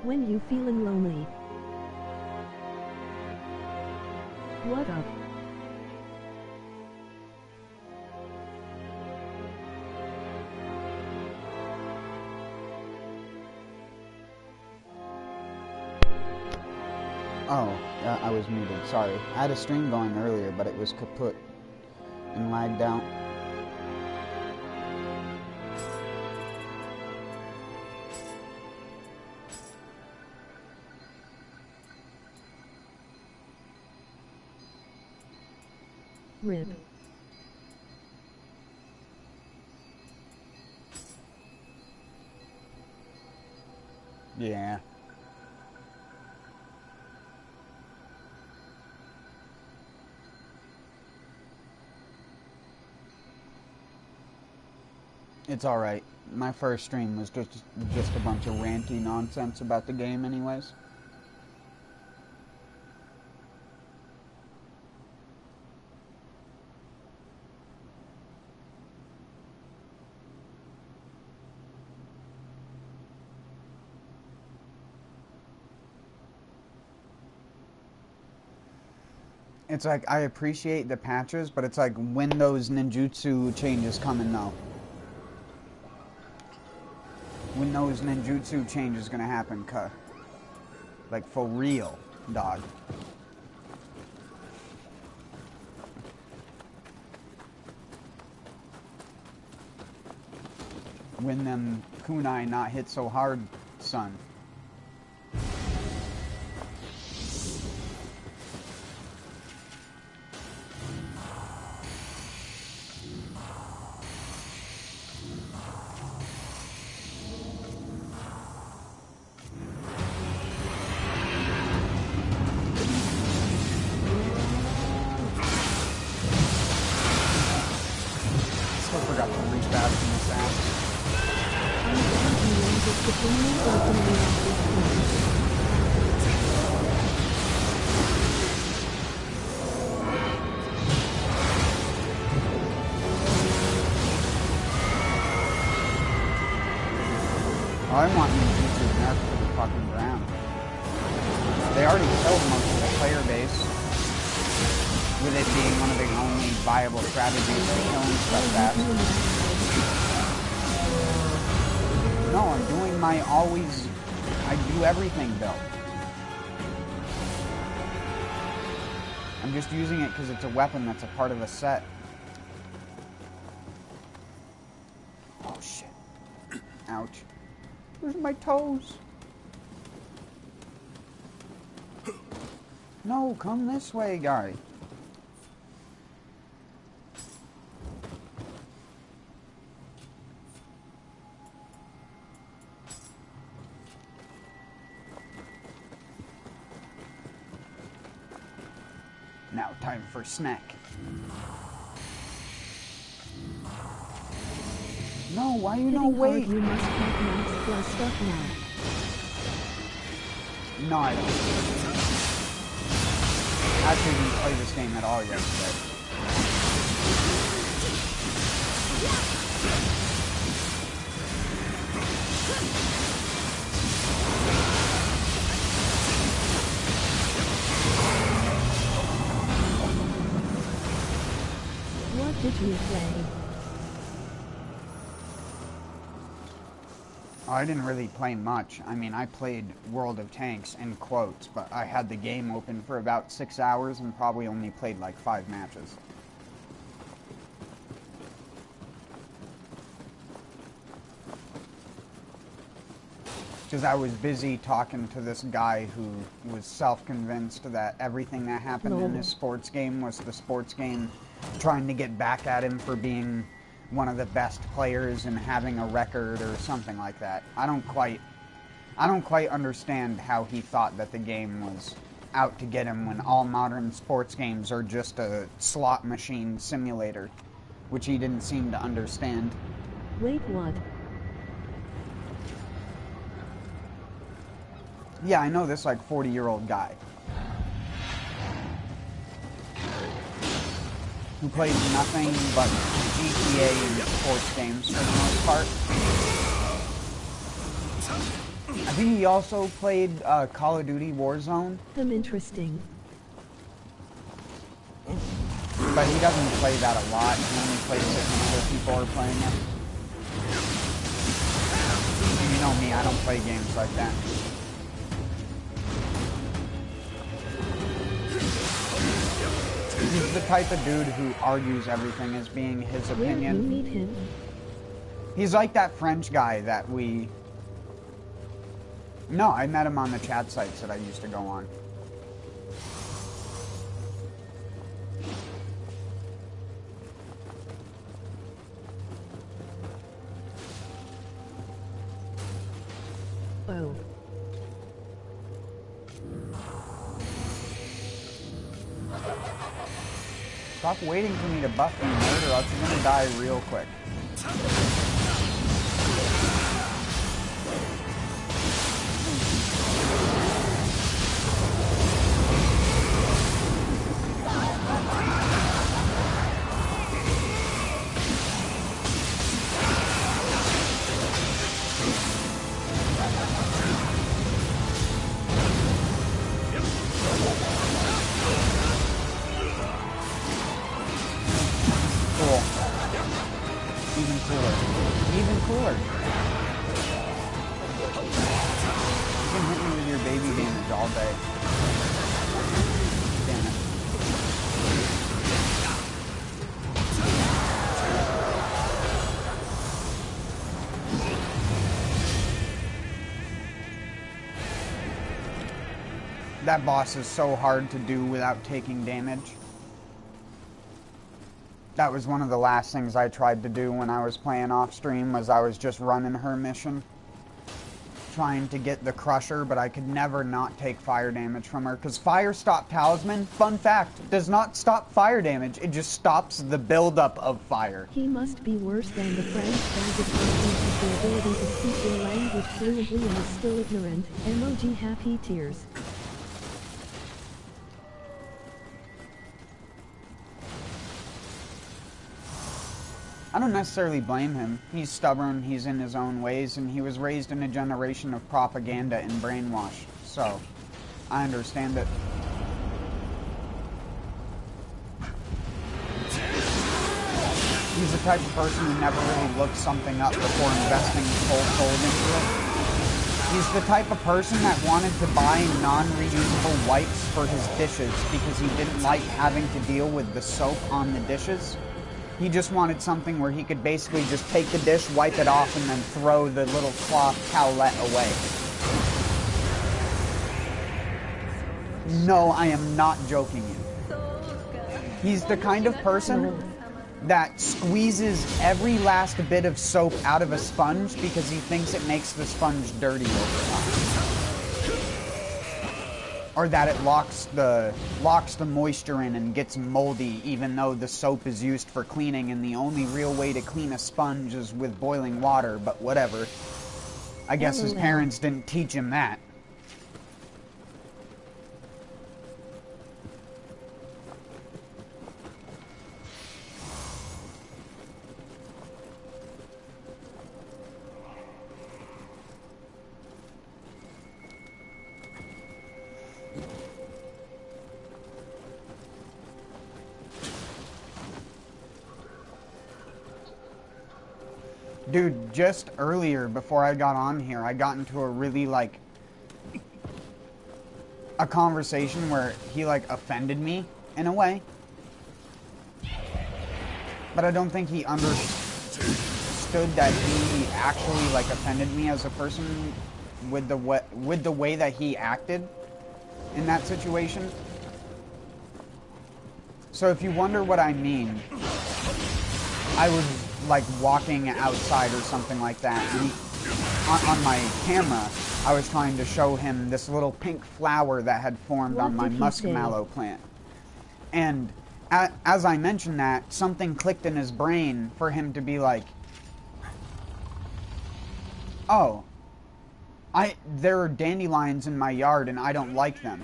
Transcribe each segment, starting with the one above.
When you feeling lonely? What up? Oh, I was muted, sorry. I had a stream going earlier, but it was kaput and lagged out. RIP. Yeah. It's alright. My first stream was just a bunch of ranty nonsense about the game anyways. It's like, I appreciate the patches, but it's like, when those ninjutsu changes coming though? When those ninjutsu changes gonna happen, cuh? Like, for real, dog. When them kunai not hit so hard, son. I want ninjutsu nerfed to the fucking ground. They already killed most of the player base, with it being one of the only viable strategies for killing stuff fast. No, I'm doing my I do everything build. I'm just using it because it's a weapon that's a part of a set. Oh shit. Ouch. Where's my toes? No, come this way, guy. Now, time for snack. No, why you no wait? You must have max plus stuff now. No, I don't. I actually didn't play this game at all yesterday. What did you play? I didn't really play much. I mean, I played World of Tanks in quotes, but I had the game open for about 6 hours and probably only played like 5 matches. Because I was busy talking to this guy who was self-convinced that everything that happened in his sports game was the sports game trying to get back at him for being one of the best players and having a record or something like that. I don't quite understand how he thought that the game was out to get him when all modern sports games are just a slot machine simulator, which he didn't seem to understand. Wait, what? Yeah, I know this like 40-year-old guy who plays nothing but GTA and sports games for the most part. I He also played Call of Duty Warzone, Interesting. but he doesn't play that a lot. He only plays it when other people are playing it. You know me, I don't play games like that. He's the type of dude who argues everything as being his opinion. Where do you meet him? He's like that French guy that we... No, I met him on the chat sites that I used to go on. Oh. Stop waiting for me to buff you, nerd, or else you're gonna die real quick. That boss is so hard to do without taking damage. That was one of the last things I tried to do when I was playing off stream, was I was just running her mission, trying to get the crusher, but I could never not take fire damage from her, because Fire Stop Talisman, fun fact, does not stop fire damage, it just stops the buildup of fire. He must be worse than the French bandit who has the ability to speak your language fluently and is still ignorant. Emoji happy tears. I don't necessarily blame him. He's stubborn, he's in his own ways, and he was raised in a generation of propaganda and brainwash. So, I understand it. He's the type of person who never really looks something up before investing his whole soul into it. He's the type of person that wanted to buy non-reusable wipes for his dishes because he didn't like having to deal with the soap on the dishes. He just wanted something where he could basically just take the dish, wipe it off, and then throw the little cloth towelette away. No, I am not joking you. He's the kind of person that squeezes every last bit of soap out of a sponge because he thinks it makes the sponge dirty over time. Or that it locks the moisture in and gets moldy even though the soap is used for cleaning and the only real way to clean a sponge is with boiling water, but whatever. I guess his parents didn't teach him that. Dude, just earlier, before I got on here, I got into a really, like, a conversation where he, like, offended me, in a way. But I don't think he understood that he actually, like, offended me as a person with the way that he acted in that situation. So if you wonder what I mean, I was like walking outside or something like that, and on my camera I was trying to show him this little pink flower that had formed on my muskmallow plant, and as I mentioned that, something clicked in his brain for him to be like, oh, there are dandelions in my yard and I don't like them.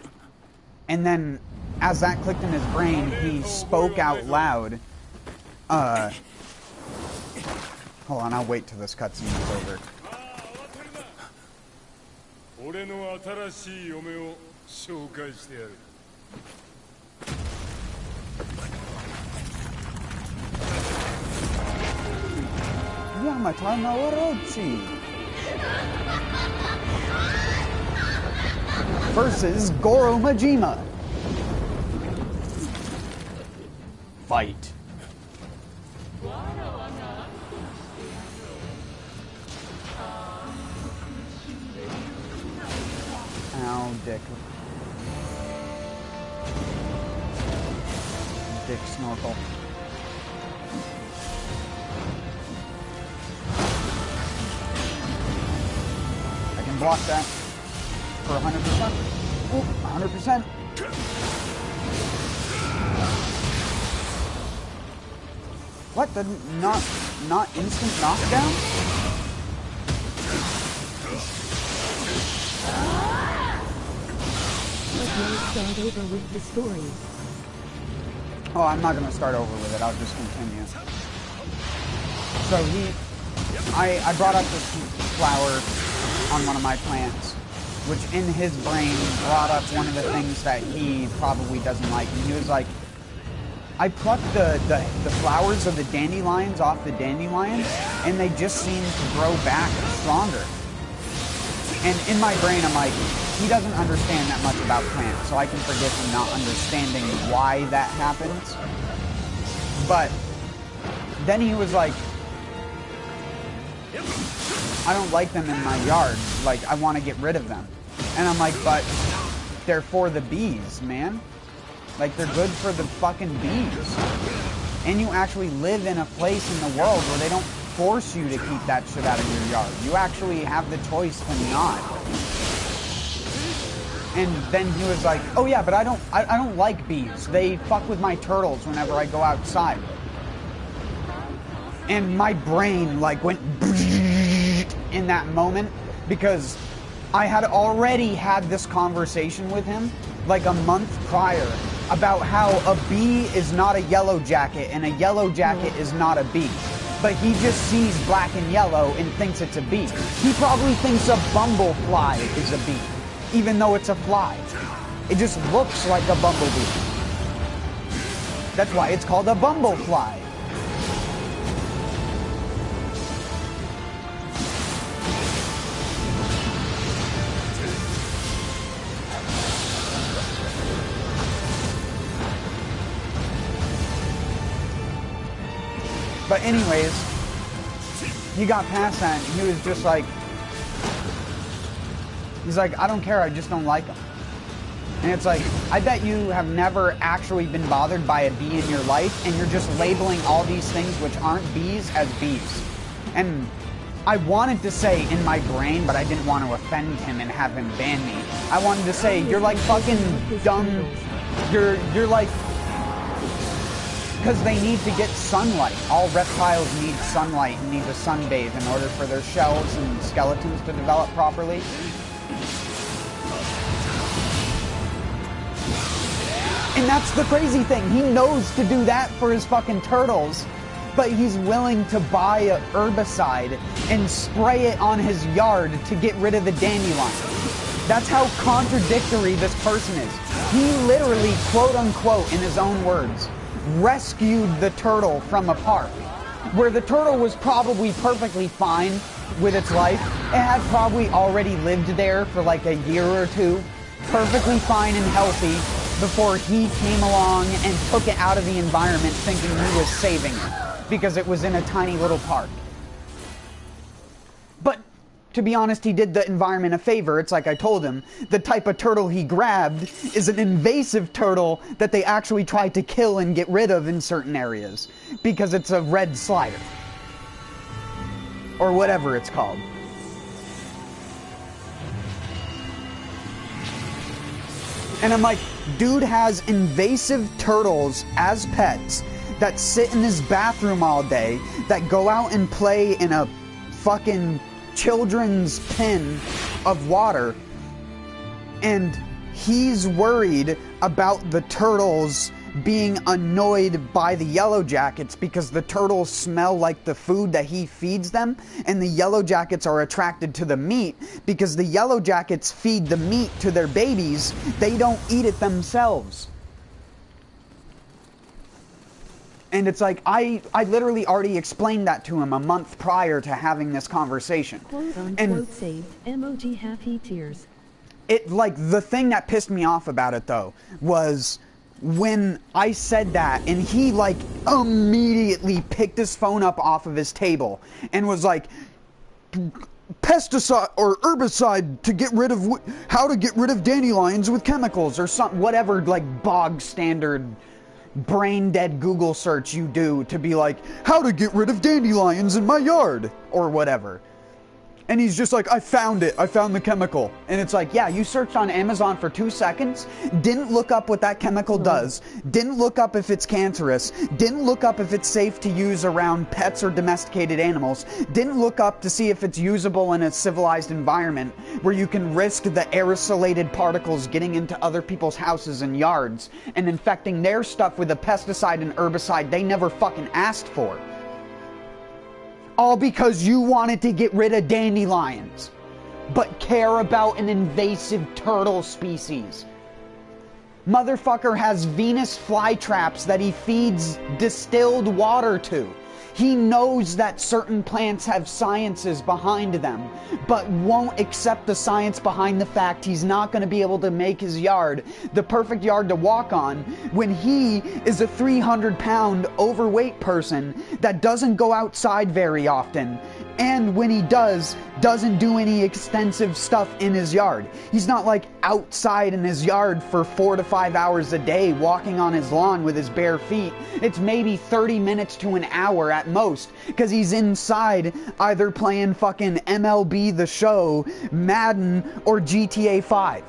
And then as that clicked in his brain, he spoke out loud, hold on, I'll wait till this cutscene is over. 俺の新しい嫁を紹介してやる。Yamata no Orochi versus Goro Majima. Fight. Ow, dick. Dick snorkel. I can block that for 100%. Ooh, 100%. What? The not instant knockdown? Let's start over with the story. Oh, I'm not gonna start over with it. I'll just continue. So I brought up this flower on one of my plants, which in his brain brought up one of the things that he probably doesn't like. And he was like, I plucked the flowers of the dandelions off the dandelions, and they just seem to grow back stronger. And in my brain, I'm like, he doesn't understand that much about plants, so I can forgive him not understanding why that happens. But then he was like, I don't like them in my yard. Like, I want to get rid of them. And I'm like, but they're for the bees, man. Like, they're good for the fucking bees. And you actually live in a place in the world where they don't force you to keep that shit out of your yard. You actually have the choice to not. And then he was like, oh yeah, but I don't like bees. They fuck with my turtles whenever I go outside. And my brain like went in that moment because I had already had this conversation with him like a month prior about how a bee is not a yellow jacket and a yellow jacket is not a bee. But he just sees black and yellow and thinks it's a bee. He probably thinks a bumblefly is a bee, even though it's a fly. It just looks like a bumblebee. That's why it's called a bumblefly. But anyways, he got past that and he was just like, he's like, I don't care, I just don't like them. And it's like, I bet you have never actually been bothered by a bee in your life and you're just labeling all these things which aren't bees as bees. And I wanted to say in my brain, but I didn't want to offend him and have him ban me. I wanted to say, you're like fucking dumb, you're like, because they need to get sunlight. All reptiles need sunlight and need to sunbathe in order for their shells and skeletons to develop properly. And that's the crazy thing. He knows to do that for his fucking turtles, but he's willing to buy a herbicide and spray it on his yard to get rid of the dandelion. That's how contradictory this person is. He literally, quote unquote, in his own words, rescued the turtle from a park where the turtle was probably perfectly fine with its life. It had probably already lived there for like a year or two, perfectly fine and healthy, before he came along and took it out of the environment thinking he was saving it because it was in a tiny little park. But to be honest, he did the environment a favor. It's like I told him, the type of turtle he grabbed is an invasive turtle that they actually tried to kill and get rid of in certain areas because it's a red slider. Or whatever it's called. And I'm like, dude has invasive turtles as pets that sit in his bathroom all day, that go out and play in a fucking children's pen of water, and he's worried about the turtles being annoyed by the yellow jackets because the turtles smell like the food that he feeds them, and the yellow jackets are attracted to the meat because the yellow jackets feed the meat to their babies. They don't eat it themselves. And it's like, I literally already explained that to him a month prior to having this conversation. Quote unquote And saved. Emoji happy tears. it, like, the thing that pissed me off about it, though, was when I said that, and he, like, immediately picked his phone up off of his table and was like, pesticide or herbicide to get rid of, how to get rid of dandelions with chemicals or something, whatever, like, bog standard brain dead Google search you do to be like, how to get rid of dandelions in my yard or whatever. And he's just like, I found it. I found the chemical. And it's like, yeah, you searched on Amazon for 2 seconds, didn't look up what that chemical does, didn't look up if it's cancerous, didn't look up if it's safe to use around pets or domesticated animals, didn't look up to see if it's usable in a civilized environment where you can risk the aerosolated particles getting into other people's houses and yards and infecting their stuff with a pesticide and herbicide they never fucking asked for. All because you wanted to get rid of dandelions, but care about an invasive turtle species. Motherfucker has Venus flytraps that he feeds distilled water to. He knows that certain plants have sciences behind them, but won't accept the science behind the fact he's not going to be able to make his yard the perfect yard to walk on when he is a 300-pound overweight person that doesn't go outside very often. And when he does, doesn't do any extensive stuff in his yard. He's not like outside in his yard for 4 to 5 hours a day walking on his lawn with his bare feet. It's maybe 30 minutes to an hour at most, because he's inside either playing fucking MLB The Show, Madden, or GTA 5.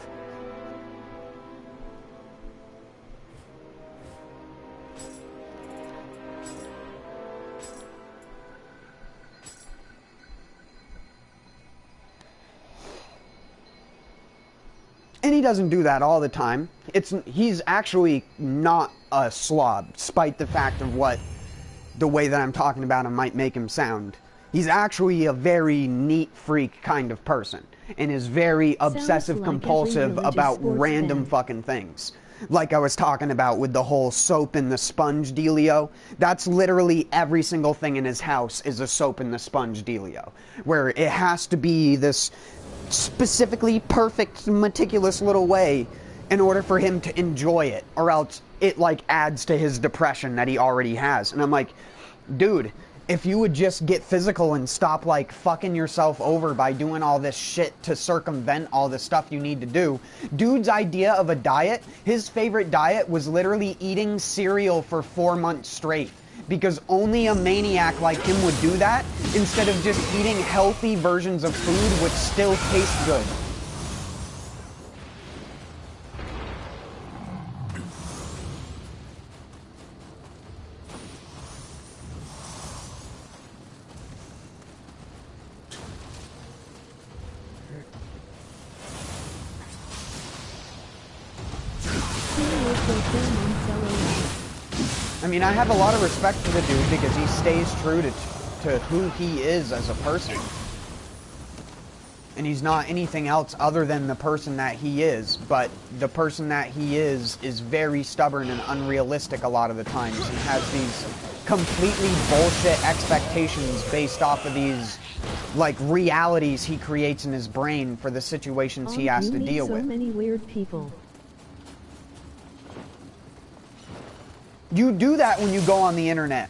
And he doesn't do that all the time. He's actually not a slob, despite the fact of the way that I'm talking about him might make him sound. He's actually a very neat freak kind of person, and is very obsessive compulsive about random fucking things. Like I was talking about with the whole soap and the sponge dealio. That's literally every single thing in his house is a soap and the sponge dealio, where it has to be this specifically perfect, meticulous little way in order for him to enjoy it, or else it like adds to his depression that he already has. And I'm like, dude, if you would just get physical and stop like fucking yourself over by doing all this shit to circumvent all the stuff you need to do. Dude's idea of a diet, his favorite diet was literally eating cereal for 4 months straight. Because only a maniac like him would do that, instead of just eating healthy versions of food which still taste good. I mean, I have a lot of respect for the dude because he stays true to who he is as a person. And he's not anything else other than the person that he is. But the person that he is very stubborn and unrealistic a lot of the times. And has these completely bullshit expectations based off of these, like, realities he creates in his brain for the situations he has to deal with. So many weird people. You do that when you go on the internet.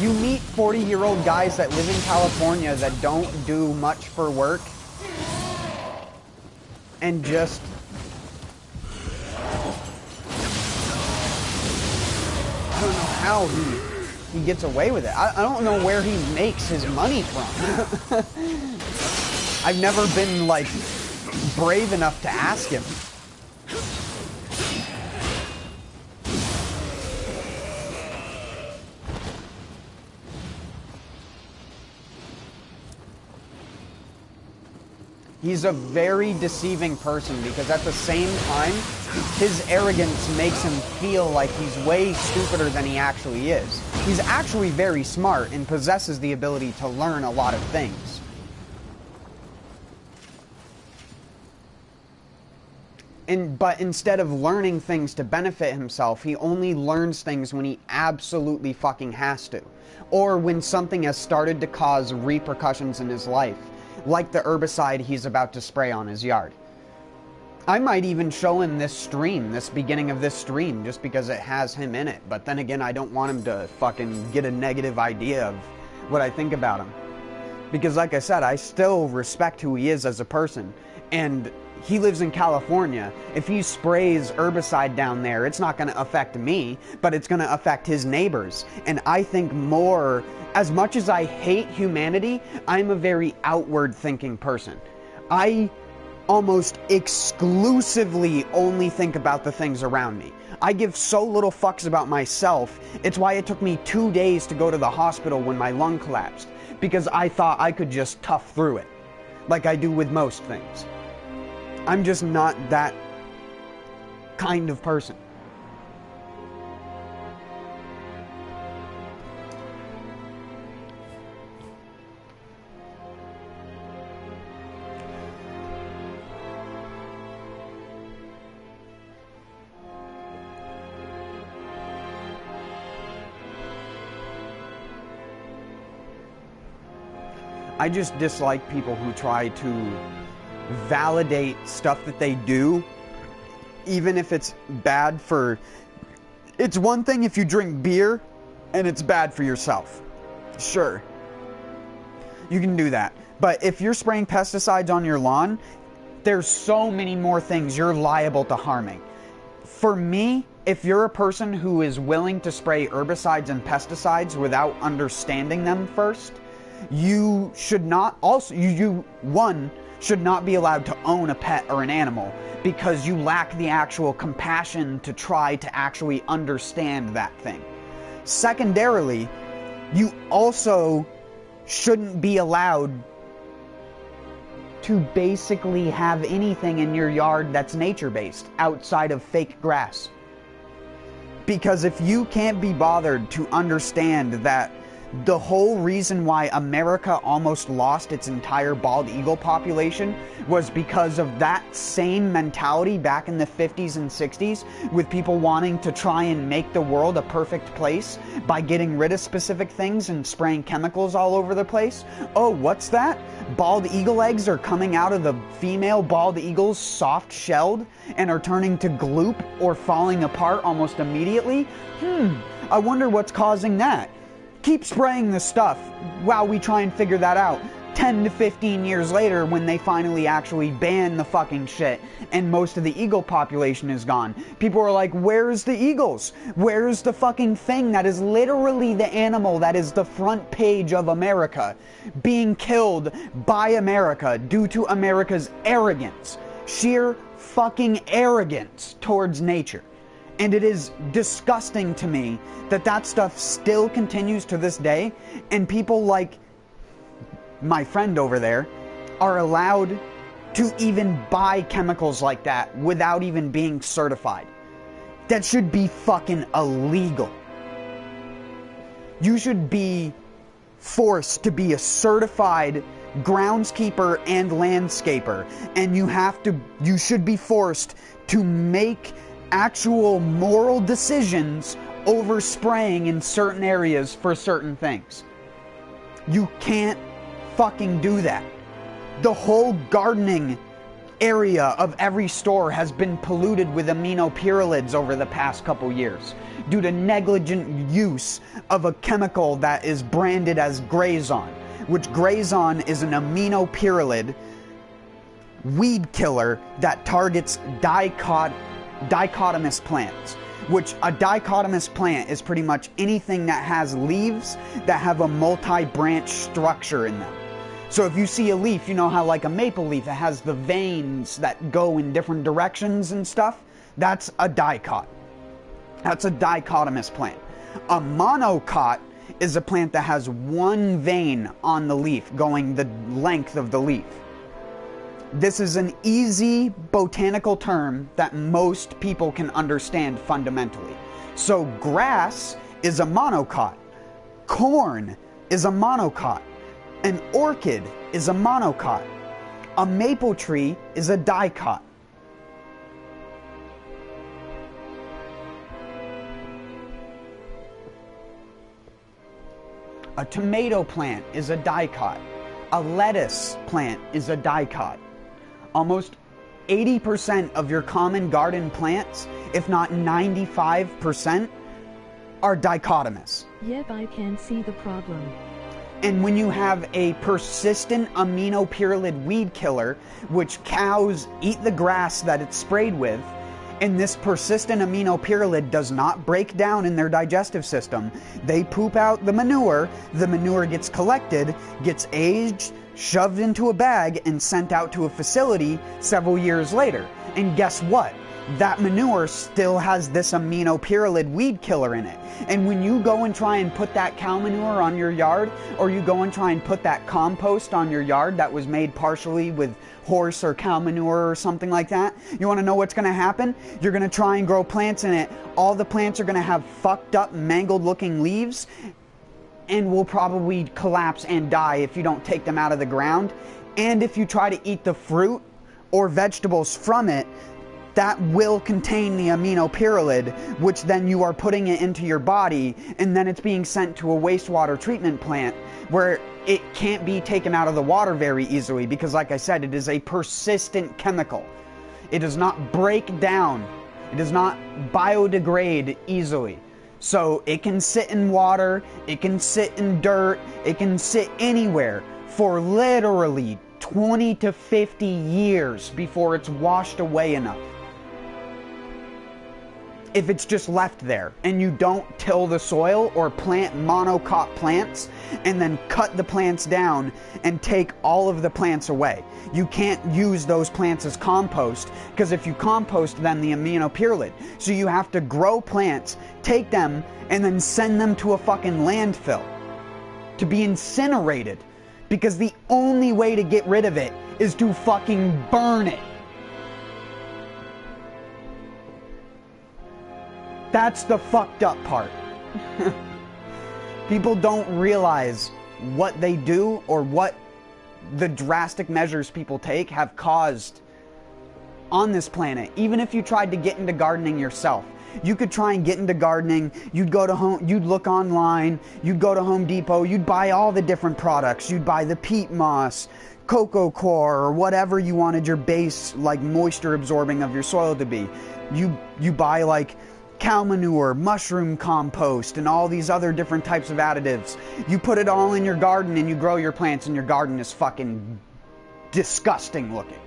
You meet 40-year-old guys that live in California that don't do much for work and just I don't know how he gets away with it. I don't know where he makes his money from. I've never been like brave enough to ask him. He's a very deceiving person because at the same time, his arrogance makes him feel like he's way stupider than he actually is. He's actually very smart and possesses the ability to learn a lot of things. But instead of learning things to benefit himself, he only learns things when he absolutely fucking has to. Or when something has started to cause repercussions in his life, like the herbicide he's about to spray on his yard. I might even show him this stream, this beginning of this stream, just because it has him in it. But then again, I don't want him to fucking get a negative idea of what I think about him. Because like I said, I still respect who he is as a person. And he lives in California. If he sprays herbicide down there, it's not going to affect me, but it's going to affect his neighbors. And I think more, as much as I hate humanity, I'm a very outward thinking person. I almost exclusively only think about the things around me. I give so little fucks about myself. It's why it took me 2 days to go to the hospital when my lung collapsed, because I thought I could just tough through it, like I do with most things. I'm just not that kind of person. I just dislike people who try to validate stuff that they do, even if it's bad for... It's one thing if you drink beer and it's bad for yourself. Sure. You can do that. But if you're spraying pesticides on your lawn, there's so many more things you're liable to harming. For me, if you're a person who is willing to spray herbicides and pesticides without understanding them first, you should not also, one, should not be allowed to own a pet or an animal because you lack the actual compassion to try to actually understand that thing. Secondarily, you also shouldn't be allowed to basically have anything in your yard that's nature-based outside of fake grass. Because if you can't be bothered to understand that the whole reason why America almost lost its entire bald eagle population was because of that same mentality back in the 50s and 60s, with people wanting to try and make the world a perfect place by getting rid of specific things and spraying chemicals all over the place. Oh, what's that? Bald eagle eggs are coming out of the female bald eagles soft-shelled and are turning to gloop or falling apart almost immediately? I wonder what's causing that. Keep spraying the stuff while we try and figure that out. 10 to 15 years later, when they finally actually ban the fucking shit and most of the eagle population is gone, people are like, where's the eagles? Where's the fucking thing that is literally the animal that is the front page of America being killed by America due to America's arrogance, sheer fucking arrogance towards nature? And it is disgusting to me that that stuff still continues to this day, and people like my friend over there are allowed to even buy chemicals like that without even being certified. That should be fucking illegal. You should be forced to be a certified groundskeeper and landscaper, and you should be forced to make actual moral decisions over spraying in certain areas for certain things. You can't fucking do that. The whole gardening area of every store has been polluted with aminopyralids over the past couple years due to negligent use of a chemical that is branded as Grazon, which Grazon is an aminopyralid weed killer that targets dichotomous plants, which a dichotomous plant is pretty much anything that has leaves that have a multi-branch structure in them. So if you see a leaf, you know how like a maple leaf, it has the veins that go in different directions and stuff? That's a dicot. That's a dichotomous plant. A monocot is a plant that has one vein on the leaf going the length of the leaf. This is an easy botanical term that most people can understand fundamentally. So grass is a monocot. Corn is a monocot. An orchid is a monocot. A maple tree is a dicot. A tomato plant is a dicot. A lettuce plant is a dicot. Almost 80% of your common garden plants, if not 95%, are dichotomous. Yep, I can see the problem. And when you have a persistent aminopyrrolid weed killer, which cows eat the grass that it's sprayed with, and this persistent aminopyrrolid does not break down in their digestive system, they poop out the manure gets collected, gets aged, shoved into a bag, and sent out to a facility several years later. And guess what? That manure still has this aminopyrrolid weed killer in it. And when you go and try and put that cow manure on your yard, or you go and try and put that compost on your yard that was made partially with horse or cow manure or something like that, you want to know what's going to happen? You're going to try and grow plants in it. All the plants are going to have fucked up, mangled looking leaves and will probably collapse and die if you don't take them out of the ground. And if you try to eat the fruit or vegetables from it, that will contain the aminopyrrolid, which then you are putting it into your body, and then it's being sent to a wastewater treatment plant where it can't be taken out of the water very easily because, like I said, it is a persistent chemical. It does not break down. It does not biodegrade easily. So it can sit in water, it can sit in dirt, it can sit anywhere for literally 20 to 50 years before it's washed away enough. If it's just left there and you don't till the soil or plant monocot plants and then cut the plants down and take all of the plants away. You can't use those plants as compost because if you compost them, the aminopyrrolid. So you have to grow plants, take them, and then send them to a fucking landfill to be incinerated because the only way to get rid of it is to fucking burn it. That's the fucked up part. People don't realize what they do or what the drastic measures people take have caused on this planet. Even if you tried to get into gardening yourself, you could try and get into gardening. You'd go to home, you'd look online, you'd go to Home Depot, you'd buy all the different products. You'd buy the peat moss, cocoa core, or whatever you wanted your base, like moisture absorbing of your soil to be. You buy like cow manure, mushroom compost, and all these other different types of additives. You put it all in your garden and you grow your plants and your garden is fucking disgusting looking.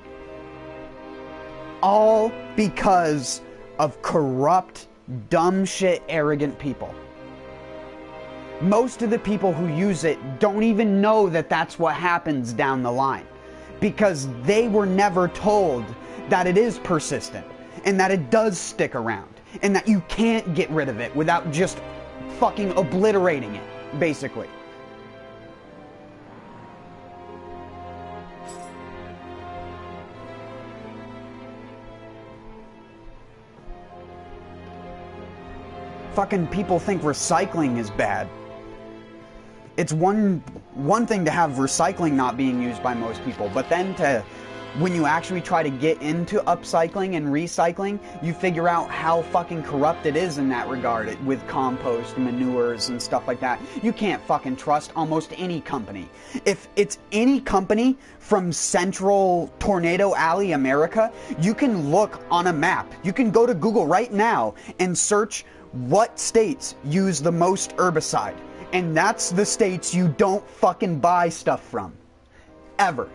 All because of corrupt, dumb shit, arrogant people. Most of the people who use it don't even know that that's what happens down the line because they were never told that it is persistent and that it does stick around. And that you can't get rid of it without just fucking obliterating it, basically. Fucking people think recycling is bad. It's one thing to have recycling not being used by most people, but then when you actually try to get into upcycling and recycling, you figure out how fucking corrupt it is in that regard with compost, manures, and stuff like that. You can't fucking trust almost any company. If it's any company from Central Tornado Alley, America, you can look on a map. You can go to Google right now and search what states use the most herbicide. And that's the states you don't fucking buy stuff from. Ever.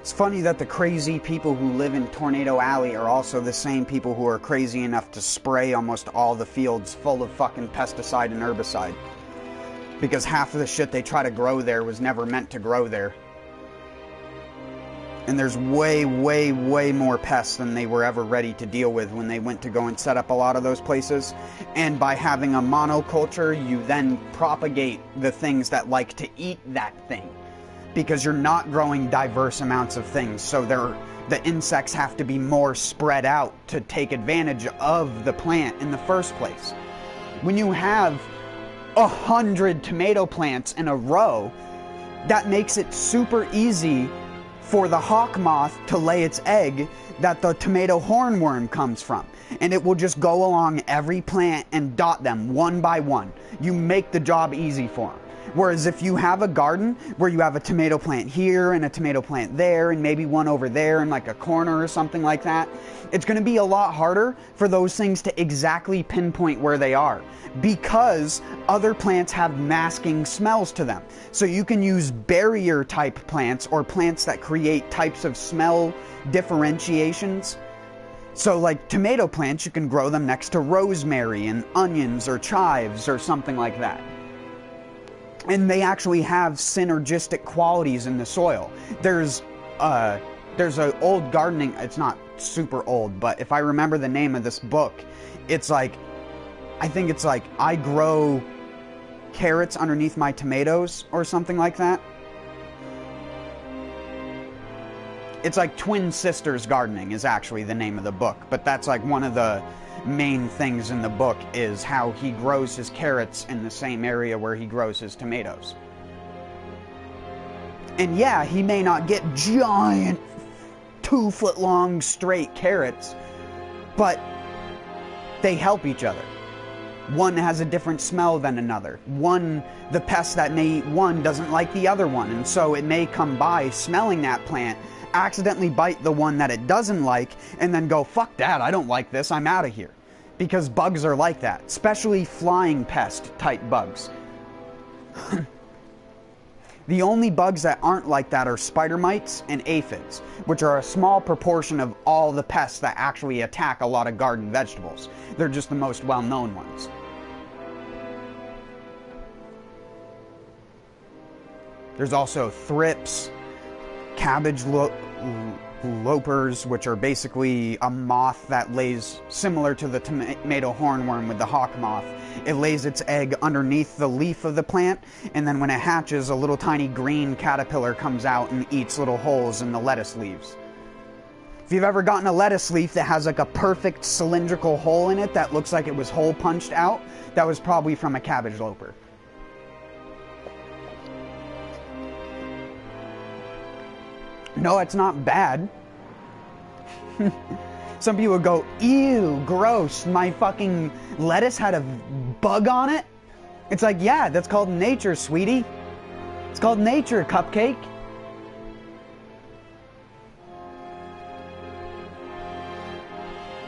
It's funny that the crazy people who live in Tornado Alley are also the same people who are crazy enough to spray almost all the fields full of fucking pesticide and herbicide. because half of the shit they try to grow there was never meant to grow there. And there's way, way, way more pests than they were ever ready to deal with when they went to go and set up a lot of those places. And by having a monoculture, you then propagate the things that like to eat that thing, because you're not growing diverse amounts of things. So the insects have to be more spread out to take advantage of the plant in the first place. When you have 100 tomato plants in a row, that makes it super easy for the hawk moth to lay its egg that the tomato hornworm comes from. And it will just go along every plant and dot them one by one. You make the job easy for them. Whereas if you have a garden where you have a tomato plant here and a tomato plant there and maybe one over there in like a corner or something like that, it's going to be a lot harder for those things to exactly pinpoint where they are, because other plants have masking smells to them. So you can use barrier type plants or plants that create types of smell differentiations. So like tomato plants, you can grow them next to rosemary and onions or chives or something like that. And they actually have synergistic qualities in the soil. There's an old gardening, it's not super old, but if I remember the name of this book, it's like, I think it's like, I grow carrots underneath my tomatoes or something like that. It's like Twin Sisters Gardening is actually the name of the book, but that's like one of the main things in the book is how he grows his carrots in the same area where he grows his tomatoes. And yeah, he may not get giant 2-foot long straight carrots, but they help each other. One has a different smell than another. The pest that may eat one doesn't like the other one, and so it may come by smelling that plant, accidentally bite the one that it doesn't like, and then go, fuck that, I don't like this, I'm out of here. Because bugs are like that, especially flying pest type bugs. The only bugs that aren't like that are spider mites and aphids, which are a small proportion of all the pests that actually attack a lot of garden vegetables. They're just the most well-known ones. There's also thrips, cabbage lopers, which are basically a moth that lays similar to the tomato hornworm with the hawk moth. It lays its egg underneath the leaf of the plant, and then when it hatches, a little tiny green caterpillar comes out and eats little holes in the lettuce leaves. If you've ever gotten a lettuce leaf that has like a perfect cylindrical hole in it that looks like it was hole punched out, that was probably from a cabbage loper. No, it's not bad. Some people would go, ew, gross, my fucking lettuce had a bug on it? It's like, yeah, that's called nature, sweetie. It's called nature, cupcake.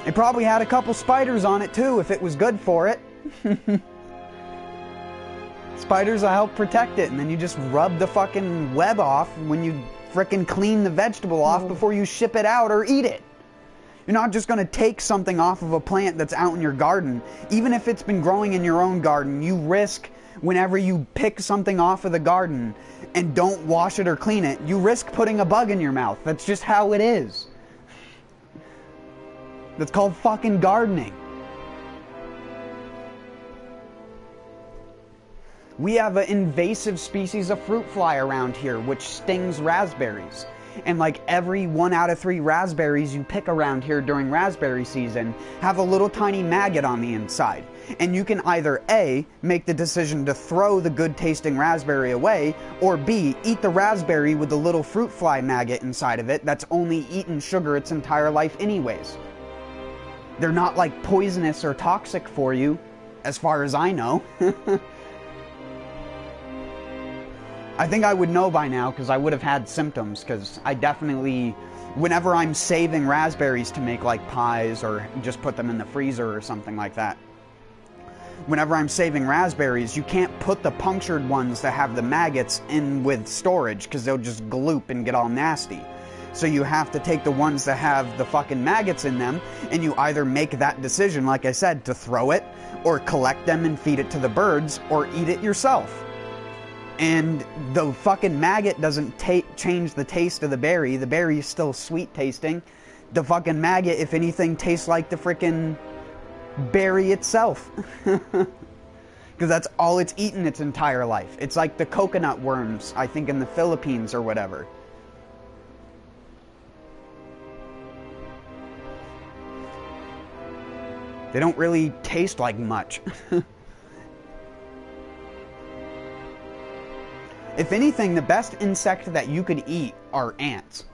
It probably had a couple spiders on it too, if it was good for it. Spiders will help protect it, and then you just rub the fucking web off when you frickin' clean the vegetable off before you ship it out or eat it. You're not just going to take something off of a plant that's out in your garden. Even if it's been growing in your own garden, you risk, whenever you pick something off of the garden and don't wash it or clean it, you risk putting a bug in your mouth. That's just how it is. That's called fucking gardening. We have an invasive species of fruit fly around here which stings raspberries. And like every 1 out of 3 raspberries you pick around here during raspberry season have a little tiny maggot on the inside. And you can either A, make the decision to throw the good tasting raspberry away, or B, eat the raspberry with the little fruit fly maggot inside of it that's only eaten sugar its entire life anyways. They're not like poisonous or toxic for you, as far as I know. I think I would know by now because I would have had symptoms, because I definitely, whenever I'm saving raspberries to make like pies or just put them in the freezer or something like that, whenever I'm saving raspberries, you can't put the punctured ones that have the maggots in with storage because they'll just gloop and get all nasty. So you have to take the ones that have the fucking maggots in them, and you either make that decision, like I said, to throw it, or collect them and feed it to the birds, or eat it yourself. And the fucking maggot doesn't change the taste of the berry. The berry is still sweet tasting. The fucking maggot, if anything, tastes like the frickin' berry itself. Because that's all it's eaten its entire life. It's like the coconut worms, I think, in the Philippines or whatever. They don't really taste like much. If anything, the best insect that you could eat are ants.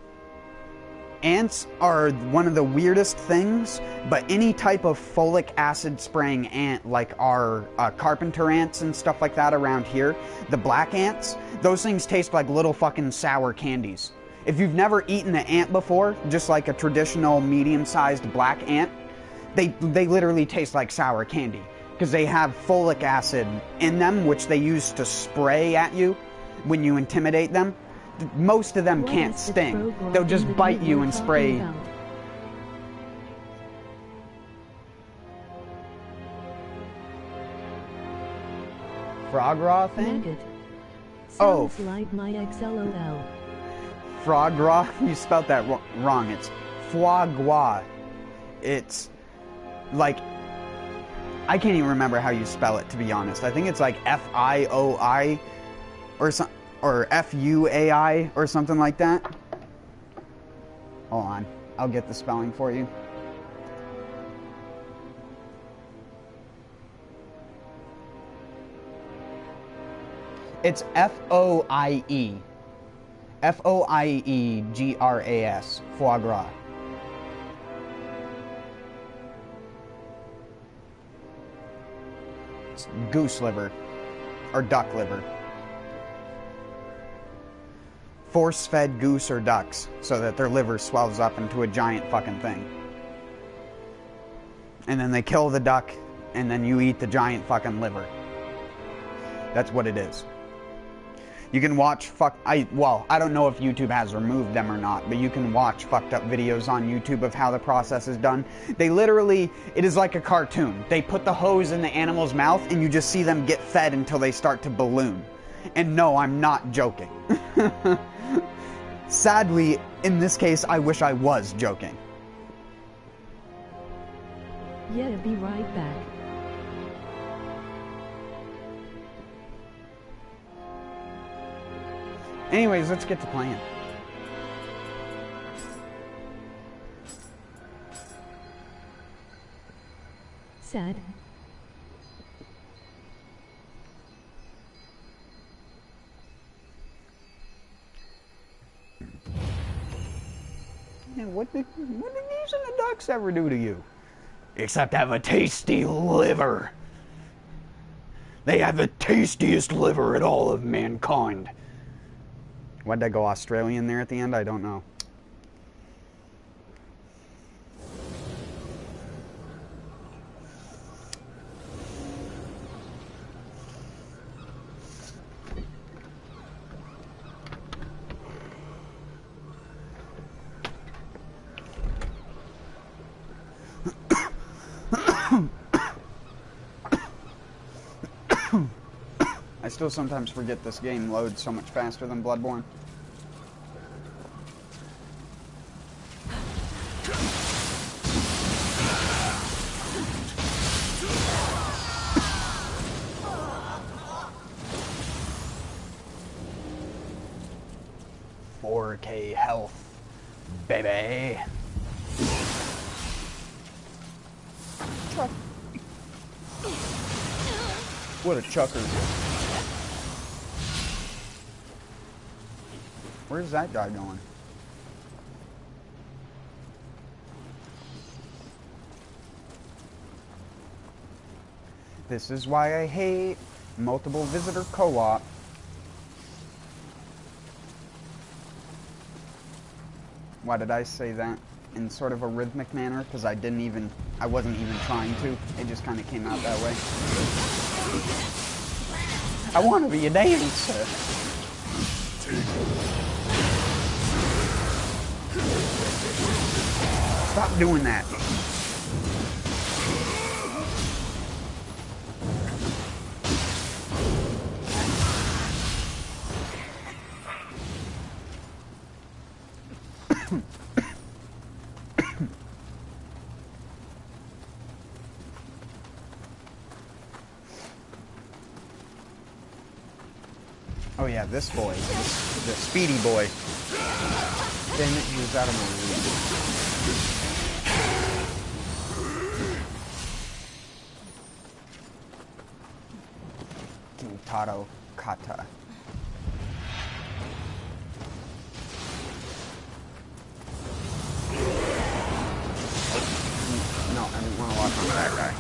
Ants are one of the weirdest things, but any type of folic acid spraying ant, like our carpenter ants and stuff like that around here, the black ants, those things taste like little fucking sour candies. If you've never eaten an ant before, just like a traditional medium-sized black ant, they literally taste like sour candy because they have folic acid in them, which they use to spray at you when you intimidate them. Most of them can't sting. They'll just bite you and spray. Frog raw thing? Maggot. Oh. Sounds like my XLOL. Frog raw? You spelled that wrong. It's foie gras. It's like, I can't even remember how you spell it, to be honest. I think it's like F-I-O-I or something. Or F-U-A-I or something like that. Hold on. I'll get the spelling for you. It's F-O-I-E. F-O-I-E-G-R-A-S. Foie gras. It's goose liver. Or duck liver. Force-fed goose or ducks so that their liver swells up into a giant fucking thing. And then they kill the duck, and then you eat the giant fucking liver. That's what it is. You can watch I don't know if YouTube has removed them or not, but you can watch fucked up videos on YouTube of how the process is done. They literally, it is like a cartoon. They put the hose in the animal's mouth, and you just see them get fed until they start to balloon. And no, I'm not joking. Sadly, in this case, I wish I was joking. Yeah, be right back. Anyways, let's get to playing. Sad. Yeah, what did these and the ducks ever do to you? Except have a tasty liver. They have the tastiest liver in all of mankind. Why'd I go Australian there at the end? I don't know. I still sometimes forget this game loads so much faster than Bloodborne. $4K health, baby. What a chucker. Where's that guy going? This is why I hate multiple visitor co-op. Why did I say that in sort of a rhythmic manner? Because I wasn't even trying to. It just kind of came out that way. I want to be a dancer. Stop doing that. Oh yeah, this boy, the speedy boy. Damn it, he was out of my reach. Kintaro Kata. No, I didn't want to walk onto that guy.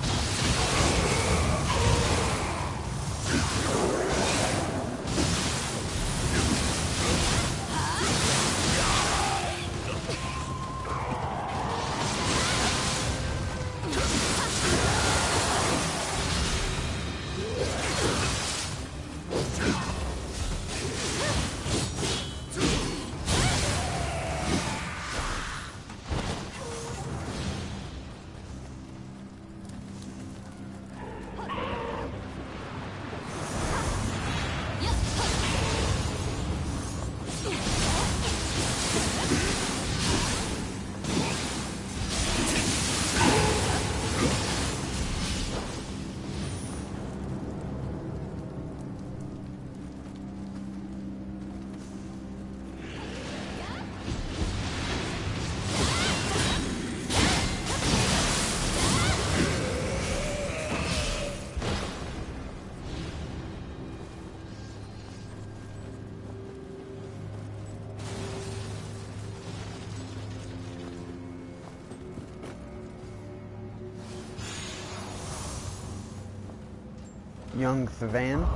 Young Thavan.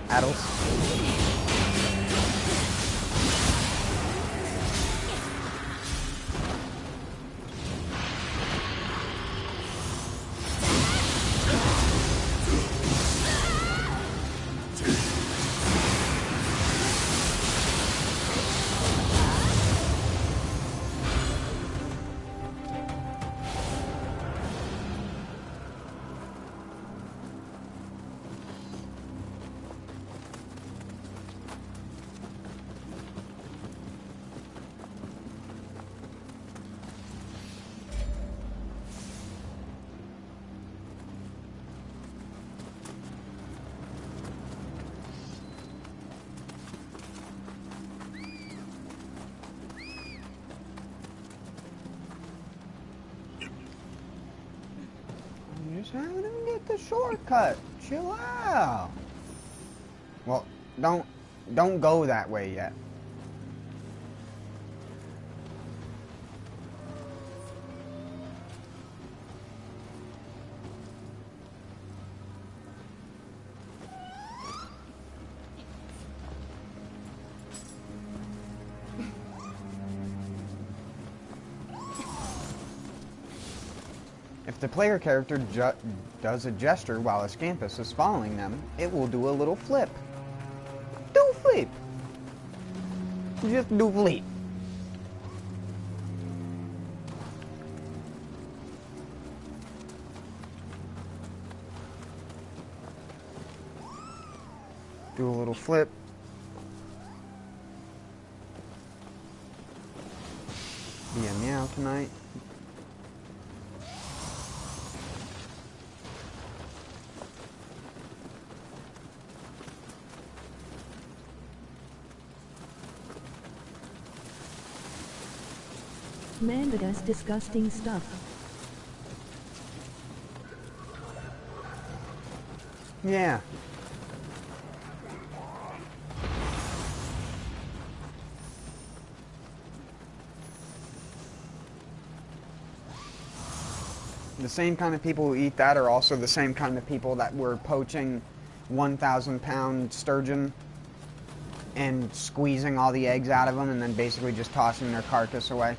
Addles. Just having him get the shortcut. Chill out. Well, don't go that way yet. If the player character does a gesture while a Scampus is following them, it will do a little flip. Do flip! Just do flip. Do a little flip. Be a meow tonight. Man, that's disgusting stuff. Yeah. The same kind of people who eat that are also the same kind of people that were poaching 1,000-pound sturgeon and squeezing all the eggs out of them and then basically just tossing their carcass away.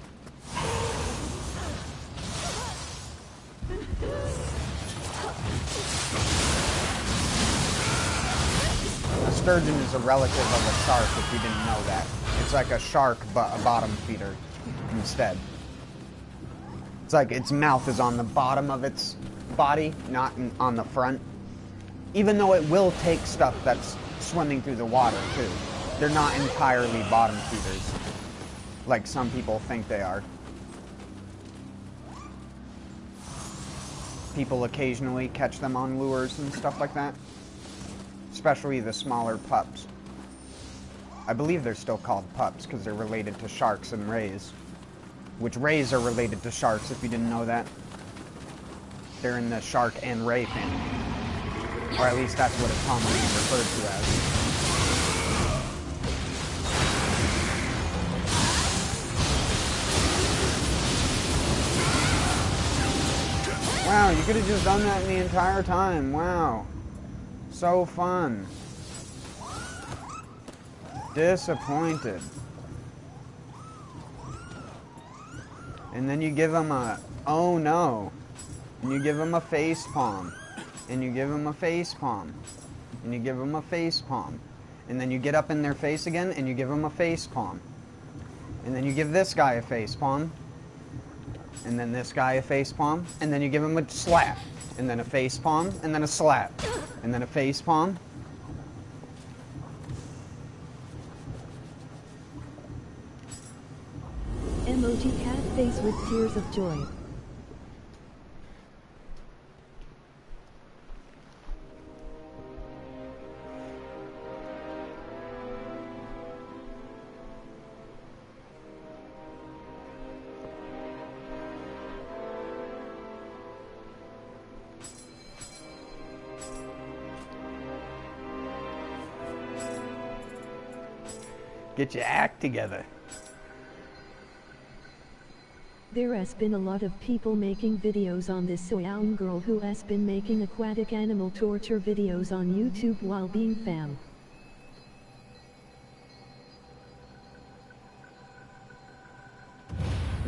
A sturgeon is a relative of a shark, if you didn't know that. It's like a shark, but a bottom feeder instead. It's like its mouth is on the bottom of its body, not on the front. Even though it will take stuff that's swimming through the water, too. They're not entirely bottom feeders, like some people think they are. People occasionally catch them on lures and stuff like that, especially the smaller pups. I believe they're still called pups because they're related to sharks and rays, which rays are related to sharks if you didn't know that. They're in the shark and ray family, or at least that's what it's commonly referred to as. Wow, you could have just done that the entire time. Wow. So fun. Disappointed. And then you give him a, oh no. And you give him a face palm. And you give him a face palm. And you give him a face palm. And then you get up in their face again and you give him a face palm. And then you give this guy a face palm. And then this guy a face palm, and then you give him a slap, and then a face palm, and then a slap, and then a face palm. Emoji cat face with tears of joy. Get your act together. There has been a lot of people making videos on this young girl who has been making aquatic animal torture videos on YouTube while being fam.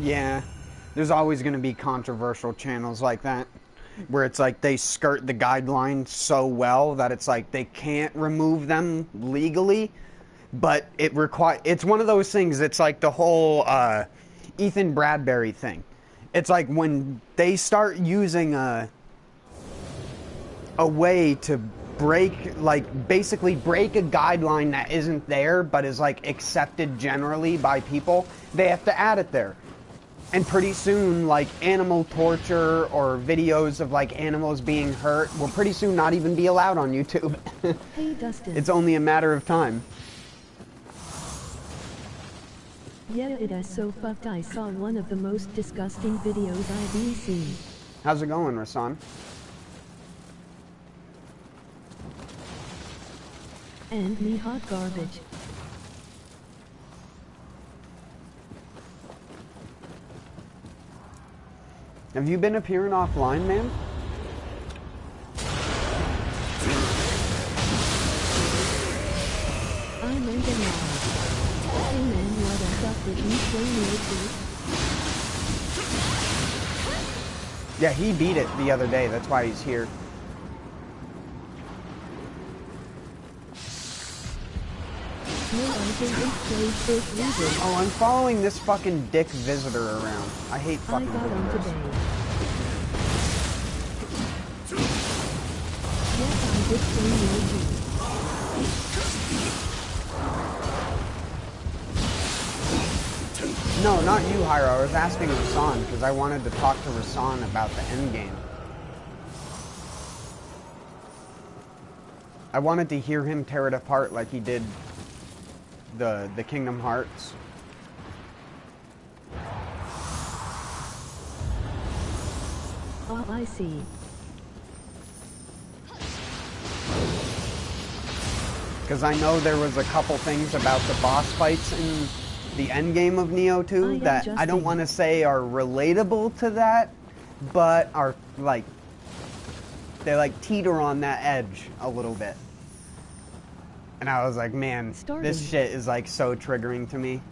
Yeah, there's always going to be controversial channels like that, where it's like they skirt the guidelines so well that it's like they can't remove them legally. But it's one of those things, it's like the whole Ethan Bradbury thing. It's like when they start using a way to basically break a guideline that isn't there, but is like accepted generally by people, they have to add it there. And pretty soon, like, animal torture or videos of like animals being hurt will pretty soon not even be allowed on YouTube. Hey Dustin. It's only a matter of time. Yeah, it is so fucked. I saw one of the most disgusting videos I've ever seen. How's it going, Rasan? And me hot garbage. Have you been appearing offline, man? I'm in the line. Hey man, what the fuck did you play Nioh 2? Yeah, he beat it the other day. That's why he's here. No, I think it played first reason. Oh, I'm following this fucking dick visitor around. I hate fucking I got on visitors. today. Yes, I did play Nioh 2. No, not you, Hyro. I was asking Rasan because I wanted to talk to Rasan about the endgame. I wanted to hear him tear it apart like he did the Kingdom Hearts. Oh, I see. Because I know there was a couple things about the boss fights in the endgame of Nioh 2 that I don't want to say are relatable to that, but are like, they like teeter on that edge a little bit. And I was like, man, this shit is like so triggering to me.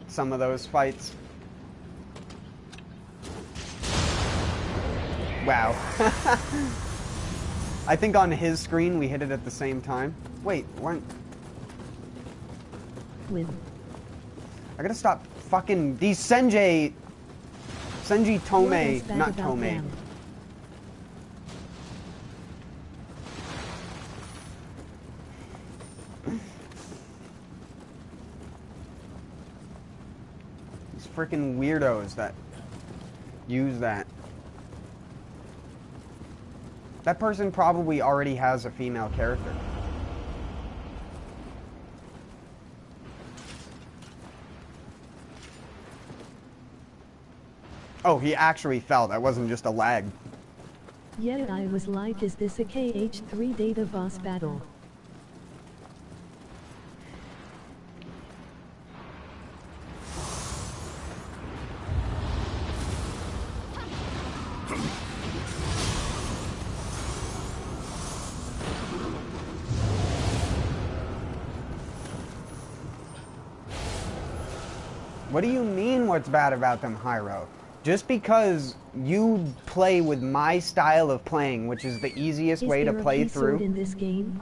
Some of those fights. Wow. I think on his screen we hit it at the same time. Wait, when? I gotta stop fucking these Senji Tome, not Tome. freaking weirdos that use that. That person probably already has a female character. Oh, he actually fell. That wasn't just a lag. Yeah, I was like, is this a KH3 data boss battle? What do you mean what's bad about them, Hyro? Just because you play with my style of playing, which is the easiest way to play through. In this game?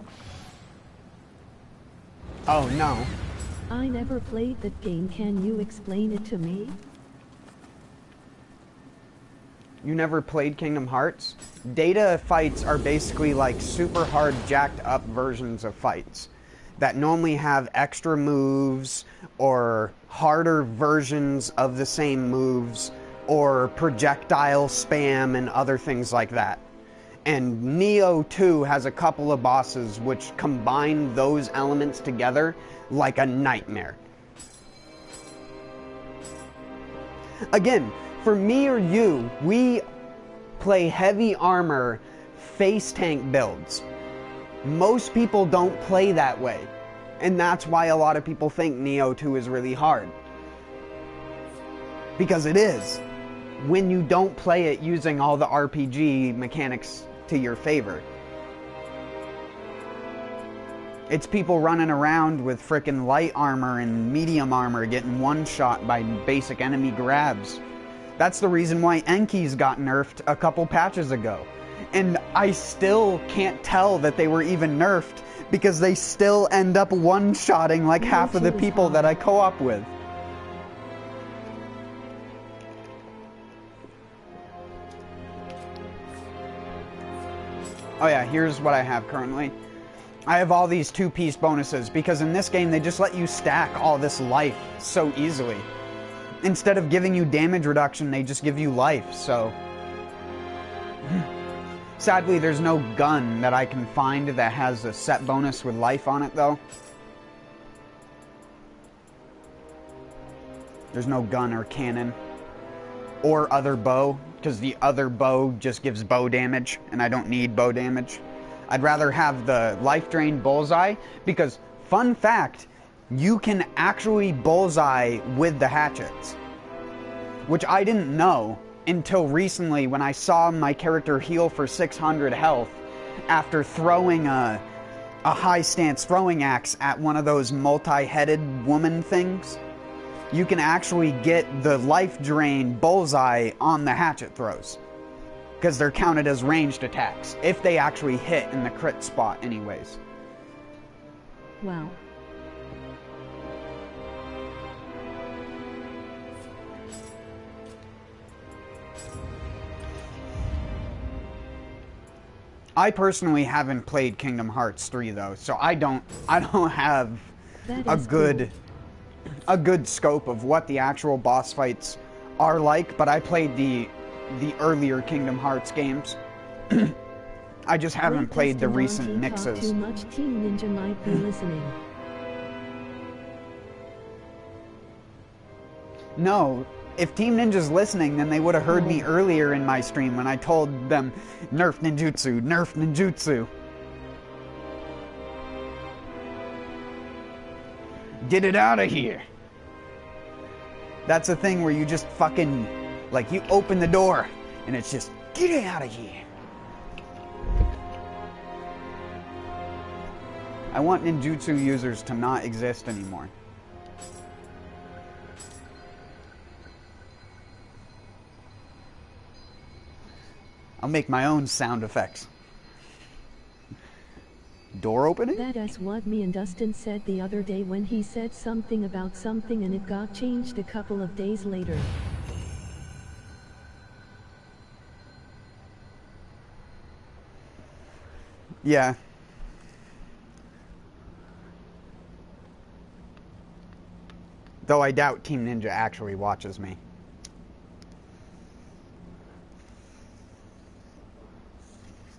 Oh, no. I never played that game. Can you explain it to me? You never played Kingdom Hearts? Data fights are basically like super hard jacked up versions of fights that normally have extra moves or harder versions of the same moves or projectile spam and other things like that. And Nioh 2 has a couple of bosses which combine those elements together like a nightmare. Again, for me or you, we play heavy armor, face tank builds. Most people don't play that way. And that's why a lot of people think Nioh 2 is really hard. Because it is. When you don't play it using all the RPG mechanics to your favor. It's people running around with frickin' light armor and medium armor getting one-shot by basic enemy grabs. That's the reason why Enki's got nerfed a couple patches ago. And I still can't tell that they were even nerfed because they still end up one-shotting like half of the people that I co-op with. Oh yeah, here's what I have currently. I have all these two-piece bonuses because in this game they just let you stack all this life so easily. Instead of giving you damage reduction, they just give you life, so... Sadly, there's no gun that I can find that has a set bonus with life on it, though. There's no gun or cannon. Or other bow, because the other bow just gives bow damage, and I don't need bow damage. I'd rather have the life drain bullseye, because, fun fact, you can actually bullseye with the hatchets. Which I didn't know until recently when I saw my character heal for 600 health after throwing a high stance throwing axe at one of those multi-headed woman things. You can actually get the life drain bullseye on the hatchet throws. Because they're counted as ranged attacks, if they actually hit in the crit spot anyways. Wow. I personally haven't played Kingdom Hearts 3 though, so I don't have a good scope of what the actual boss fights are like, but I played the earlier Kingdom Hearts games. I just haven't played the recent mixes. Too much Team Ninja might be listening. No, if Team Ninja's listening, then they would have heard me earlier in my stream when I told them, nerf ninjutsu, nerf ninjutsu. Get it out of here. That's a thing where you just fucking, like, you open the door, and it's just, get it out of here. I want ninjutsu users to not exist anymore. I'll make my own sound effects. Door opening? That's what me and Dustin said the other day when he said something about something and it got changed a couple of days later. Yeah. Though I doubt Team Ninja actually watches me.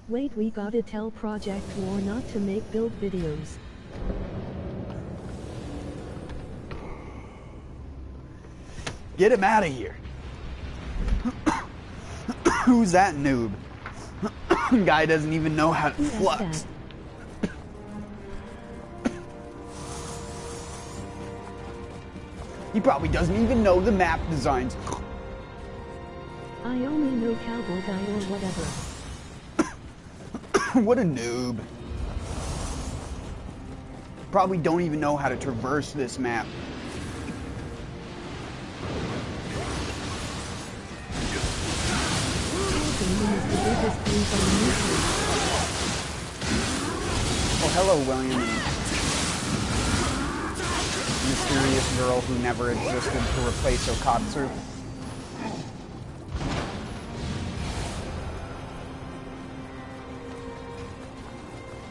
Wait, we gotta tell Project War not to make build videos. Get him out of here. Who's that noob? Guy doesn't even know how to flux. He probably doesn't even know the map designs. I only know Cowboy Guy or whatever. What a noob. Probably don't even know how to traverse this map. Oh, hello, William. Mysterious girl who never existed to replace Okatsu.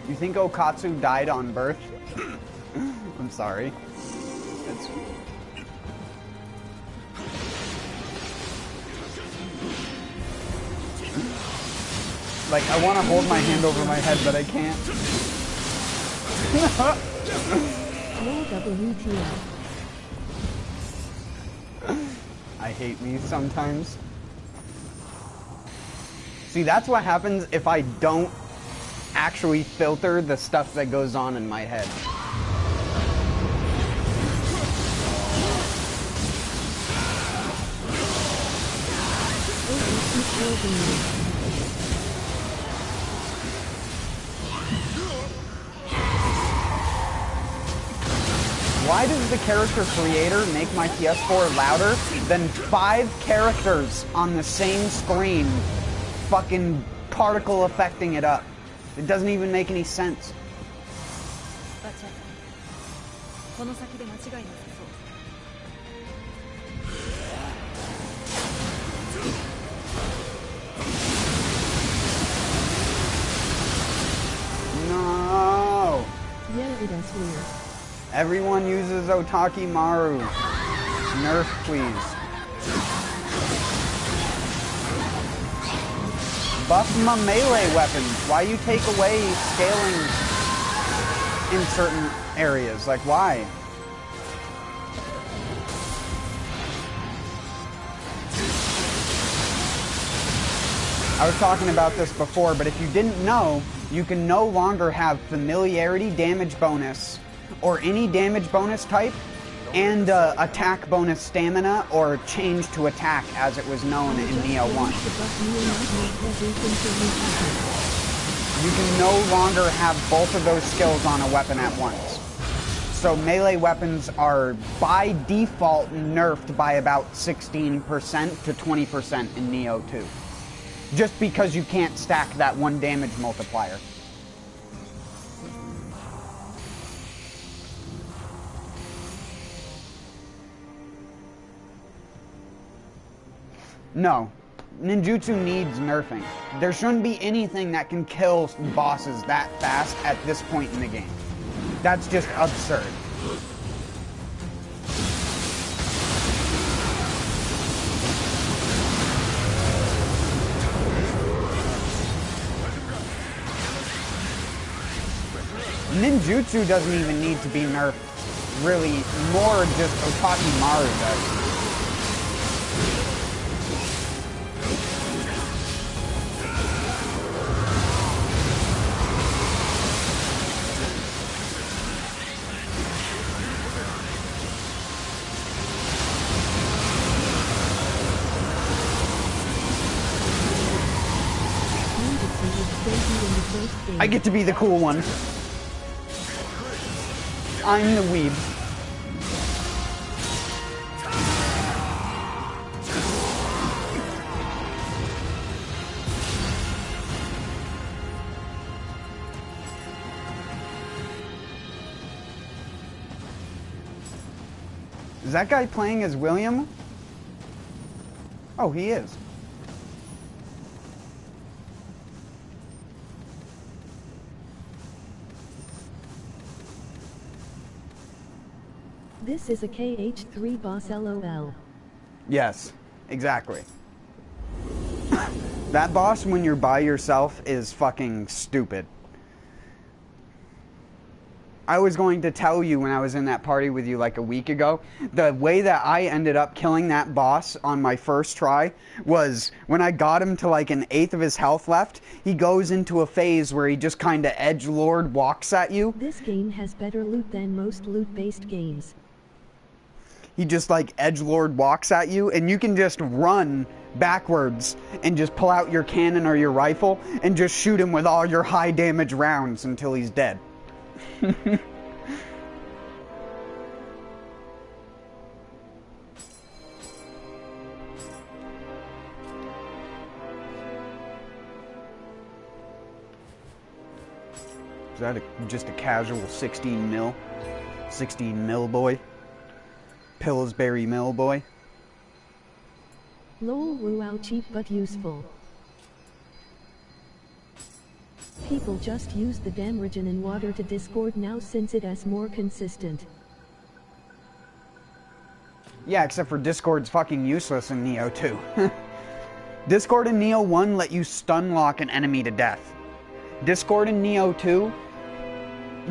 You think Okatsu died on birth? I'm sorry. It's... Like, I want to hold my hand over my head, but I can't. I hate these sometimes. See, that's what happens if I don't actually filter the stuff that goes on in my head. Why does the character creator make my PS4 louder than 5 characters on the same screen fucking particle affecting it up? It doesn't even make any sense. No! Yeah, that's weird. Everyone uses Otaki Maru. Nerf, please. Buff my melee weapons. Why you take away scaling in certain areas? Like, why? I was talking about this before, but if you didn't know, you can no longer have familiarity damage bonus or any damage bonus type and attack bonus stamina or change to attack as it was known in Nioh 1. You can no longer have both of those skills on a weapon at once. So melee weapons are by default nerfed by about 16% to 20% in Nioh 2. Just because you can't stack that one damage multiplier. No. Ninjutsu needs nerfing. There shouldn't be anything that can kill bosses that fast at this point in the game. That's just absurd. Ninjutsu doesn't even need to be nerfed, really, more just Otaki Maru does. I get to be the cool one. I'm the weeb. Is that guy playing as William? Oh, he is. This is a KH3 boss LOL. Yes, exactly. That boss, when you're by yourself, is fucking stupid. I was going to tell you when I was in that party with you like a week ago, the way that I ended up killing that boss on my first try was when I got him to like an eighth of his health left, he goes into a phase where he just kind of edgelord walks at you. This game has better loot than most loot-based games. He just like edgelord walks at you, and you can just run backwards and just pull out your cannon or your rifle and just shoot him with all your high damage rounds until he's dead. Is that just a casual 16 mil? 16 mil boy? Pillsbury Mill boy? Lol, wow, cheap but useful. People just use the damn region in water to Discord now since it is more consistent. Yeah, except for Discord's fucking useless in Nioh 2. Discord in Nioh 1 let you stun lock an enemy to death. Discord in Nioh 2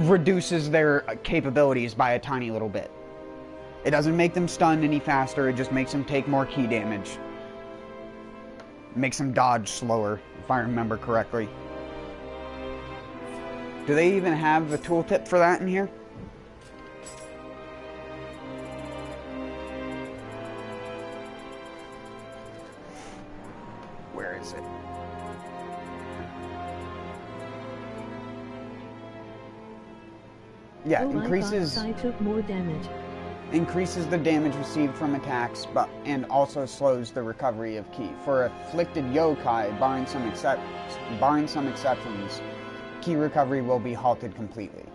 reduces their capabilities by a tiny little bit. It doesn't make them stun any faster, it just makes them take more key damage. It makes them dodge slower, if I remember correctly. Do they even have the tooltip for that in here? Where is it? Yeah, oh increases... my God, I took more damage. Increases the damage received from attacks, and also slows the recovery of ki. For afflicted yokai, barring some exceptions, ki recovery will be halted completely.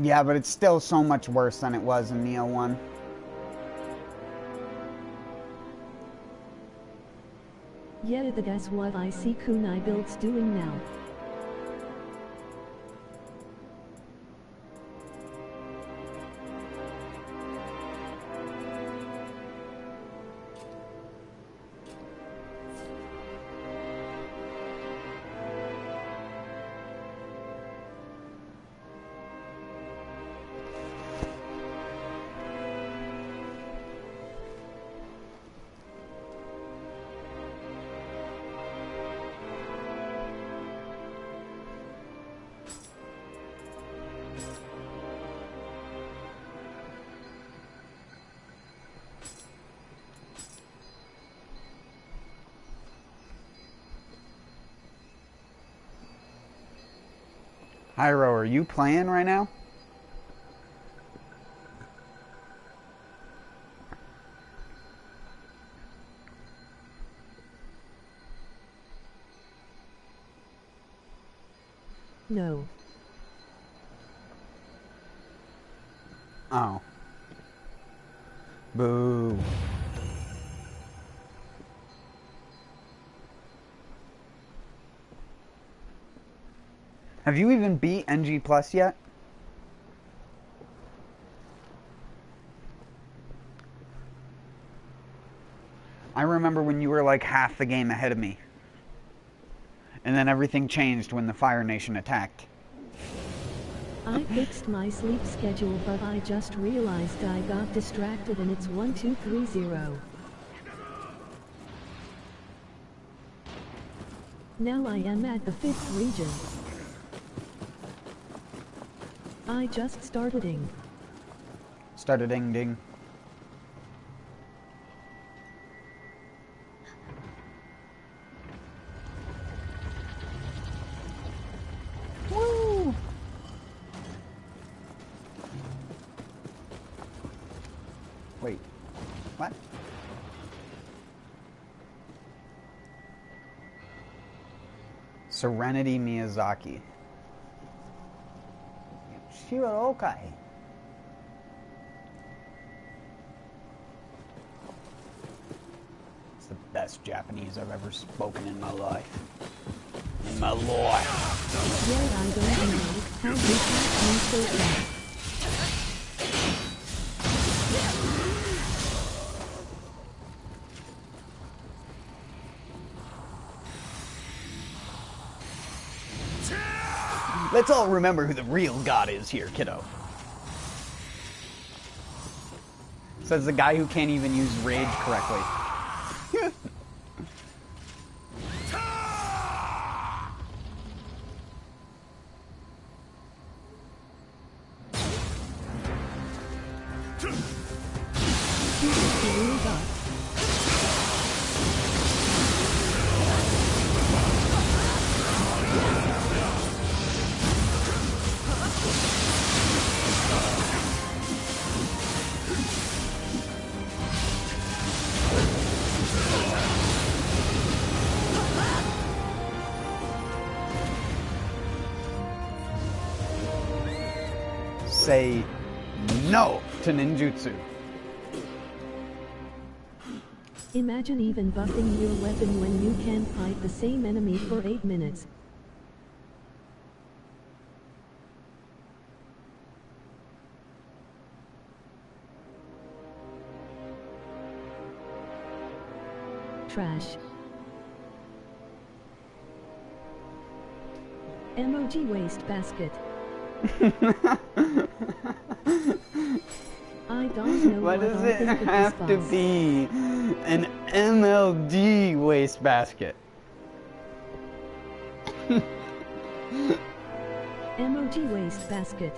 Yeah, but it's still so much worse than it was in Nioh 1. Yeah, that's what I see kunai builds doing now. Hyro, are you playing right now? No. Oh. Boo. Have you even beat NG Plus yet? I remember when you were like half the game ahead of me. And then everything changed when the Fire Nation attacked. I fixed my sleep schedule, but I just realized I got distracted and it's 1230. Now I am at the 5th region. I just started-ing. Started-ing-ding. Woo! Wait. What? Serenity Miyazaki. Shirokai. the best Japanese I've ever spoken in my life. In my life. Yeah, I don't know how you can me so fast. Let's all remember who the real god is here, kiddo. Says the guy who can't even use rage correctly. Say no to ninjutsu. Imagine even buffing your weapon when you can fight the same enemy for 8 minutes. Trash. Emoji waste basket. I don't know Why does it have to be an MLD wastebasket? Emoji wastebasket.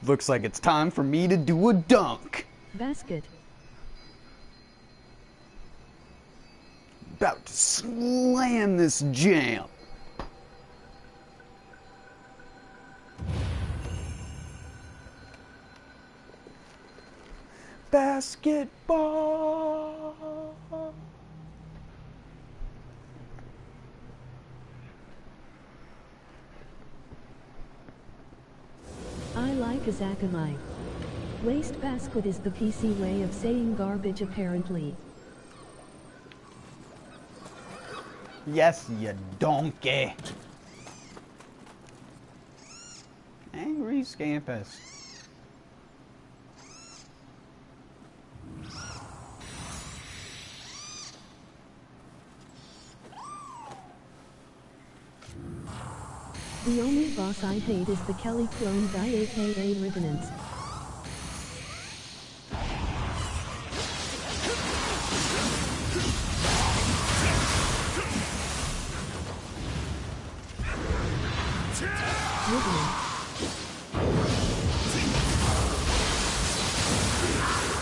Looks like it's time for me to do a dunk. Basket. About to slam this jam. Basketball. I like Azakamai. Wastebasket is the PC way of saying garbage apparently. Yes, you donkey. Angry Scampus. The only boss I hate is the Kelly clone guy aka Revenants.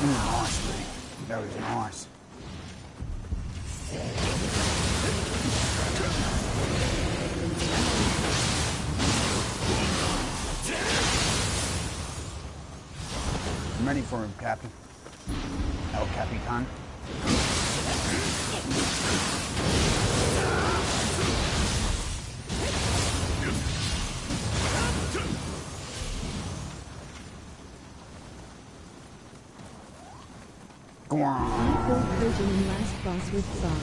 Nice, buddy. That was nice. I'm ready for him, Captain. El Capitan. I killed Virgin in last boss with Saw.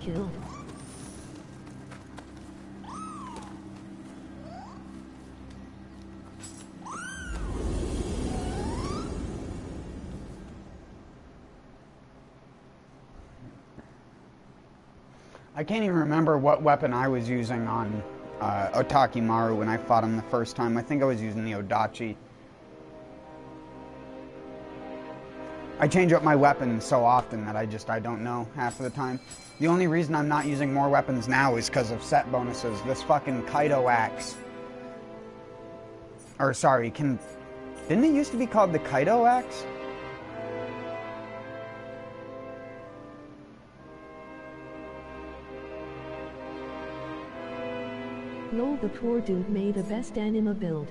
Killed. I can't even remember what weapon I was using on Otakimaru when I fought him the first time. I think I was using the Odachi. I change up my weapons so often that I don't know half of the time. The only reason I'm not using more weapons now is because of set bonuses. This fucking Kaido axe. Or sorry, didn't it used to be called the Kaido axe? Lol, the poor dude made a best anima build.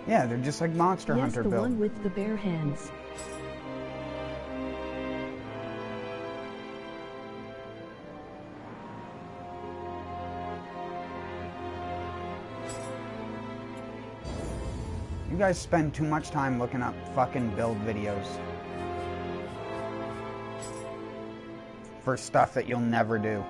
Yeah, they're just like Monster Hunter the build. one with the bare hands. You guys spend too much time looking up fucking build videos for stuff that you'll never do.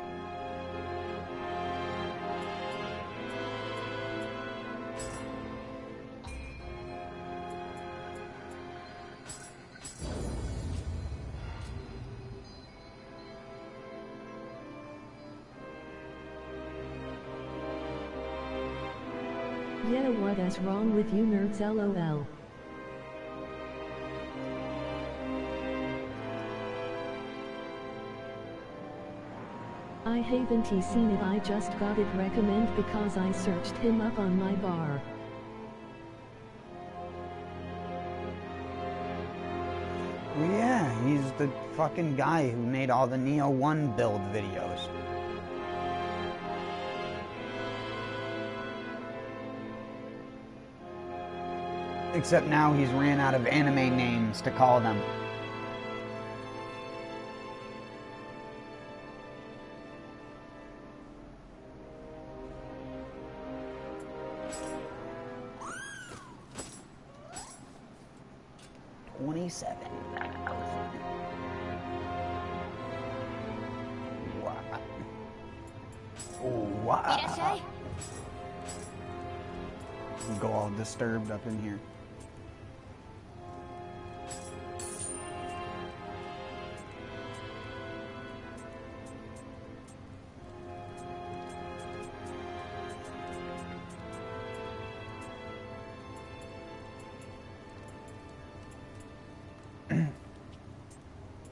Yeah, what is wrong with you nerds, lol. I haven't seen it, I just got it recommend because I searched him up on my bar. Well, yeah, he's the fucking guy who made all the Nioh 1 build videos. Except now he's ran out of anime names to call them. $27. Wow. Wow. Go all disturbed up in here.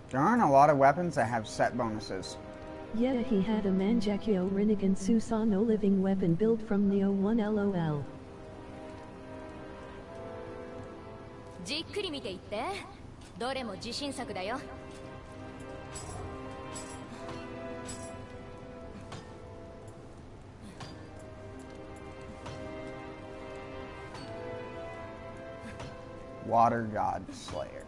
There aren't a lot of weapons that have set bonuses. Yeah, he had a Manjakyo Rinnegan Susano living weapon build from Nioh 1 lol. じっくり見ていって。どれも自信作だよ。Water God Slayer.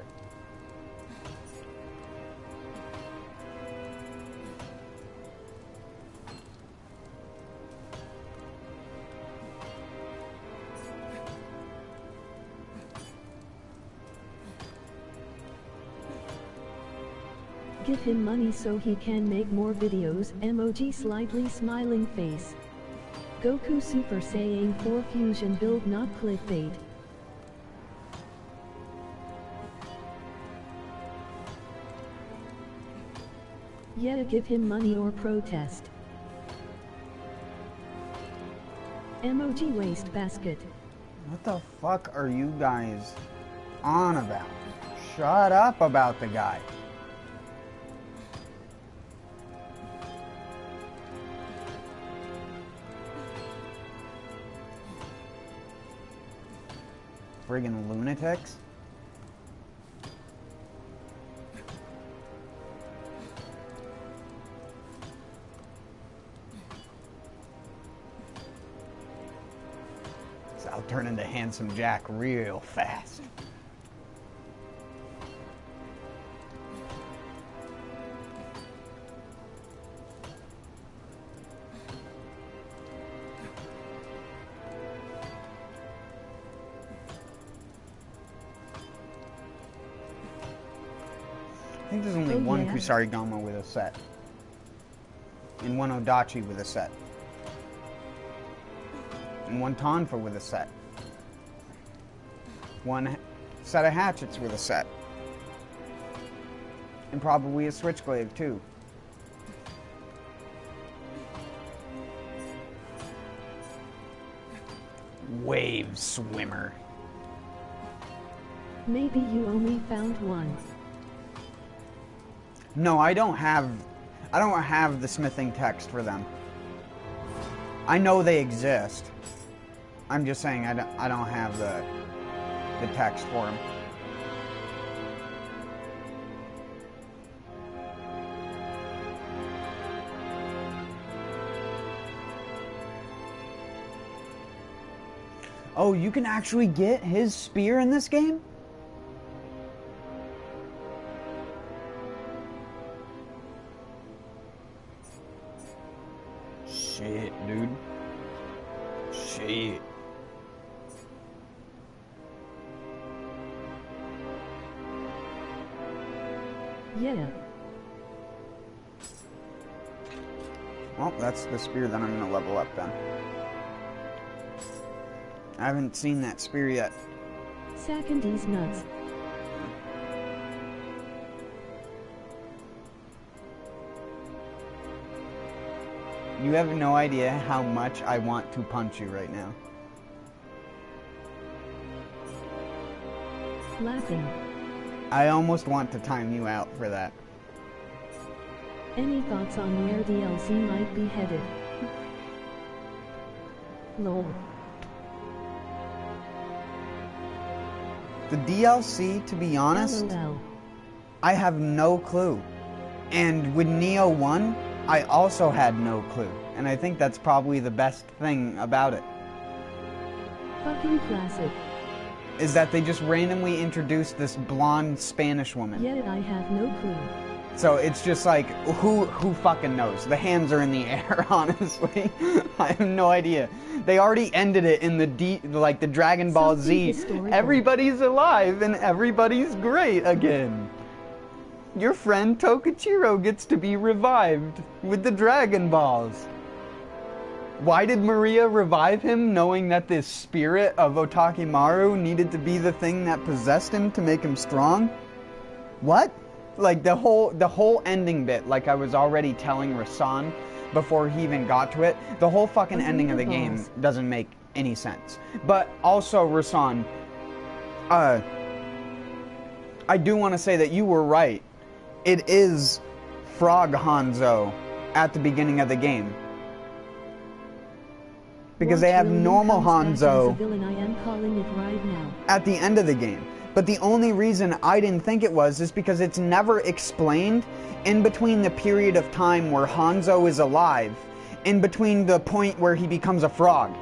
Give him money so he can make more videos, emoji slightly smiling face. Goku Super Saiyan 4 Fusion build not clickbait. Yeah, give him money or protest. Emoji waste basket. What the fuck are you guys on about? Shut up about the guy. Friggin' lunatics. So I'll turn into Handsome Jack real fast. I think there's only one Kusarigama with a set. And one Odachi with a set. And one Tonfa with a set. One set of hatchets with a set. And probably a Switchblade too. Wave Swimmer. Maybe you only found one. No, I don't have the smithing text for them. I know they exist. I'm just saying I don't have the the text for him. Oh, you can actually get his spear in this game? Shit, dude. Shit. Yeah. Well, that's the spear that I'm gonna level up then. I haven't seen that spear yet. Sacking these nuts. You have no idea how much I want to punch you right now. Laughing. I almost want to time you out for that. Any thoughts on where DLC might be headed? Lol. The DLC, to be honest, LOL. I have no clue. And with Nioh 1, I also had no clue. And I think that's probably the best thing about it. Fucking classic. Is that they just randomly introduced this blonde Spanish woman. Yet I have no clue. So it's just like, who fucking knows? The hands are in the air, honestly. I have no idea. They already ended it in the the Dragon Ball Z. Everybody's alive and everybody's great again. Your friend Tokichiro gets to be revived with the Dragon Balls. Why did Maria revive him, knowing that this spirit of Otakimaru needed to be the thing that possessed him to make him strong? What? Like the whole ending bit, like I was already telling Rasan before he even got to it, the whole fucking ending of the game doesn't make any sense. But also, Rasan, I do want to say that you were right. It is Frog Hanzo at the beginning of the game. Because they have normal Hanzo at the end of the game. But the only reason I didn't think it was is because it's never explained in between the period of time where Hanzo is alive, in between the point where he becomes a frog.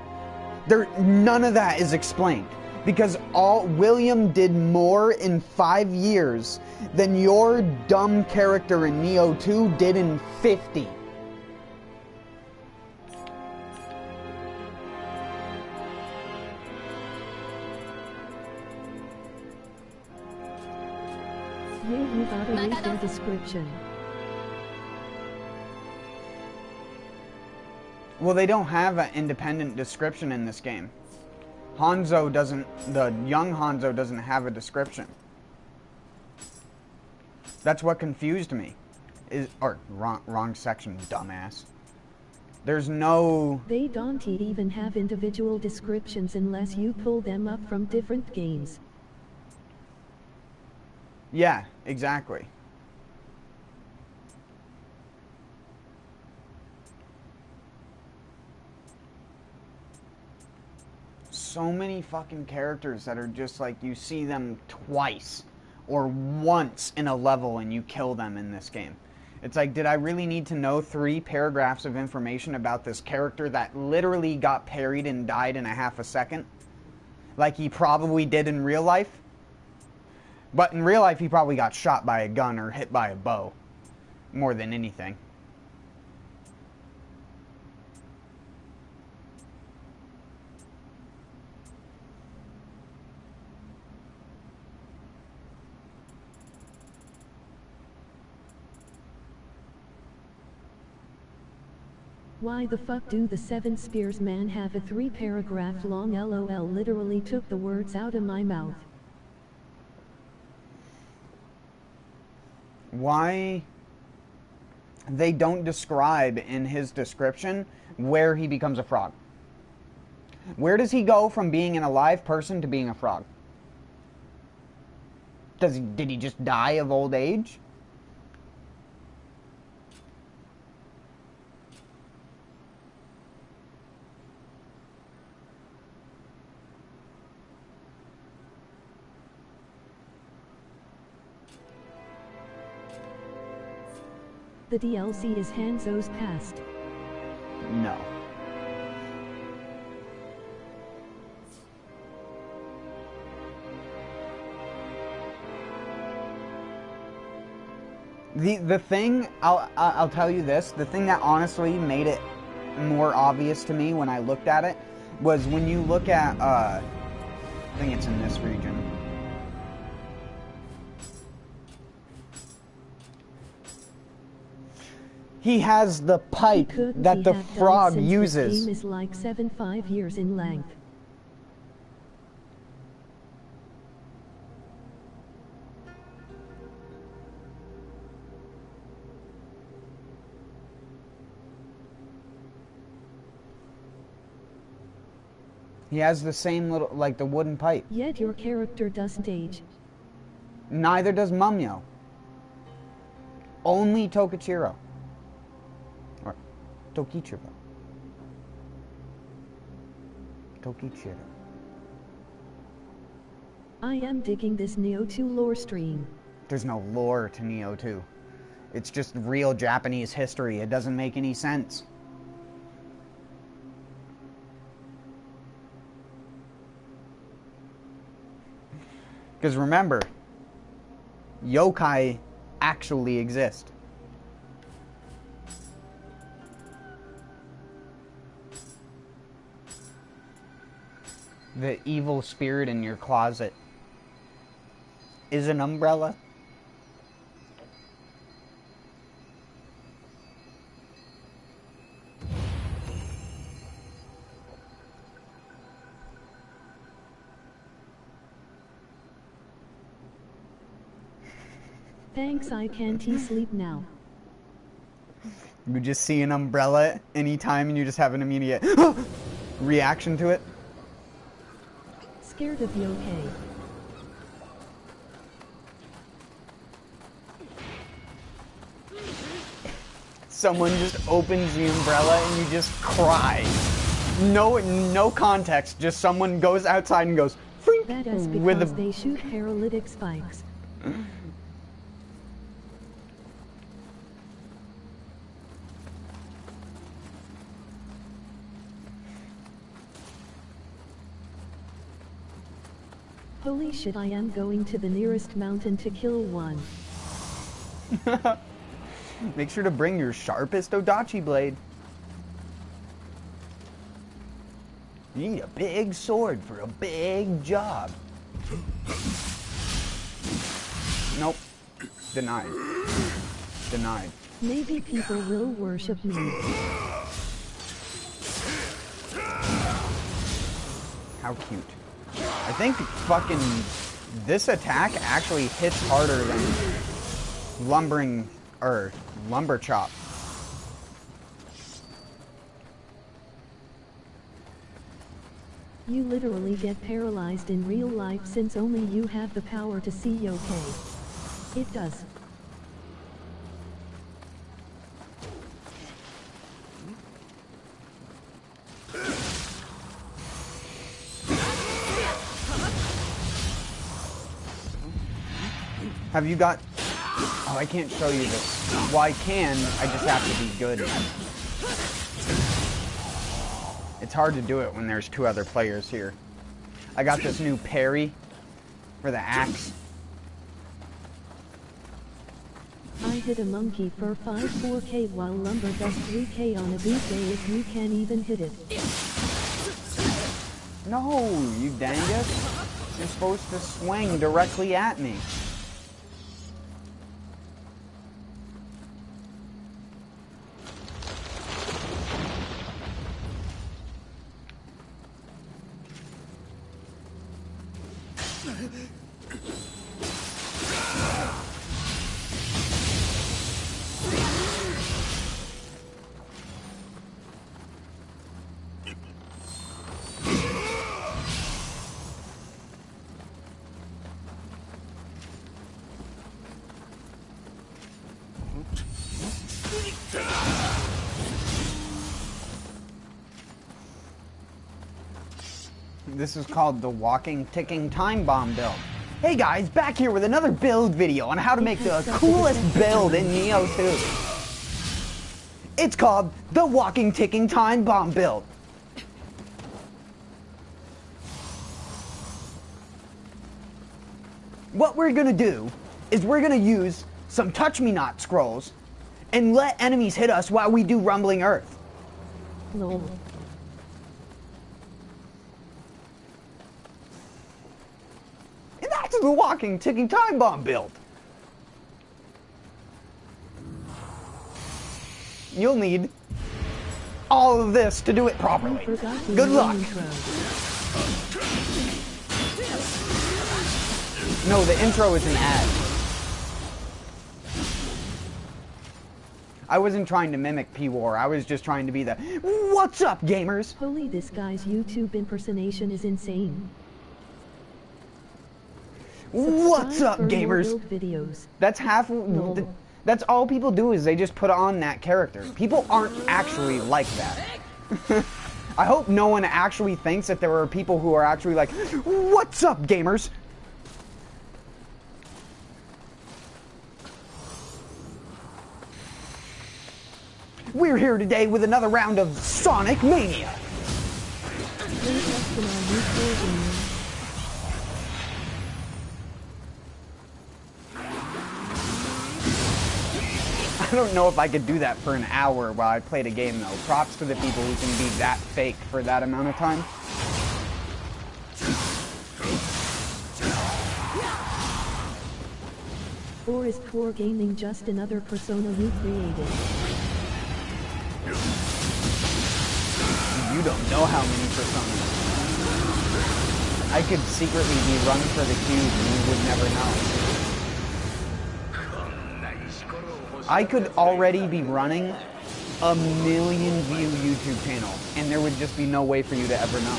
None of that is explained. Because William did more in 5 years than your dumb character in Nioh 2 did in 50. Yeah, you gotta read their description. Well, they don't have an independent description in this game. Hanzo doesn't, the young Hanzo doesn't have a description. That's what confused me. Wrong section, dumbass. There's no... They don't even have individual descriptions unless you pull them up from different games. Yeah, exactly. So many fucking characters that are just like, you see them twice or once in a level and you kill them in this game. It's like, did I really need to know 3 paragraphs of information about this character that literally got parried and died in a half a second? Like he probably did in real life? But in real life, he probably got shot by a gun or hit by a bow. More than anything. Why the fuck do the 7 Spears man have a 3-paragraph long LOL? Literally took the words out of my mouth. Why they don't describe in his description where he becomes a frog. Where does he go from being an alive person to being a frog? Did he just die of old age? The DLC is Hanzo's past. No. The thing, I'll tell you this, the thing that honestly made it more obvious to me when I looked at it was when you look at, I think it's in this region. He has the pipe that the frog uses. The game is like 75 years in length. He has the same little, like the wooden pipe. Yet your character doesn't age. Neither does Mumyo. Only Tokichiro. Or Tokichiro. Tokichiro. I am digging this Nioh 2 lore stream. There's no lore to Nioh 2. It's just real Japanese history. It doesn't make any sense. Because remember, yokai actually exist. The evil spirit in your closet is an umbrella. Thanks, I can't sleep now. You just see an umbrella anytime and you just have an immediate reaction to it. Scared of yokai. Someone just opens the umbrella and you just cry. No context, just someone goes outside and goes freak That is because they shoot paralytic spikes. Holy shit, I am going to the nearest mountain to kill one. Make sure to bring your sharpest Odachi blade. You need a big sword for a big job. Nope. Denied. Denied. Maybe people will worship me. How cute. I think fucking this attack actually hits harder than lumber chop. You literally get paralyzed in real life since only you have the power to see yokai. It does. Have you got... Oh, I can't show you this. Well, I can. I just have to be good. It's hard to do it when there's two other players here. I got this new parry for the axe. I hit a monkey for 4K while lumber does 3K on a good day if you can't even hit it. No, you dangus. You're supposed to swing directly at me. This is called the walking, ticking time bomb build. Hey guys, back here with another build video on how to make the coolest build in Nioh 2. It's called the Walking Ticking Time Bomb build. What we're gonna do is we're gonna use some Touch Me Not scrolls and let enemies hit us while we do Rumbling Earth. Lol. And that's the Walking Ticking Time Bomb build. You'll need all of this to do it properly. Good luck. No, the intro is an ad. I wasn't trying to mimic P-War. I was just trying to be the, "What's up, gamers?" Holy, this guy's YouTube impersonation is insane. What's up, Subscribe for more gamers? build videos. That's half. No. That's all people do is they just put on that character. People aren't actually like that. I hope no one actually thinks that there are people who are actually like, "What's up, gamers?" We're here today with another round of Sonic Mania. I don't know if I could do that for an hour while I played a game, though. Props to the people who can be that fake for that amount of time. Or is poor gaming just another persona you created? You don't know how many personas. I could secretly be run for the cube and you would never know. I could already be running a million view YouTube channel and there would just be no way for you to ever know.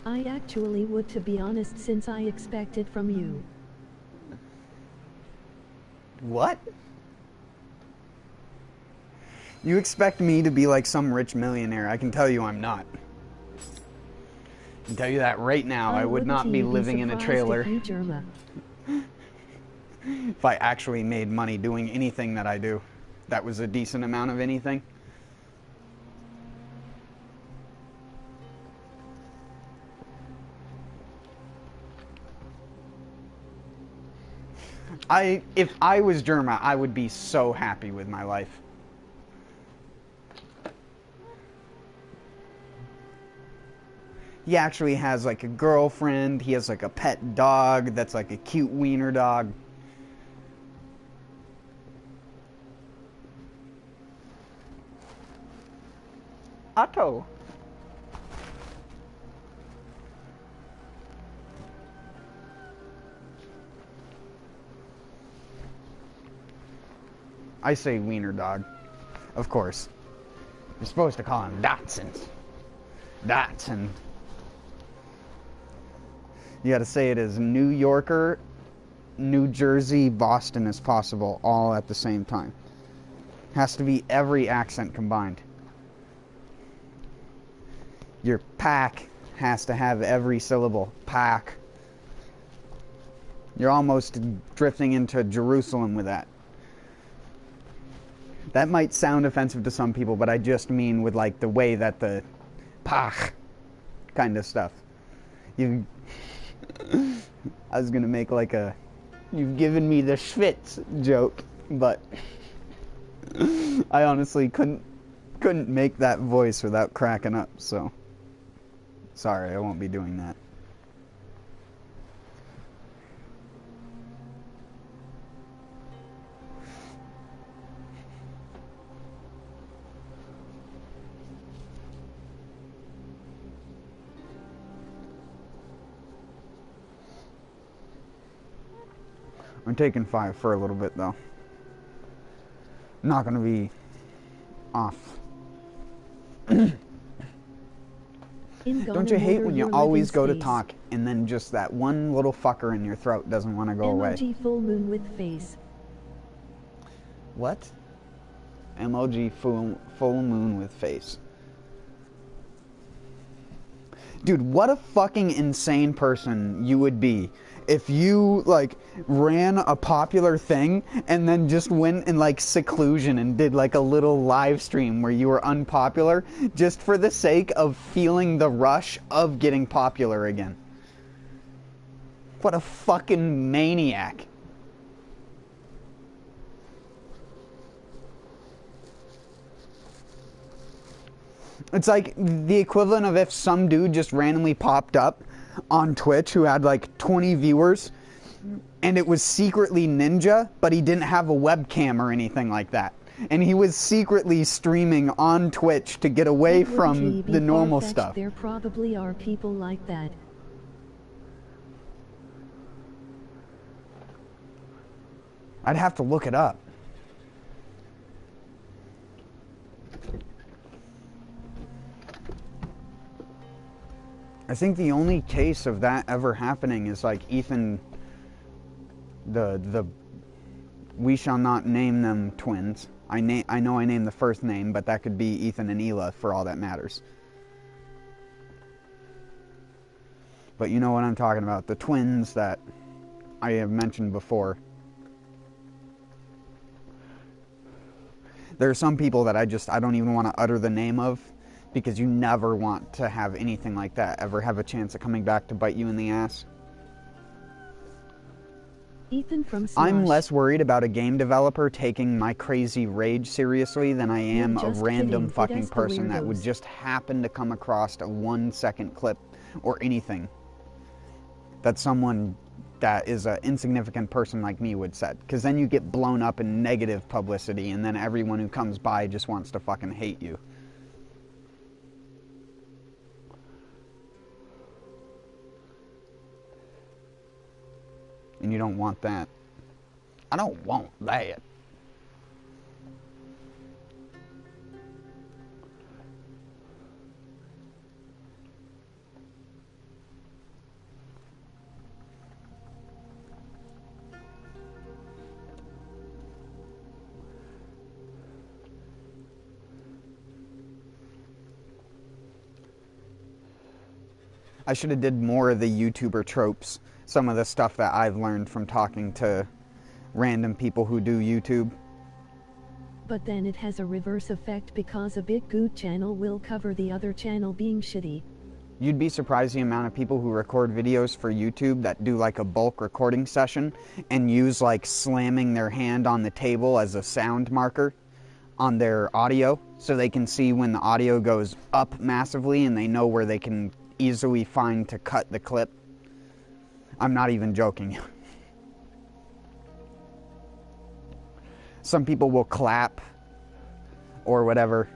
I actually would, to be honest, since I expect it from you. What? You expect me to be like some rich millionaire. I can tell you I'm not. I can tell you that right now. I would not be living in a trailer if I actually made money doing anything that I do. That was a decent amount of anything. If I was Germa, I would be so happy with my life. He actually has like a girlfriend, he has like a pet dog that's like a cute wiener dog. Otto. I say wiener dog, of course. You're supposed to call him Dustin. Dustin. You gotta say it as New Yorker, New Jersey, Boston as possible, all at the same time. Has to be every accent combined. Your pack has to have every syllable. Pack. You're almost drifting into Jerusalem with that. That might sound offensive to some people, but I just mean with like the way that the pach kind of stuff. I was gonna make like a "you've given me the schwitz" joke, but I honestly couldn't make that voice without cracking up, so sorry, I won't be doing that. I'm taking 5 for a little bit, though. I'm not going to be off. Don't you hate when you always go to talk and then just that one little fucker in your throat doesn't want to go away? Emoji full moon with face. What? MLG full moon with face. Dude, what a fucking insane person you would be if you, like, ran a popular thing and then just went in, like, seclusion and did, like, a little live stream where you were unpopular just for the sake of feeling the rush of getting popular again. What a fucking maniac. It's like the equivalent of if some dude just randomly popped up on Twitch who had like 20 viewers and it was secretly Ninja, but he didn't have a webcam or anything like that. And he was secretly streaming on Twitch to get away from the normal stuff. There probably are people like that. I'd have to look it up. I think the only case of that ever happening is like Ethan, the we shall not name them twins. I know I named the first name, but that could be Ethan and Ela for all that matters. But you know what I'm talking about, the twins that I have mentioned before. There are some people that I don't even want to utter the name of, because you never want to have anything like that ever have a chance of coming back to bite you in the ass. Ethan from Slash. I'm less worried about a game developer taking my crazy rage seriously than I am a random fucking person that would just happen to come across a 1-second clip or anything that someone that is an insignificant person like me would set. Because then you get blown up in negative publicity, and then everyone who comes by just wants to fucking hate you. And you don't want that. I don't want that. I should have did more of the YouTuber tropes. Some of the stuff that I've learned from talking to random people who do YouTube. But then it has a reverse effect because a big good channel will cover the other channel being shitty. You'd be surprised the amount of people who record videos for YouTube that do like a bulk recording session and use like slamming their hand on the table as a sound marker on their audio, so they can see when the audio goes up massively and they know where they can easily find to cut the clip. I'm not even joking. Some people will clap or whatever.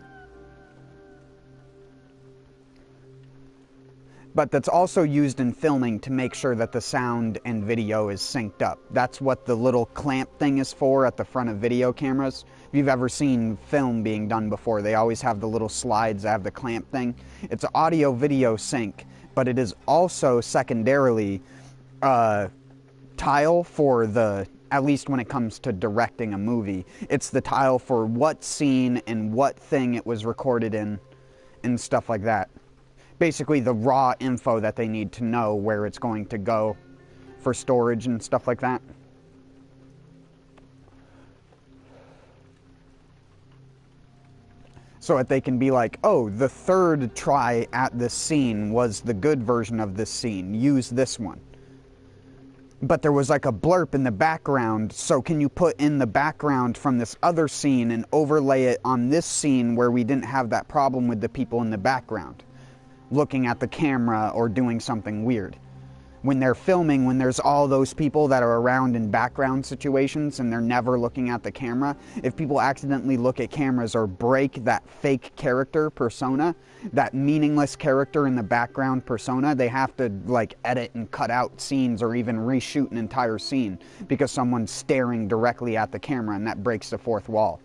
But that's also used in filming to make sure that the sound and video is synced up. That's what the little clamp thing is for at the front of video cameras. If you've ever seen film being done before, they always have the little slides that have the clamp thing. It's audio-video sync, but it is also secondarily tile for the, at least when it comes to directing a movie, it's the tile for what scene and what thing it was recorded in and stuff like that. Basically the raw info that they need to know where it's going to go for storage and stuff like that. So that they can be like, oh, the third try at this scene was the good version of this scene. Use this one. But there was like a blurb in the background, so can you put in the background from this other scene and overlay it on this scene where we didn't have that problem with the people in the background looking at the camera or doing something weird. When they're filming, when there's all those people that are around in background situations and they're never looking at the camera, if people accidentally look at cameras or break that fake character persona, that meaningless character in the background persona, they have to like edit and cut out scenes or even reshoot an entire scene because someone's staring directly at the camera, and that breaks the fourth wall.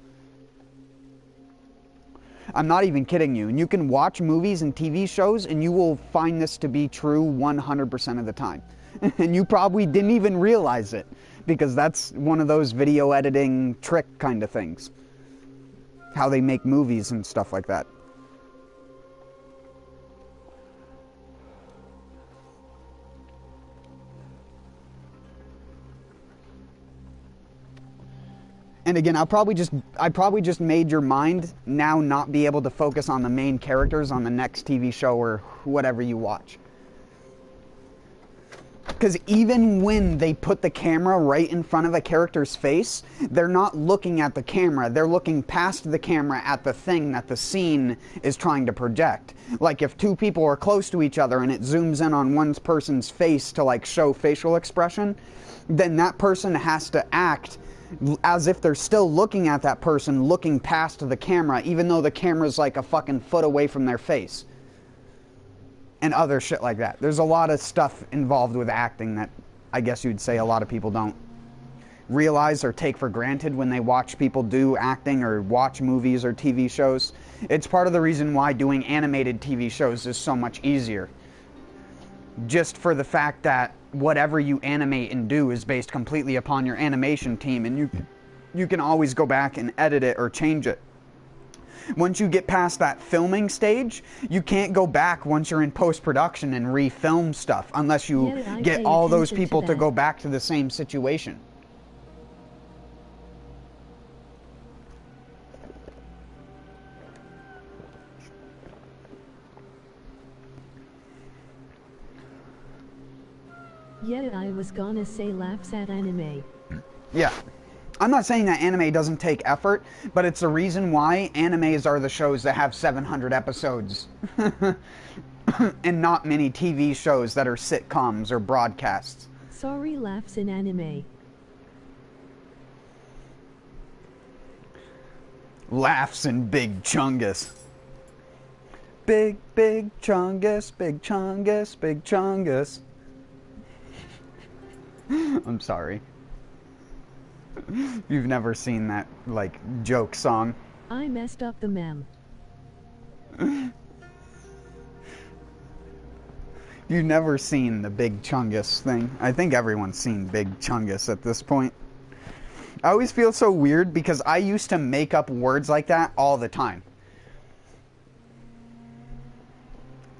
I'm not even kidding you. And you can watch movies and TV shows and you will find this to be true 100% of the time. And you probably didn't even realize it, because that's one of those video editing trick kind of things. how they make movies and stuff like that. And again, I probably just made your mind now not be able to focus on the main characters on the next TV show or whatever you watch. Because even when they put the camera right in front of a character's face, they're not looking at the camera. They're looking past the camera at the thing that the scene is trying to project. Like if two people are close to each other and it zooms in on one person's face to like show facial expression, then that person has to act as if they're still looking at that person, looking past the camera, even though the camera's like a fucking foot away from their face. And other shit like that. There's a lot of stuff involved with acting that I guess you'd say a lot of people don't realize or take for granted when they watch people do acting or watch movies or TV shows. It's part of the reason why doing animated TV shows is so much easier. Just for the fact that whatever you animate and do is based completely upon your animation team, and you can always go back and edit it or change it. Once you get past that filming stage, you can't go back once you're in post-production and refilm stuff unless you get all those people to go back to the same situation. Yeah, I was gonna say laughs at anime. Yeah. I'm not saying that anime doesn't take effort, but it's the reason why animes are the shows that have 700 episodes. And not many TV shows that are sitcoms or broadcasts. Sorry, laughs in anime. Laughs in Big Chungus. Big Chungus, Big Chungus, Big Chungus. I'm sorry. You've never seen that, like, joke song. I messed up the mem. You've never seen the Big Chungus thing. I think everyone's seen Big Chungus at this point. I always feel so weird because I used to make up words like that all the time.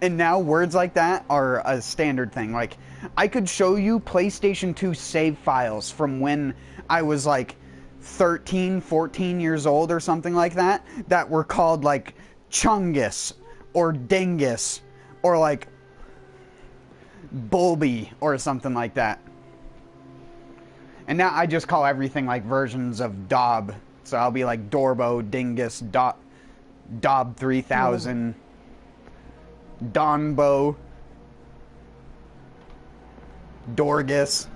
And now words like that are a standard thing. Like, I could show you PlayStation 2 save files from when I was like 13, 14 years old or something like that, that were called like Chungus or Dingus or like Bulby or something like that. And now I just call everything like versions of Dob. So I'll be like Dorbo, Dingus, Dob 3000, Donbo, Dorgus.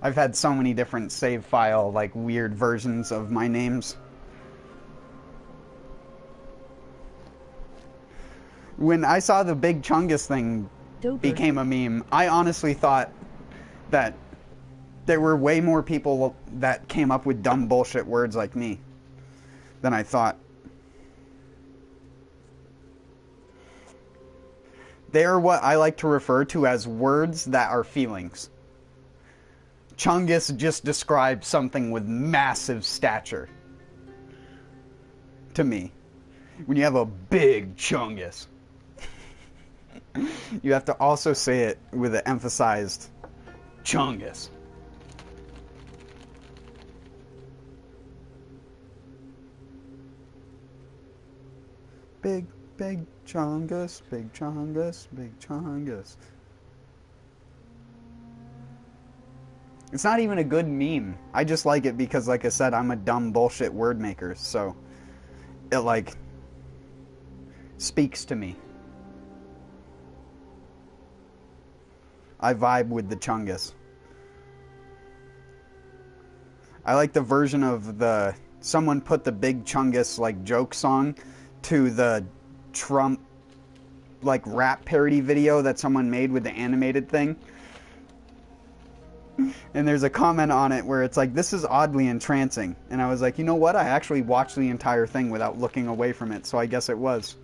I've had so many different save file, like, weird versions of my names. When I saw the Big Chungus thing became a meme, I honestly thought that there were way more people that came up with dumb bullshit words like me than I thought. They are what I like to refer to as words that are feelings. Chungus just describes something with massive stature. To me. When you have a big Chungus. You have to also say it with an emphasized Chungus. Big Chungus, Big Chungus, Big Chungus. It's not even a good meme. I just like it because, like I said, I'm a dumb bullshit word maker, so it, like, speaks to me. I vibe with the Chungus. I like the version of the... Someone put the Big Chungus, like, joke song to the Trump, like, rap parody video that someone made with the animated thing. And there's a comment on it where it's like, this is oddly entrancing. And I was like, you know what? I actually watched the entire thing without looking away from it, so I guess it was.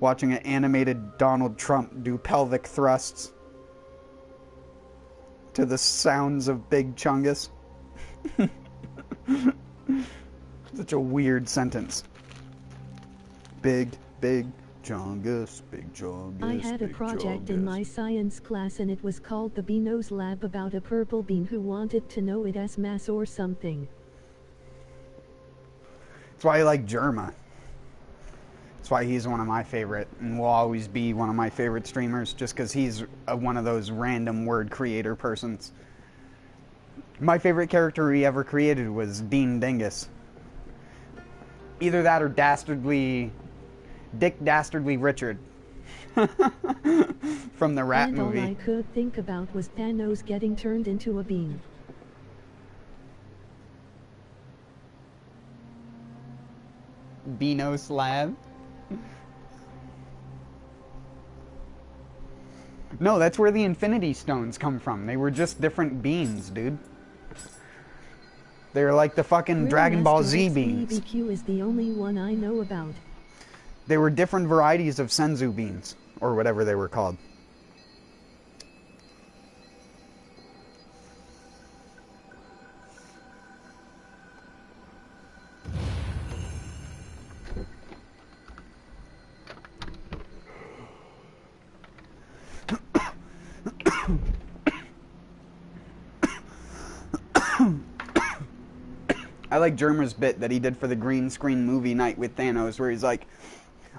Watching an animated Donald Trump do pelvic thrusts to the sounds of Big Chungus. Such a weird sentence. Big chungus, big chungus. I had a project in my science class and it was called the Beano's Lab about a purple bean who wanted to know its mass or something. That's why I like Germa. That's why he's one of my favorite and will always be one of my favorite streamers, just because he's one of those random word creator persons. My favorite character he ever created was Dean Dingus. Either that or Dick Dastardly Richard from the Rat movie. All I could think about was Thanos getting turned into a bean. Beano's Lab? No, that's where the Infinity Stones come from. They were just different beans, dude. They're like the fucking Dragon Ball Z beans. BBQ is the only one I know about. They were different varieties of senzu beans, or whatever they were called. I like Germa's bit that he did for the green screen movie night with Thanos, where he's like,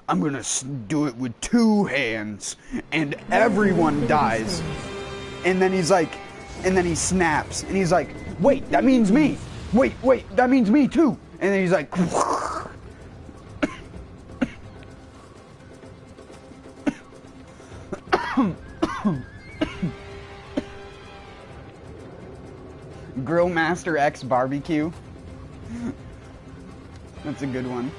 I'm gonna do it with 2 hands, and everyone dies. And then he's like, and then he snaps, and he's like, wait, that means me. Wait, that means me too. And then he's like, Grill Master X Barbecue. That's a good one.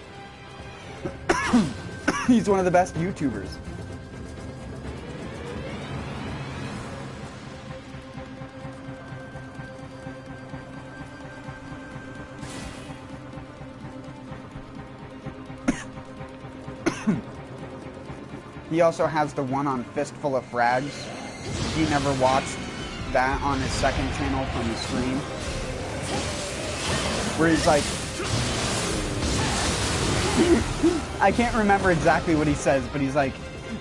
He's one of the best YouTubers. He also has the one on Fistful of Frags. He never watched that on his second channel from the stream. Where he's like, I can't remember exactly what he says, but he's like,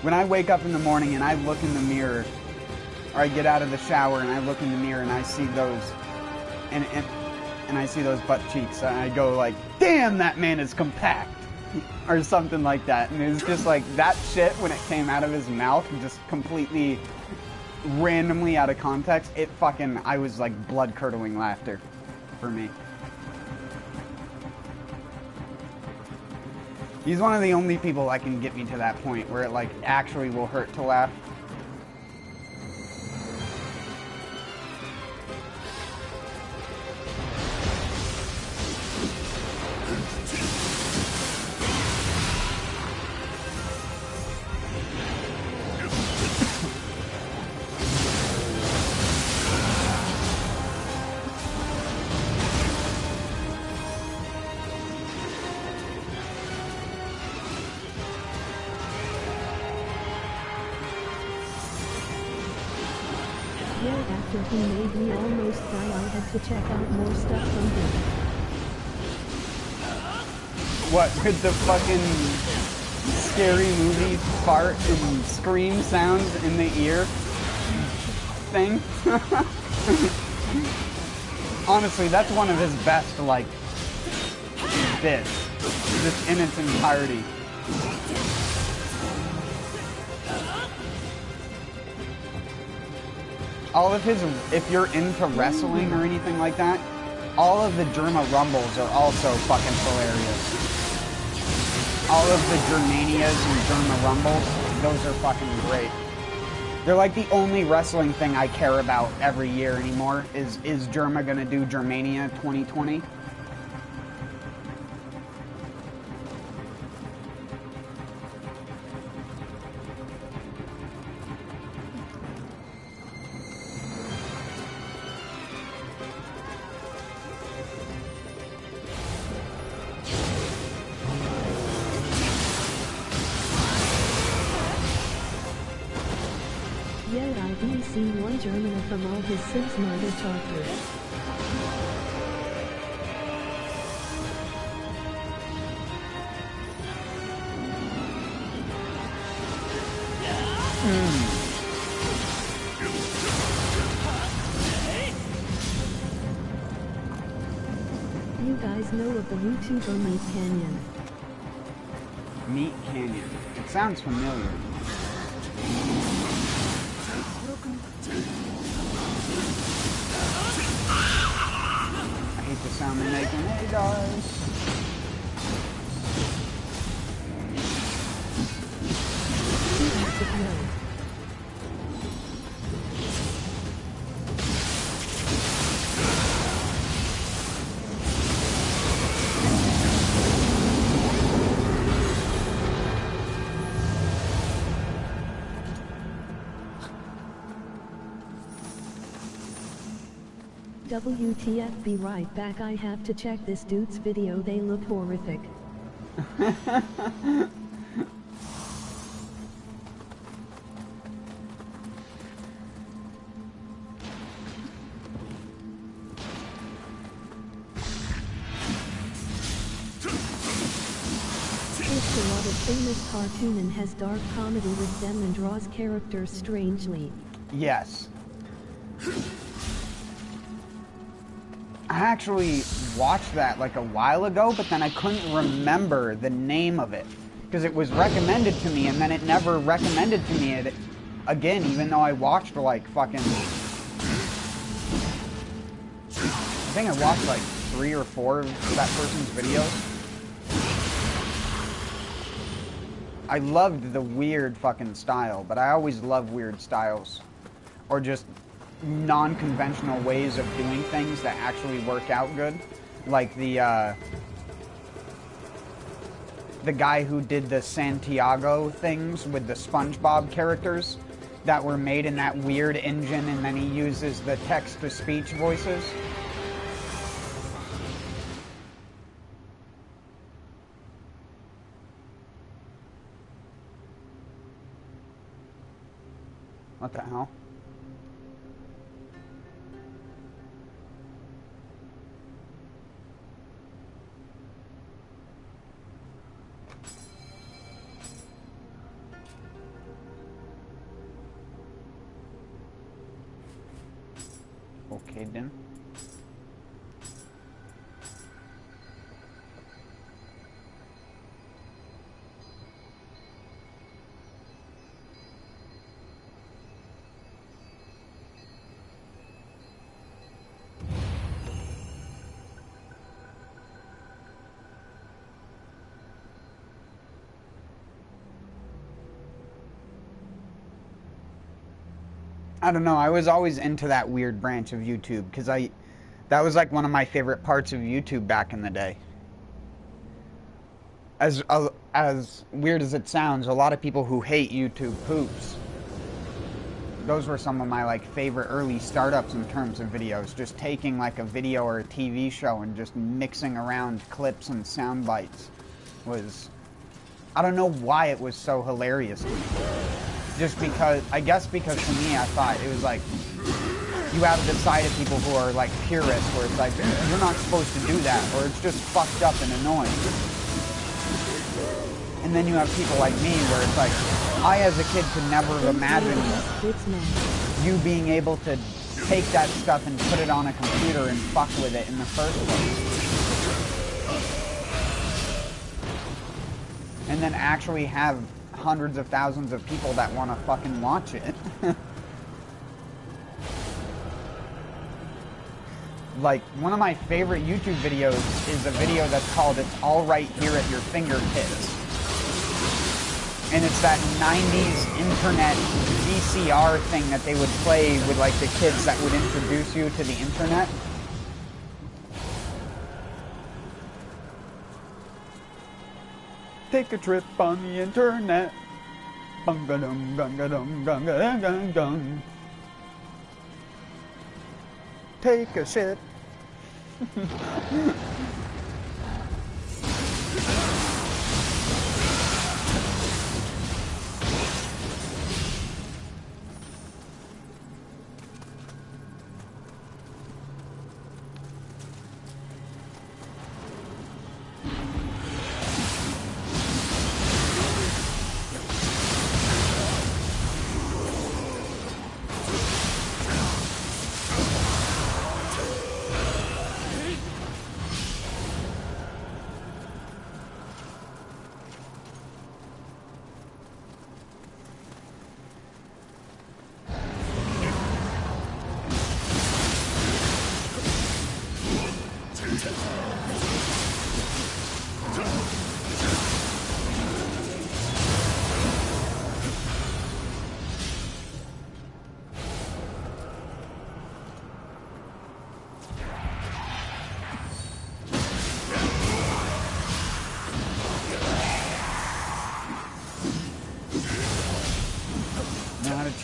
when I wake up in the morning and I look in the mirror, or I get out of the shower and I look in the mirror and I see those, and I see those butt cheeks, and I go like, damn, that man is compact, or something like that. And it was just like, that shit, when it came out of his mouth, just completely randomly out of context, it fucking, I was like blood-curdling laughter for me. He's one of the only people that can get me to that point where it like actually will hurt to laugh. After he made me almost cry, I had to check out more stuff from him. What, with the fucking scary movie fart and scream sounds in the ear thing? Honestly, that's one of his best, like, bits. Just in its entirety. All of his, if you're into wrestling or anything like that, all of the Germa Rumbles are also fucking hilarious. All of the Germanias and Germa Rumbles, those are fucking great. They're like the only wrestling thing I care about every year anymore, is Germa gonna do Germania 2020? Yet I've seen one German from all his 6 mother chapters. guys know of the YouTuber Meat Canyon? Meat Canyon. It sounds familiar. I hate the sound they're making. Hey guys. WTF, be right back. I have to check this dude's video. They look horrific. It's a lot of famous cartoon and has dark comedy with them and draws characters strangely. Yes. I actually watched that like a while ago, but then I couldn't remember the name of it because it was recommended to me and then it never recommended to me again, even though I watched like fucking, I think I watched like 3 or 4 of that person's videos. I loved the weird fucking style, but I always love weird styles or just non-conventional ways of doing things that actually work out good, like the guy who did the Santiago things with the SpongeBob characters that were made in that weird engine, and then he uses the text-to-speech voices. What the hell? Okay then. I don't know, I was always into that weird branch of YouTube, because that was like one of my favorite parts of YouTube back in the day. As weird as it sounds, a lot of people who hate YouTube poops. Those were some of my like favorite early startups in terms of videos, just taking like a video or a TV show and just mixing around clips and sound bites was, I don't know why it was so hilarious to me. Just because, I guess because to me, I thought it was like, you have this side of people who are like purists, where it's like, you're not supposed to do that, or it's just fucked up and annoying. And then you have people like me, where it's like, I as a kid could never have imagined you being able to take that stuff and put it on a computer and fuck with it in the first place. And then actually have hundreds of thousands of people that want to fucking watch it. Like, one of my favorite YouTube videos is a video that's called It's All Right Here at Your Fingertips. And it's that 90s internet VCR thing that they would play with like the kids that would introduce you to the internet. Take a trip on the internet. Bung-ga-dum, gung-ga-dum, gung-ga-dum-gung-gung. Take a shit.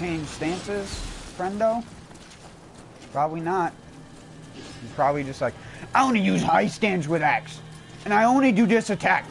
change stances, friendo? Probably not. He's probably just like, I only use high stance with X, and I only do this attack.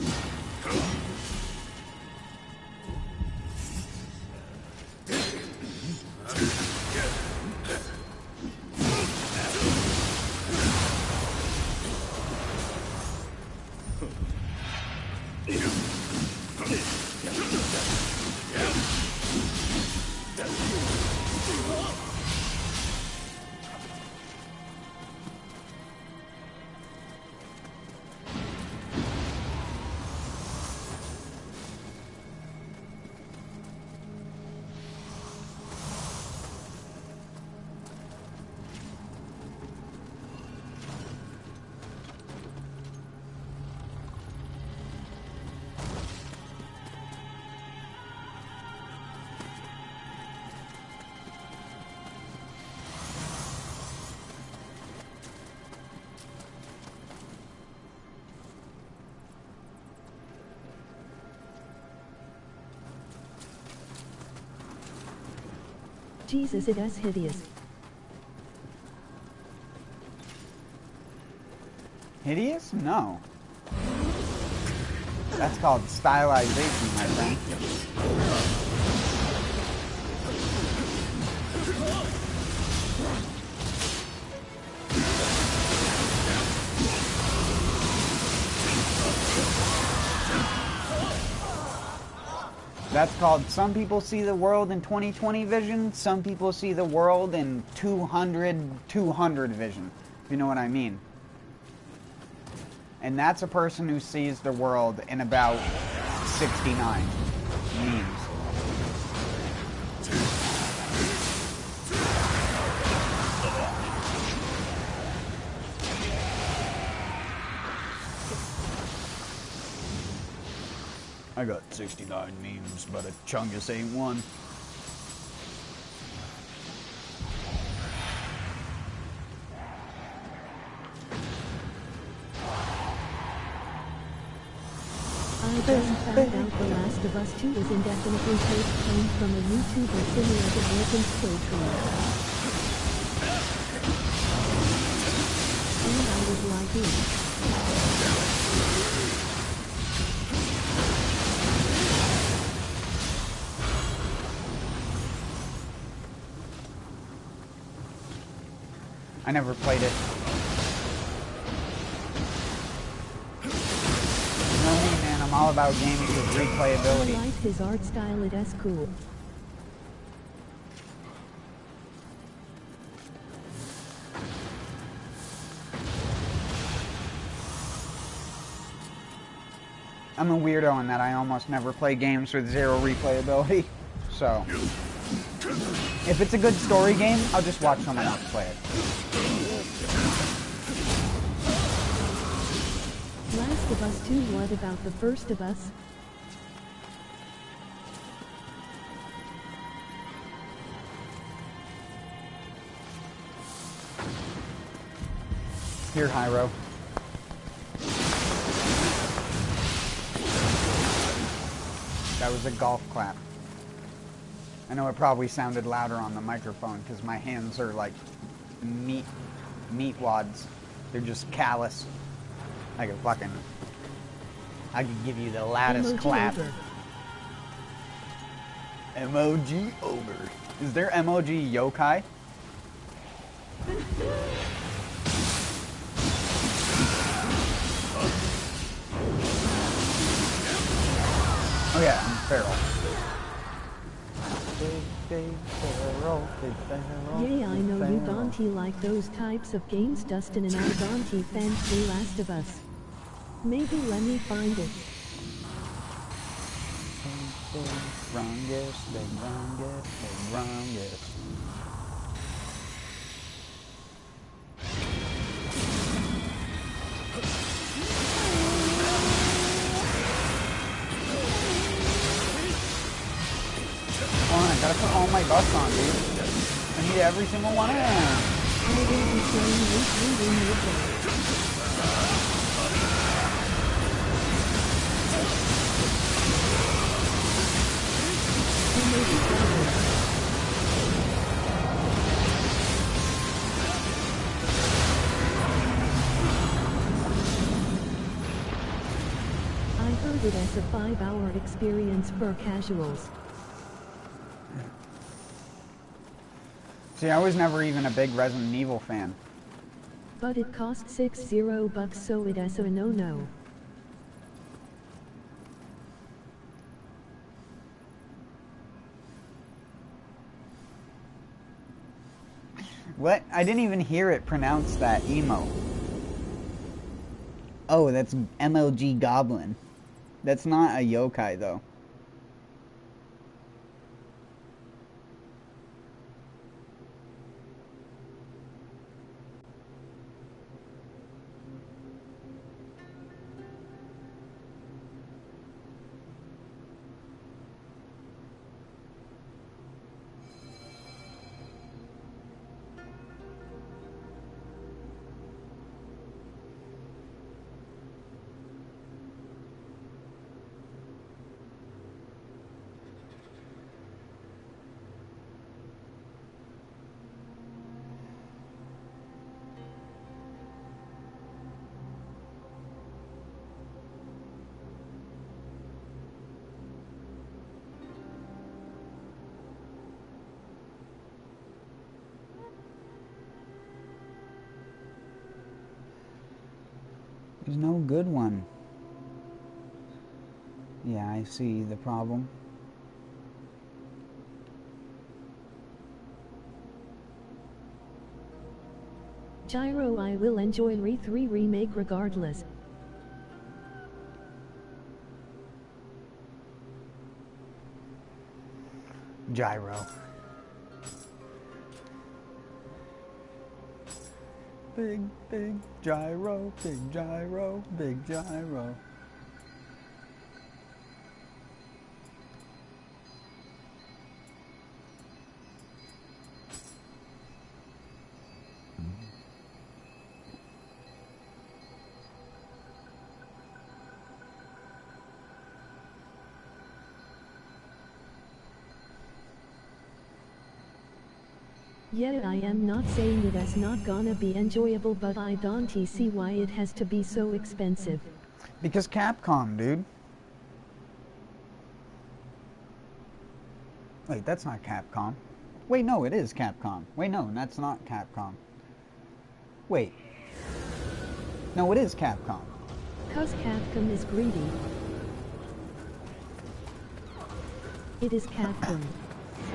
Jesus, it is hideous. Hideous? No. That's called stylization, my friend. That's called, some people see the world in 20/20 vision, some people see the world in 200 vision, if you know what I mean. And that's a person who sees the world in about 69 memes. I got 69 memes, but a Chungus ain't one. I just found out The Last of Us 2 is indefinitely postponed from a YouTuber simulated weapons kill tree. And I was like, ooh. I never played it. You know me, man, I'm all about games with replayability. I like his art style, it is cool. I'm a weirdo in that I almost never play games with zero replayability, so if it's a good story game, I'll just watch someone else play it. Last of Us 2, what about the first of us? Here, Hyro. That was a golf clap. I know it probably sounded louder on the microphone because my hands are like meat wads. They're just callous. I could give you the loudest clap. Over. MOG over. Is there MOG yokai? Oh yeah, I'm feral. Yeah, I know you Gonti like those types of games. Dustin and I Gonti fans play Last of Us. Maybe let me find it. The wrongest. Come on, I gotta put all my buffs on, dude. I need every single one of them. I will be playing this heard it as a 5-hour experience for casuals. See, I was never even a big Resident Evil fan. But it costs $60, so it is a no-no. What? I didn't even hear it pronounce that emo. Oh, that's MLG Goblin. That's not a yokai, though. There's no good one. Yeah, I see the problem. Gyro, I will enjoy Re 3 remake regardless. Gyro. Big gyro, big gyro, big gyro. Yeah, I am not saying it is not gonna be enjoyable, but I don't see why it has to be so expensive. Because Capcom, dude. Wait, that's not Capcom. Wait, no, it is Capcom. Wait, no, that's not Capcom. Wait. No, it is Capcom. Cause Capcom is greedy. It is Capcom.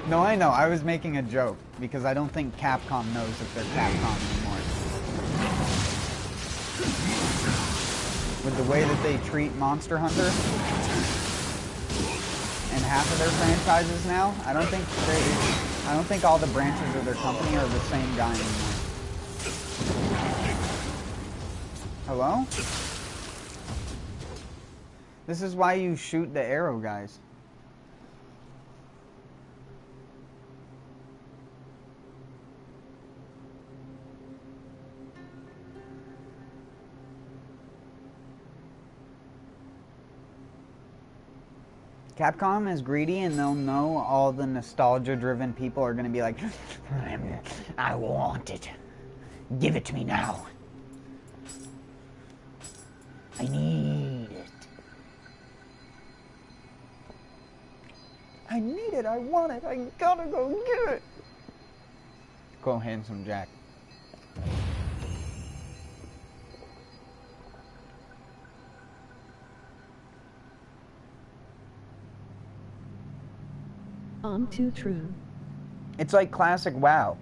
No, I know. I was making a joke because I don't think Capcom knows that they're Capcom anymore. With the way that they treat Monster Hunter and half of their franchises now, I don't think all the branches of their company are the same guy anymore. Hello? This is why you shoot the arrow, guys. Capcom is greedy, and they'll know all the nostalgia-driven people are going to be like, I want it. Give it to me now. I need it. I need it. I want it. I gotta go get it. Go handsome Jack. Too true. It's like classic WoW.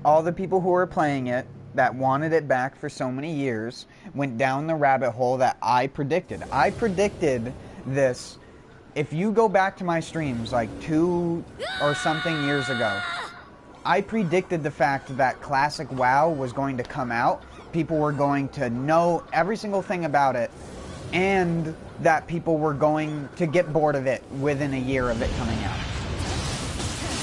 All the people who were playing it, that wanted it back for so many years, went down the rabbit hole that I predicted. I predicted this. If you go back to my streams like 2 or something years ago, I predicted the fact that classic WoW was going to come out. People were going to know every single thing about it, and that people were going to get bored of it within a year of it coming out.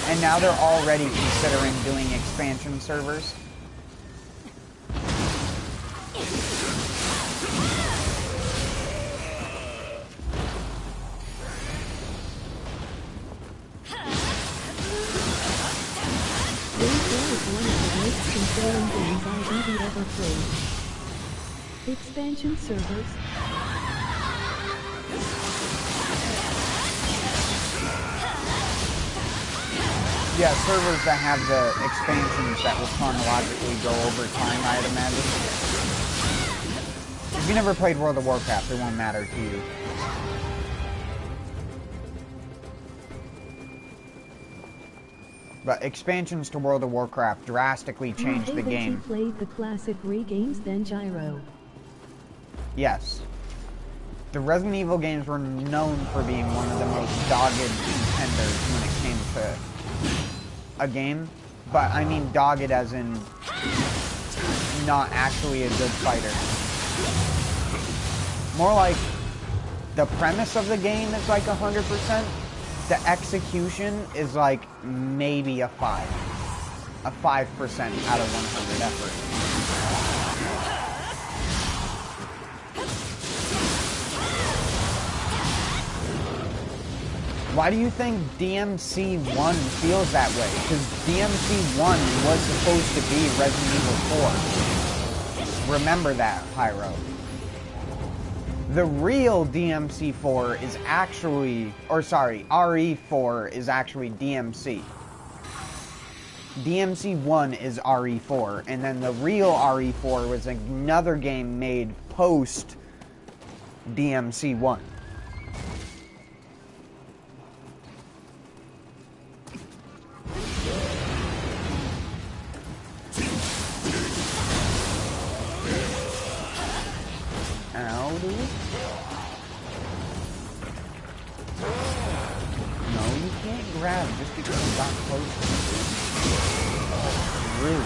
And now they're already considering doing expansion servers. Games I've ever played. Expansion servers. Yeah, servers that have the expansions that will chronologically go over time, I'd imagine. If you never played World of Warcraft, it won't matter to you. But expansions to World of Warcraft drastically change the game. You played the classic re-games, then Gyro. Yes. The Resident Evil games were known for being one of the most dogged contenders when it came to a game. But I mean dogged as in not actually a good fighter. More like the premise of the game is like 100%. The execution is like maybe a 5. A 5% out of 100 effort. Why do you think DMC1 feels that way? Because DMC1 was supposed to be Resident Evil 4. Remember that, Hyro. The real DMC4 is actually, or sorry, RE4 is actually DMC. DMC1 is RE4, and then the real RE4 was another game made post DMC1. No, you can't grab just because you got close. Rude.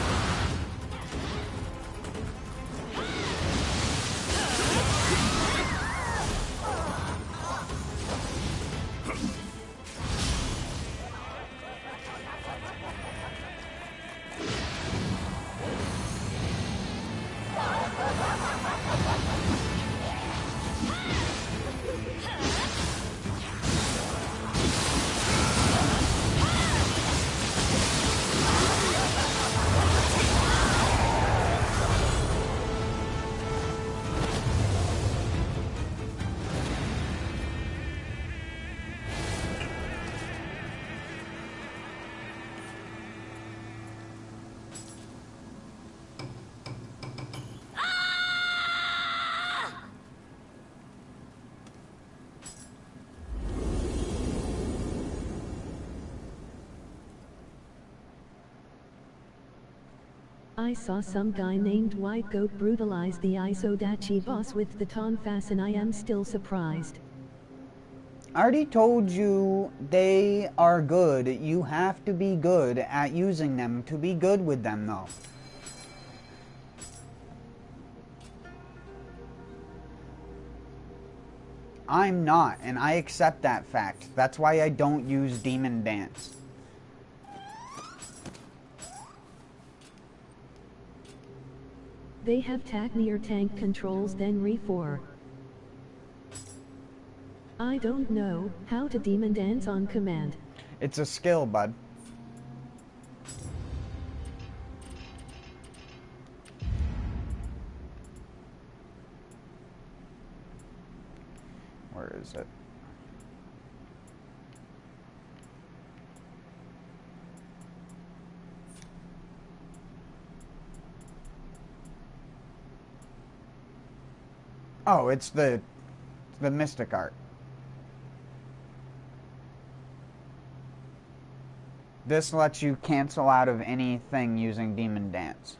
I saw some guy named White Goat brutalize the Isodachi boss with the Tonfas and I am still surprised. I already told you they are good. You have to be good at using them to be good with them, though. I'm not, and I accept that fact. That's why I don't use Demon Dance. They have tacnier tank controls than Re4. I don't know how to demon dance on command. It's a skill, bud. Where is it? Oh, it's the Mystic Art. This lets you cancel out of anything using Demon Dance.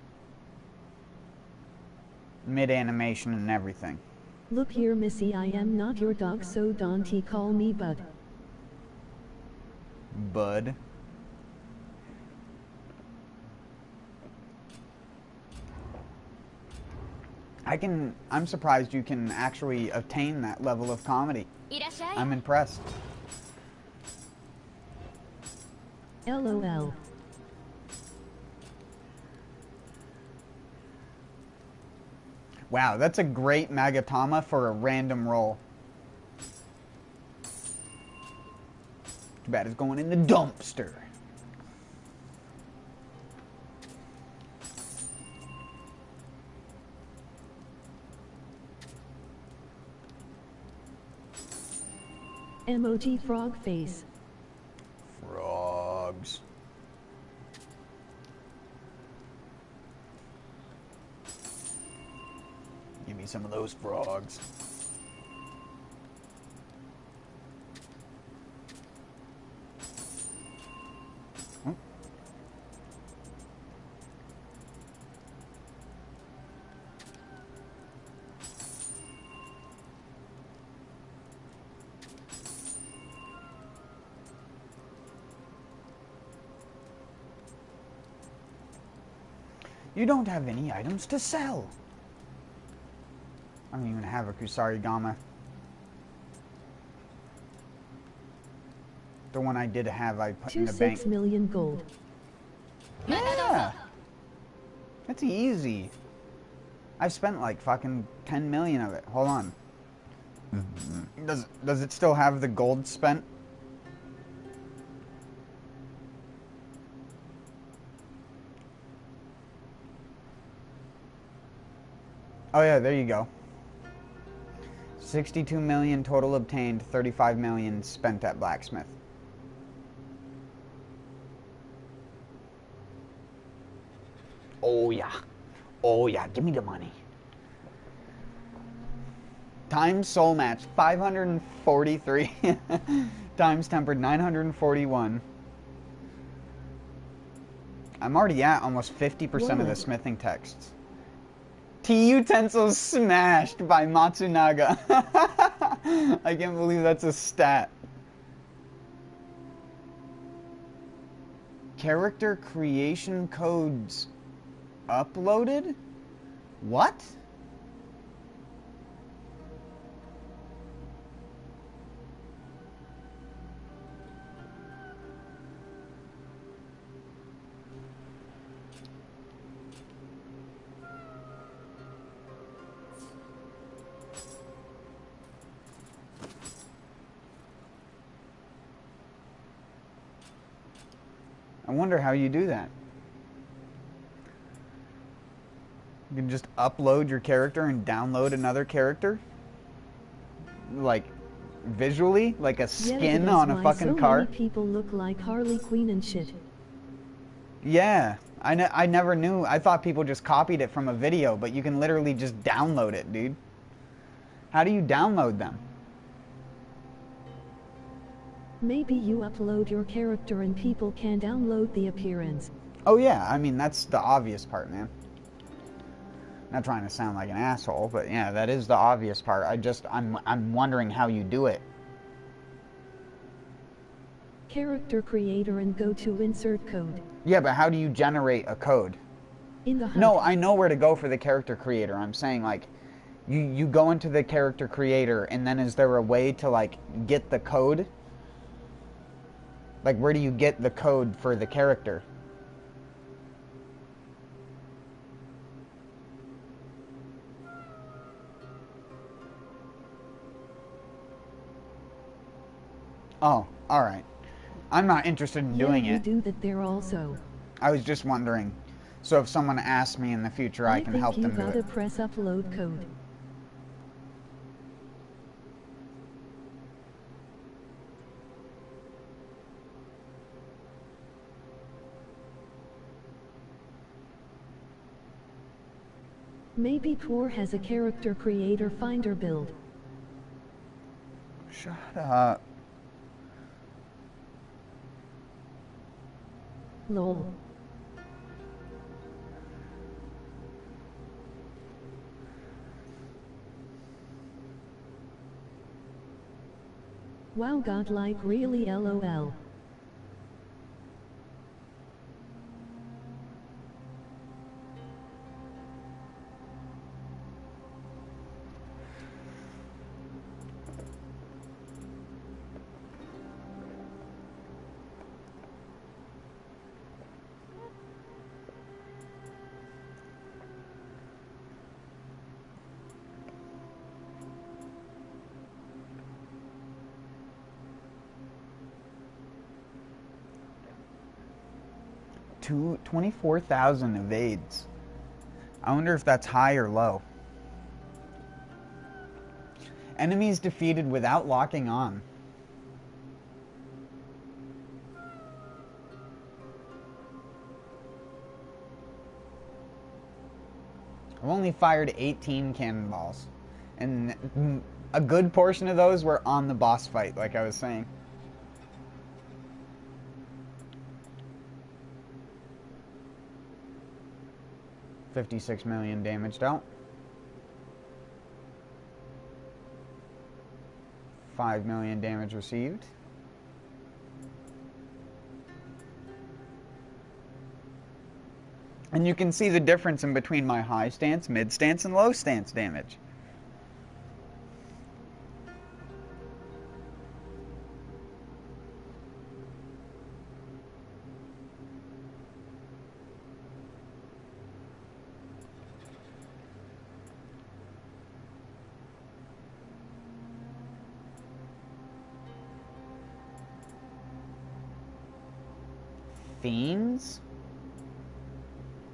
Mid-animation and everything. Look here, Missy, I am not your dog, so don't call me Bud. Bud? I'm surprised you can actually attain that level of comedy. I'm impressed. LOL. Wow, that's a great Magatama for a random roll. Too bad it's going in the dumpster. Emoji frog face. Frogs. some of those frogs. You don't have any items to sell. I don't even have a Kusarigama. The one I did have, I put in the bank. 26 million gold. Yeah! That's easy. I've spent like fucking 10 million of it. Hold on. Does it still have the gold spent? Oh yeah, there you go. 62 million total obtained, 35 million spent at blacksmith. Oh yeah. Oh yeah, give me the money. Times soul match, 543. Times tempered, 941. I'm already at almost 50% of the smithing texts. Tea utensils smashed by Matsunaga. I can't believe that's a stat. Character creation codes uploaded? What? I wonder how you do that. You can just upload your character and download another character? Like, visually? Like a skin on a fucking car? So many people look like Harley Quinn and shit. Yeah. I never knew. I thought people just copied it from a video, but you can literally just download it, dude. How do you download them? Maybe you upload your character and people can download the appearance. Oh yeah, I mean, that's the obvious part, man. Not trying to sound like an asshole, but yeah, that is the obvious part. I'm wondering how you do it. Character creator and go to insert code. Yeah, but how do you generate a code? In the hub. No, I know where to go for the character creator. I'm saying, like, you go into the character creator, and then is there a way to, like, get the code? Like, where do you get the code for the character? Oh, alright. I'm not interested in doing it. Do that there also. I was just wondering. So if someone asks me in the future, I can help them do it. I think you gotta press upload code. Maybe Poor has a character creator finder build. Shut up. Lol. Wow, godlike, really, lol. to 24,000 evades. I wonder if that's high or low. Enemies defeated without locking on. I've only fired 18 cannonballs. And a good portion of those were on the boss fight, like I was saying. $56 million damaged out. 5 million damage received. And you can see the difference in between my high stance, mid stance, and low stance damage. Fiends?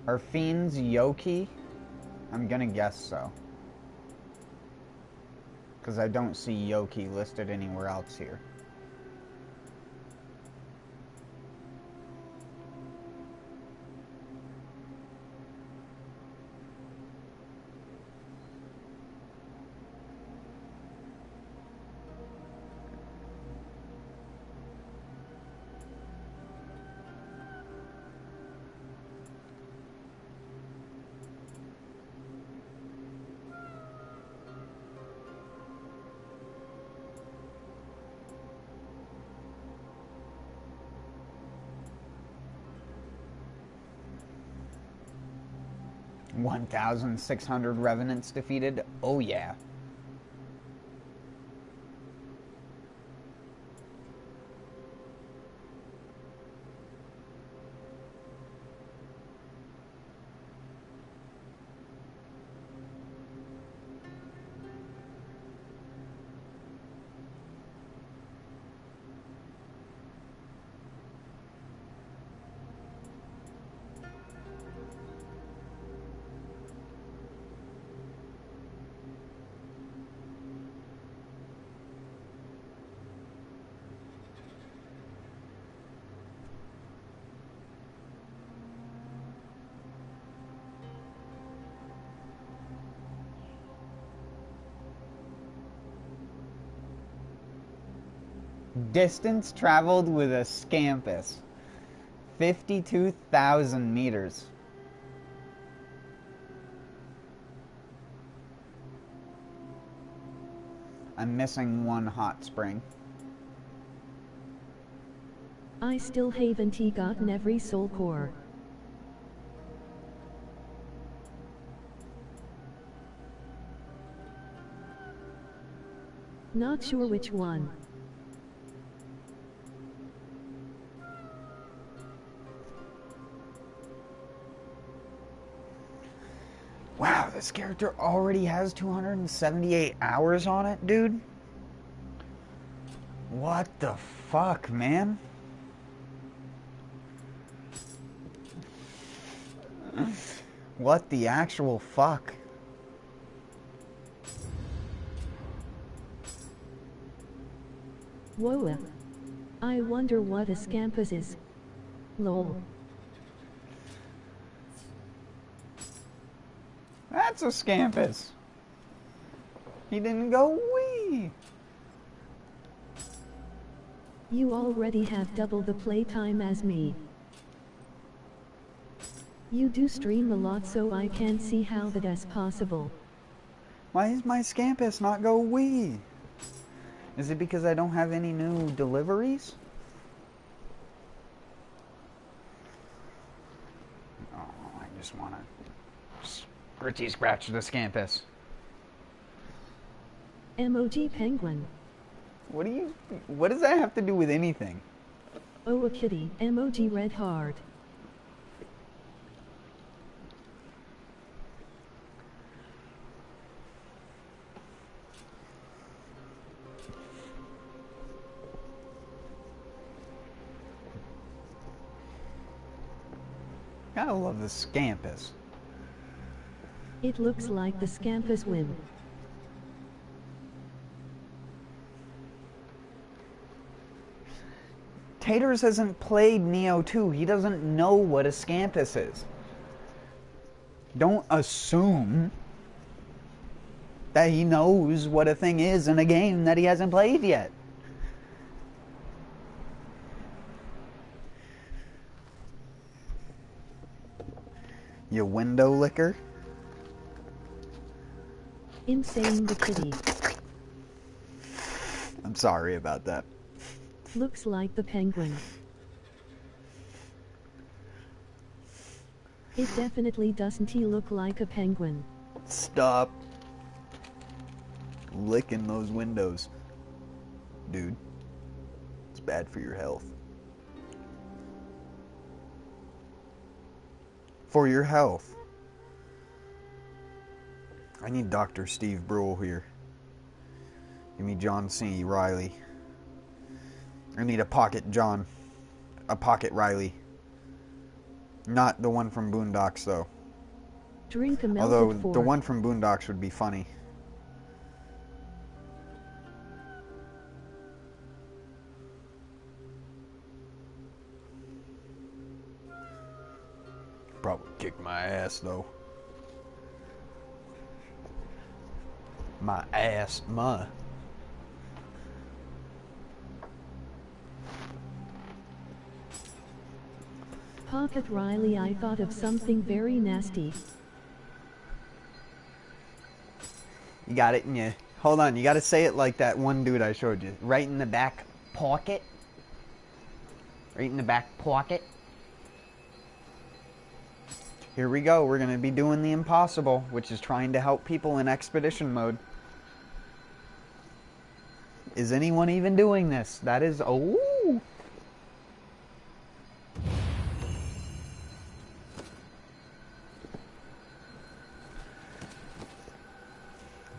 Are Fiends Yoki? I'm gonna guess so. Because I don't see Yoki listed anywhere else here. $1,600 revenants defeated. Oh yeah. Distance traveled with a Scampus. 52,000 meters. I'm missing one hot spring. I still haven't gotten every soul core. Not sure which one. Wow, this character already has 278 hours on it, dude. What the fuck, man? What the actual fuck? Whoa. I wonder what a Scampus is. Lol. That's a Scampus. He didn't go wee. You already have double the playtime as me. You do stream a lot, so I can't see how that's possible. Why is my Scampus not go wee? Is it because I don't have any new deliveries? Oh, I just want to pretty scratch the Scampus. Emoji penguin. What does that have to do with anything? Oh, a kitty. Emoji red heart. Gotta love the Scampus. It looks like the Scampus win. Taters hasn't played Nioh 2. He doesn't know what a Scampus is. Don't assume that he knows what a thing is in a game that he hasn't played yet. You window licker? Insane the kitty. I'm sorry about that. Looks like the penguin. It definitely doesn't he look like a penguin. Stop licking those windows, dude. It's bad for your health. For your health. I need Dr. Steve Brule here. Give me John C. Riley. I need a pocket John. A pocket Riley. Not the one from Boondocks, though. Drink a melted Although fork. the one from Boondocks would be funny. Probably kick my ass, though. My ass, my. Pocket Riley, I thought of something very nasty. You got it in you. Hold on, you gotta say it like that one dude I showed you. Right in the back pocket. Right in the back pocket. Here we go. We're gonna be doing the impossible, which is trying to help people in expedition mode. Is anyone even doing this? That is... Oh!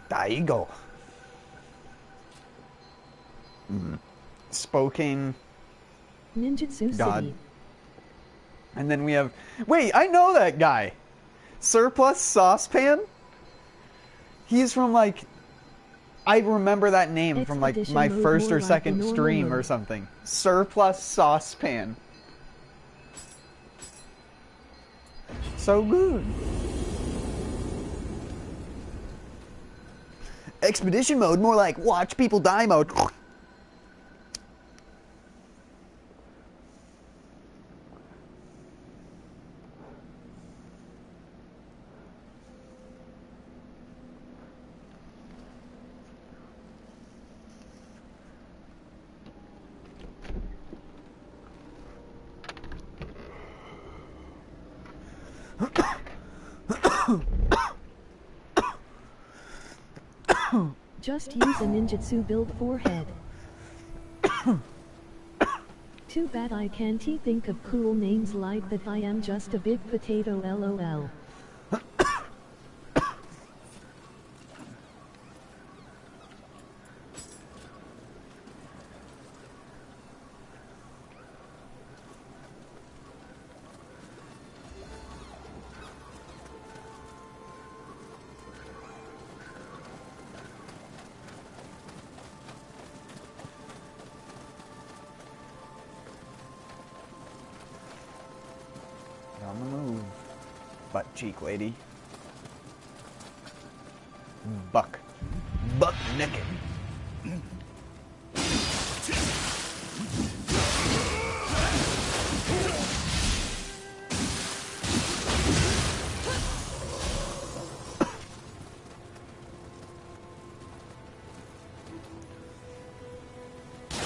There you go. Spokane Ninjutsu God. City. And then we have... Wait, I know that guy! Surplus Saucepan? He's from, like... I remember that name from, like, Expedition my mode, first more or like second the normal stream mode. or something. Surplus Saucepan. So good. Expedition mode, more like watch people die mode. Just use a ninjutsu build forehead. Too bad I can't think of cool names like that. I am just a big potato, lol. On the move. Butt cheek lady. Buck naked.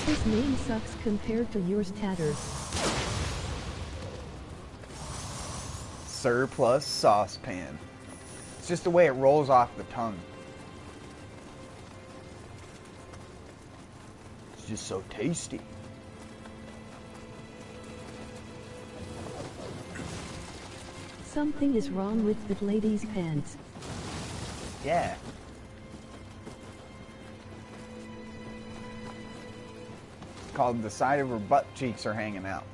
His name sucks compared to yours, Tatters. Surplus Saucepan. It's just the way it rolls off the tongue. It's just so tasty. Something is wrong with that lady's pants. Yeah. It's called the side of her butt cheeks are hanging out.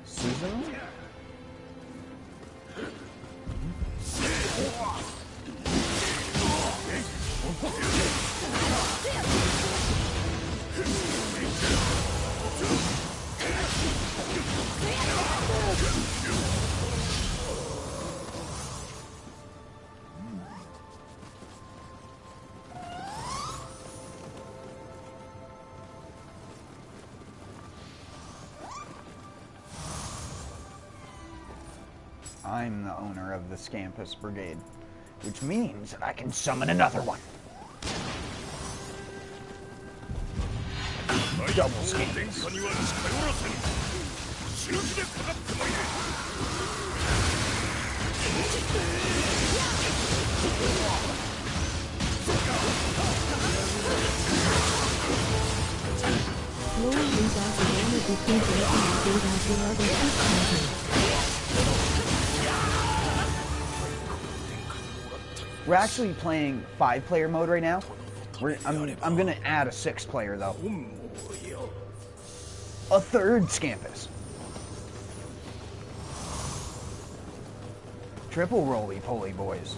Seasonal? I'm the owner of the Scampus Brigade, which means that I can summon another one. Double Scampus. We're actually playing 5-player mode right now. I'm gonna add a 6-player though. A third Scampus. Triple roly-poly boys.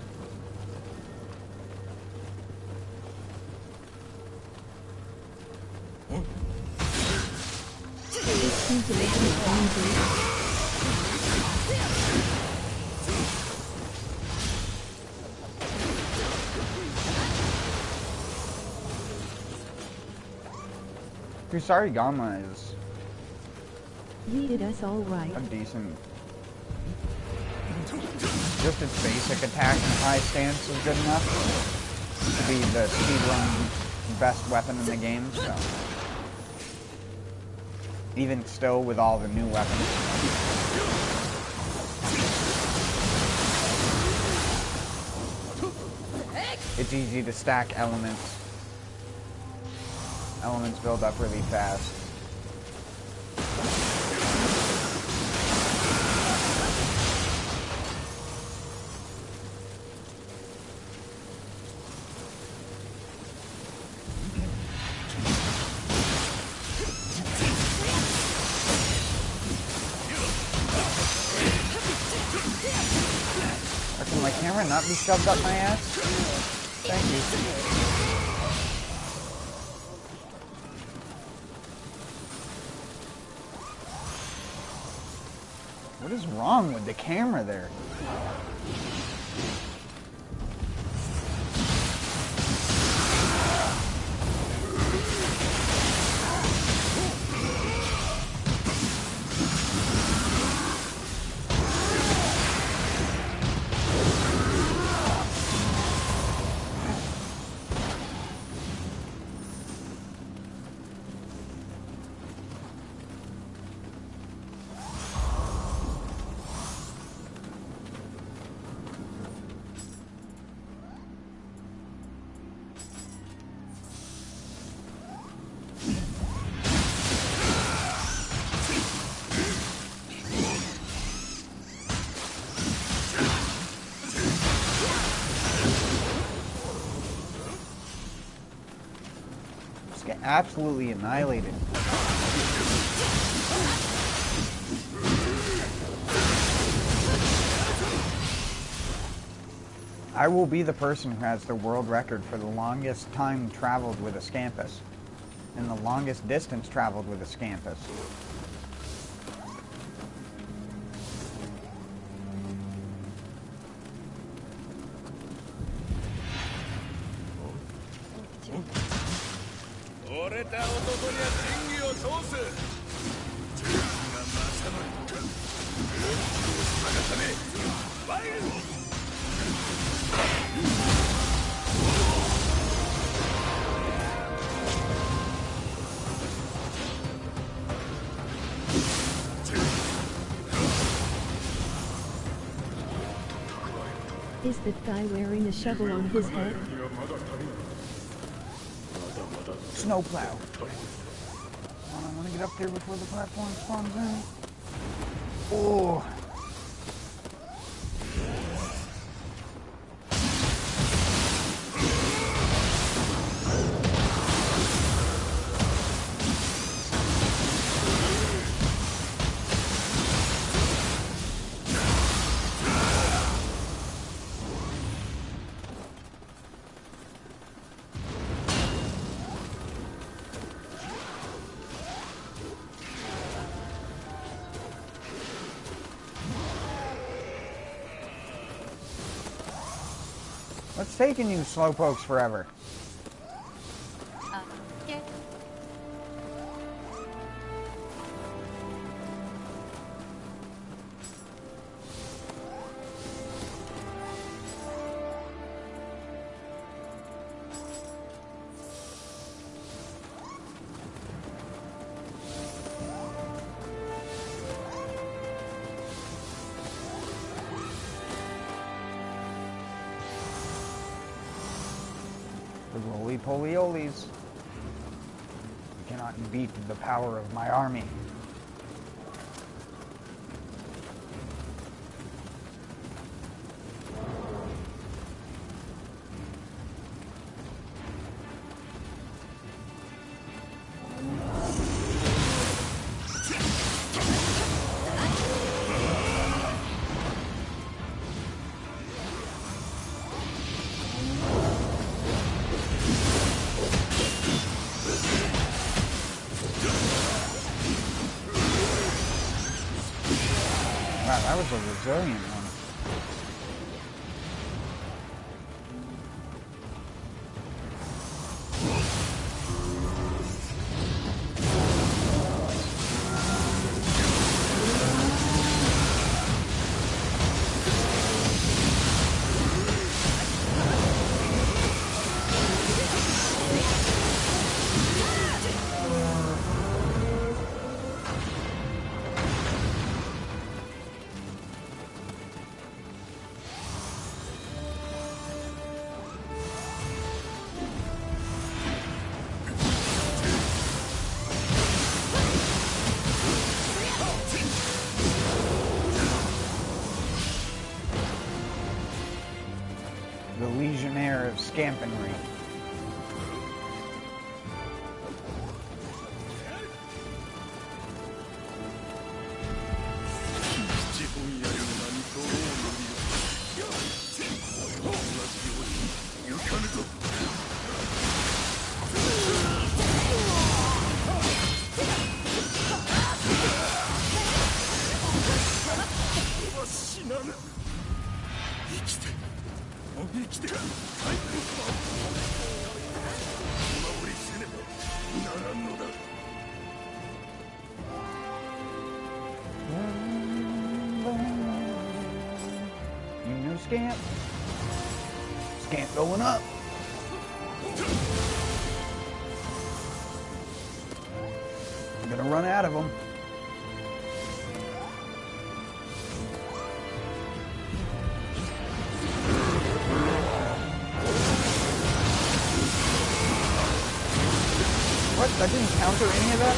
Kusarigama is that's all right. a decent. Just its basic attack and high stance is good enough to be the speedrun best weapon in the game, so. Even still with all the new weapons. It's easy to stack elements. Elements build up really fast. Can my camera not be shoved up my ass? Thank you. What is wrong with the camera there? Get absolutely annihilated. I will be the person who has the world record for the longest time traveled with a Scampus and the longest distance traveled with a Scampus. Is that guy wearing a shovel on his head? Snowplow. I want to get up there before the platform spawns in. Oh. What's taking you slowpokes forever? Yeah. The roly-poly-olies. You cannot beat the power of my army. Wow, that was a resilient one. The Legionnaire of Scampenry. You new Scamp? Scamp going up. I'm gonna run out of them. What? That didn't counter any of that?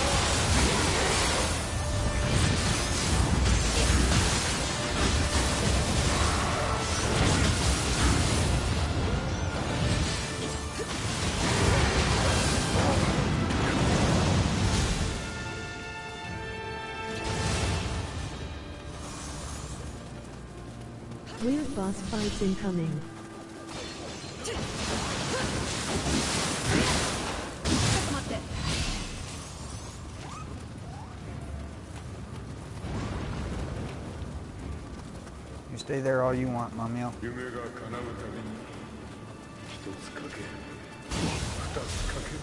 Weird boss fights incoming. You stay there all you want, Mamiel. 夢が叶うために一つかける二つかける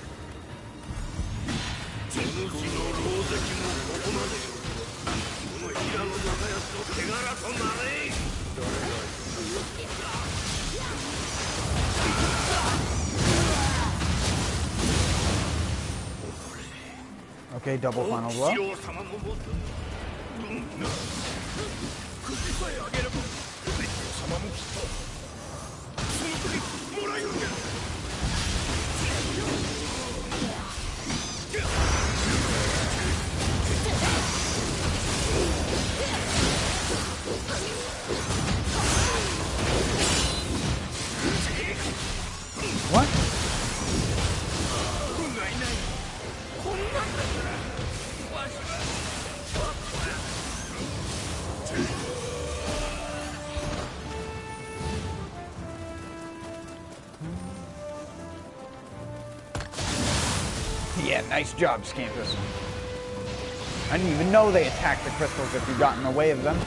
地主の狼藉もここまでこの平野正康の手柄となれ誰が Okay, double final blow. What? Yeah, nice job, Scampus. I didn't even know they attacked the crystals if you got in the way of them.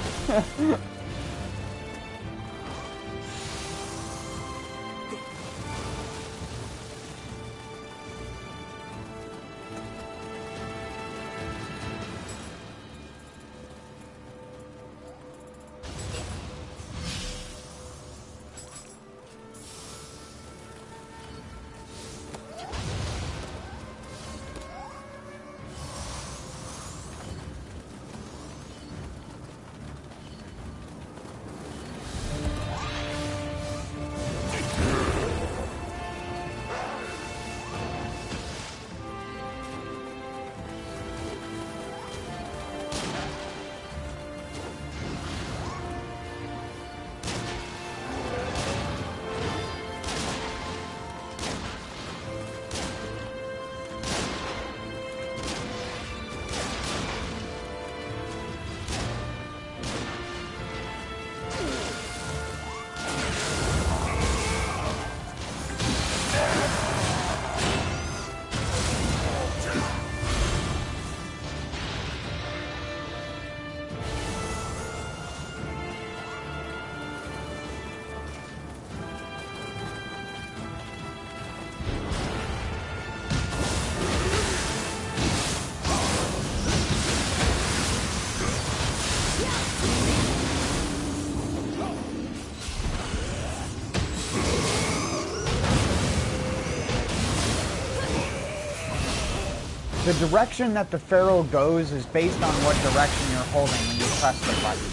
The direction that the ferrule goes is based on what direction you're holding when you press the button.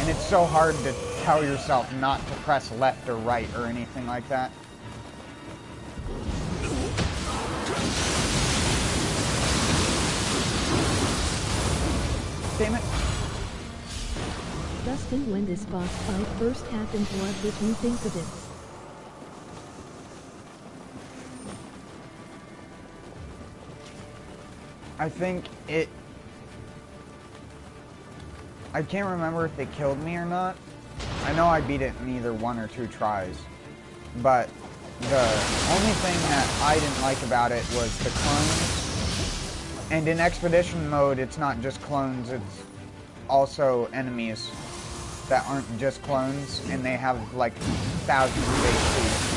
And it's so hard to tell yourself not to press left or right or anything like that. Damn it. Dustin, when this boss fight first happened, what did you think of it? I think it... I can't remember if they killed me or not. I know I beat it in either 1 or 2 tries. But the only thing that I didn't like about it was the clones. And in Expedition mode, it's not just clones, it's also enemies that aren't just clones, and they have like thousands of HP.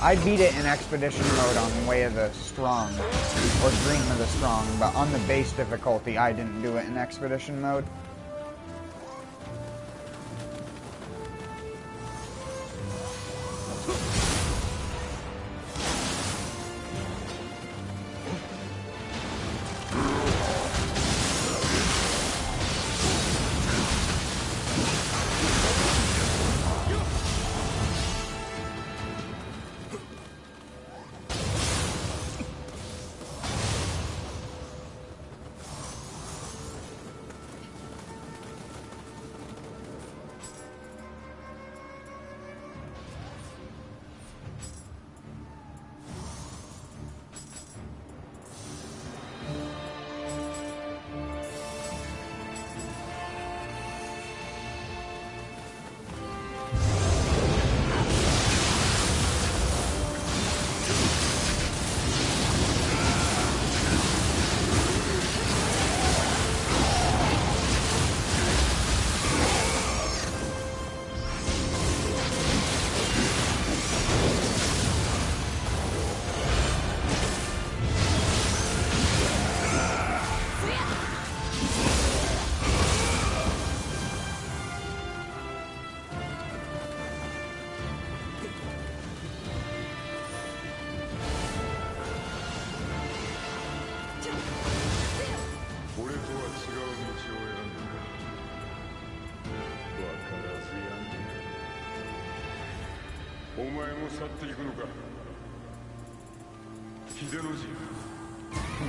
I beat it in Expedition mode on Way of the Strong, or Dream of the Strong, but on the base difficulty, I didn't do it in Expedition mode.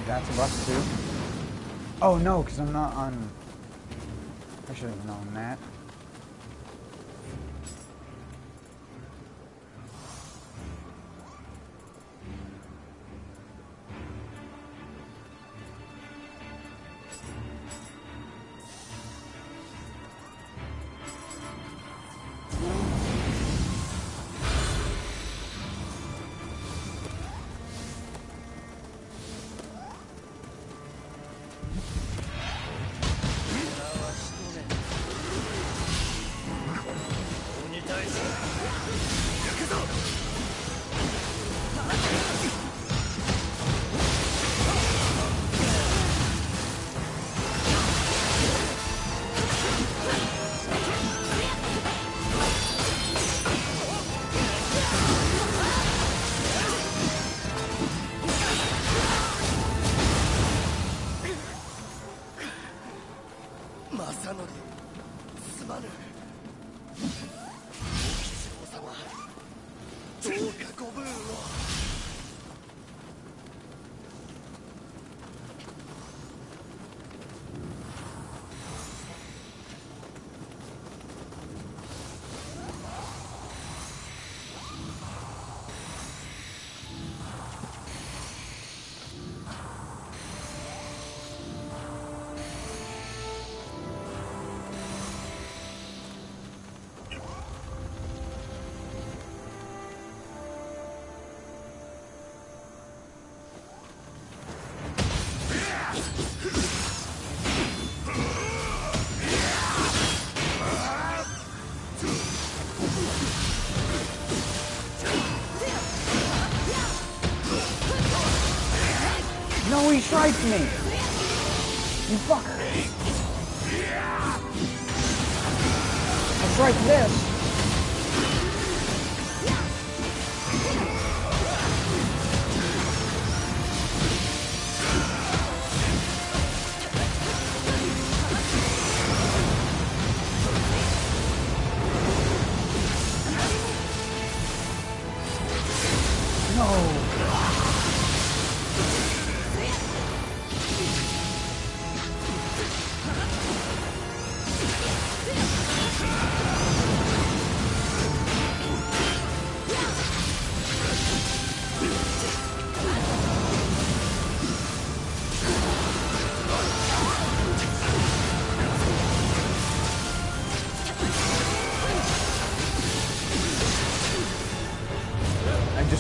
That's a bus too? Oh no, because I'm not on... I should have known that. No, he strikes me! You fucker! I'll strike this!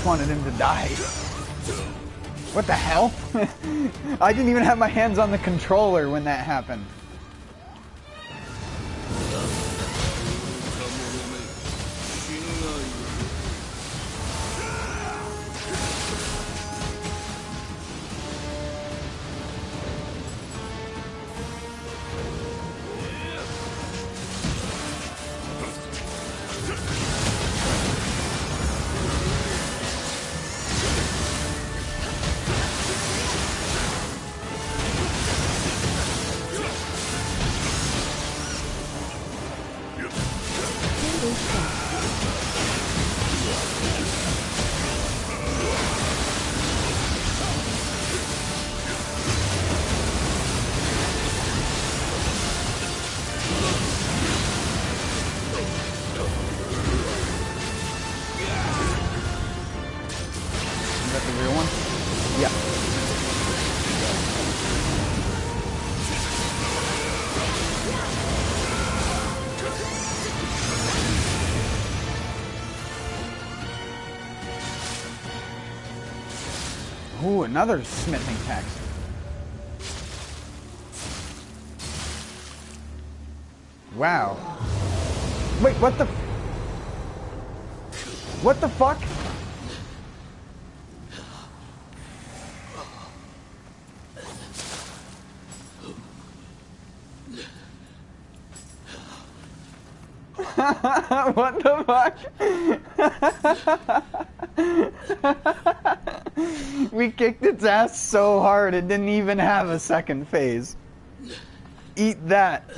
just wanted him to die. What the hell? I didn't even have my hands on the controller when that happened. Ooh, another smithing text. Wow. Wait, what the... What the fuck? What the fuck? We kicked its ass so hard it didn't even have a second phase. Eat that.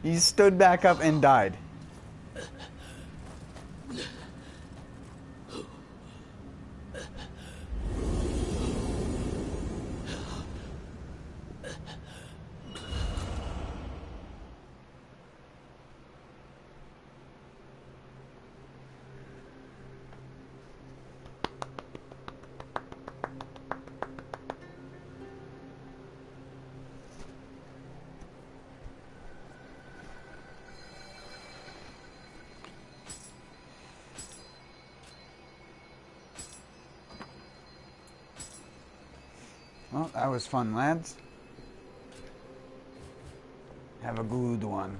He stood back up and died. Well, that was fun, lads. Have a good one.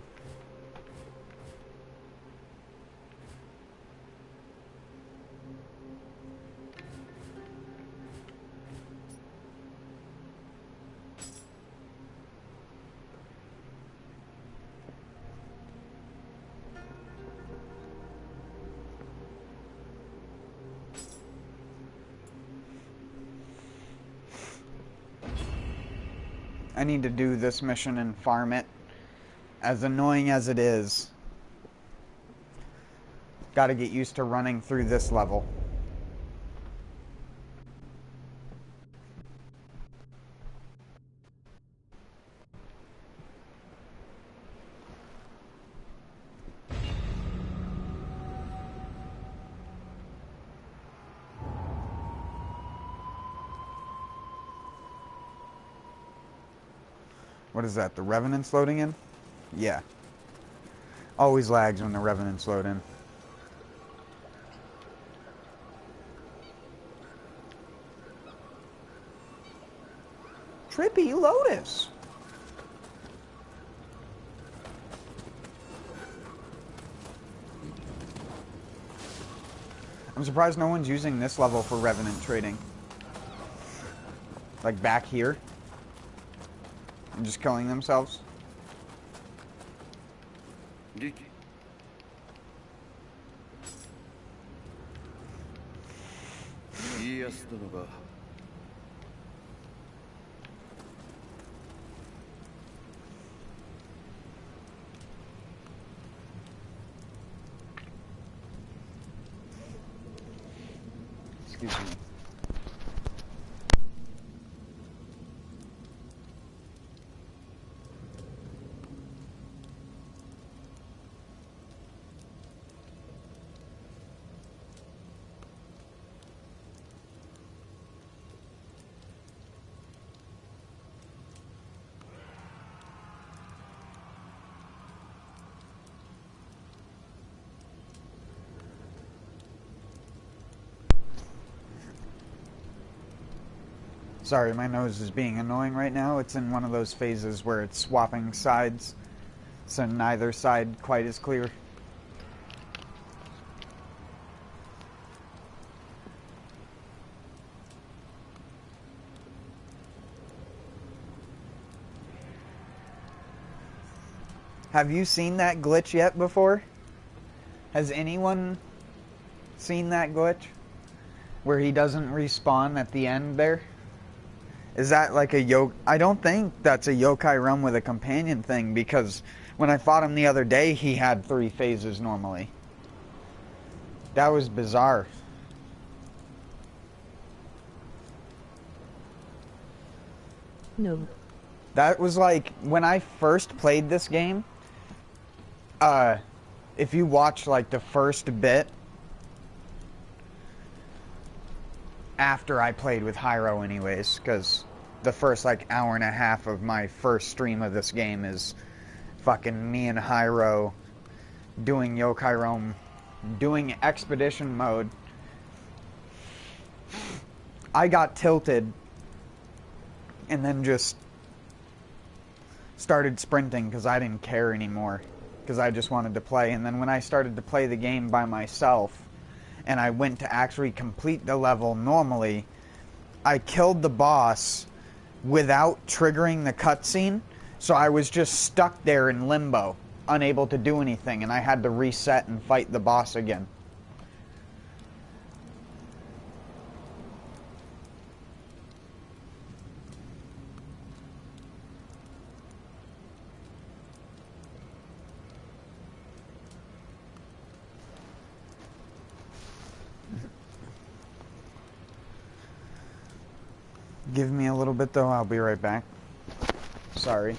I need to do this mission and farm it. As annoying as it is. Gotta get used to running through this level. What is that? The Revenant's loading in? Yeah. Always lags when the Revenants load in. Trippy Lotus. I'm surprised no one's using this level for Revenant trading. Like back here. And just killing themselves. Excuse me. Sorry, my nose is being annoying right now. It's in one of those phases where it's swapping sides, so neither side quite as clear. Have you seen that glitch yet before? Has anyone seen that glitch? Where he doesn't respawn at the end there? Is that like a yokai? I don't think that's a yokai realm with a companion thing, because when I fought him the other day, he had 3 phases normally. That was bizarre. No. That was like, when I first played this game, if you watch like the first bit after I played with Hyro anyways, because the first like hour and a half of my first stream of this game is fucking me and Hyro doing Yokai Realm, doing expedition mode. I got tilted and then just started sprinting because I didn't care anymore, because I just wanted to play. And then when I started to play the game by myself and I went to actually complete the level normally, I killed the boss without triggering the cutscene, so I was just stuck there in limbo, unable to do anything, and I had to reset and fight the boss again. Give me a little bit though, I'll be right back. Sorry.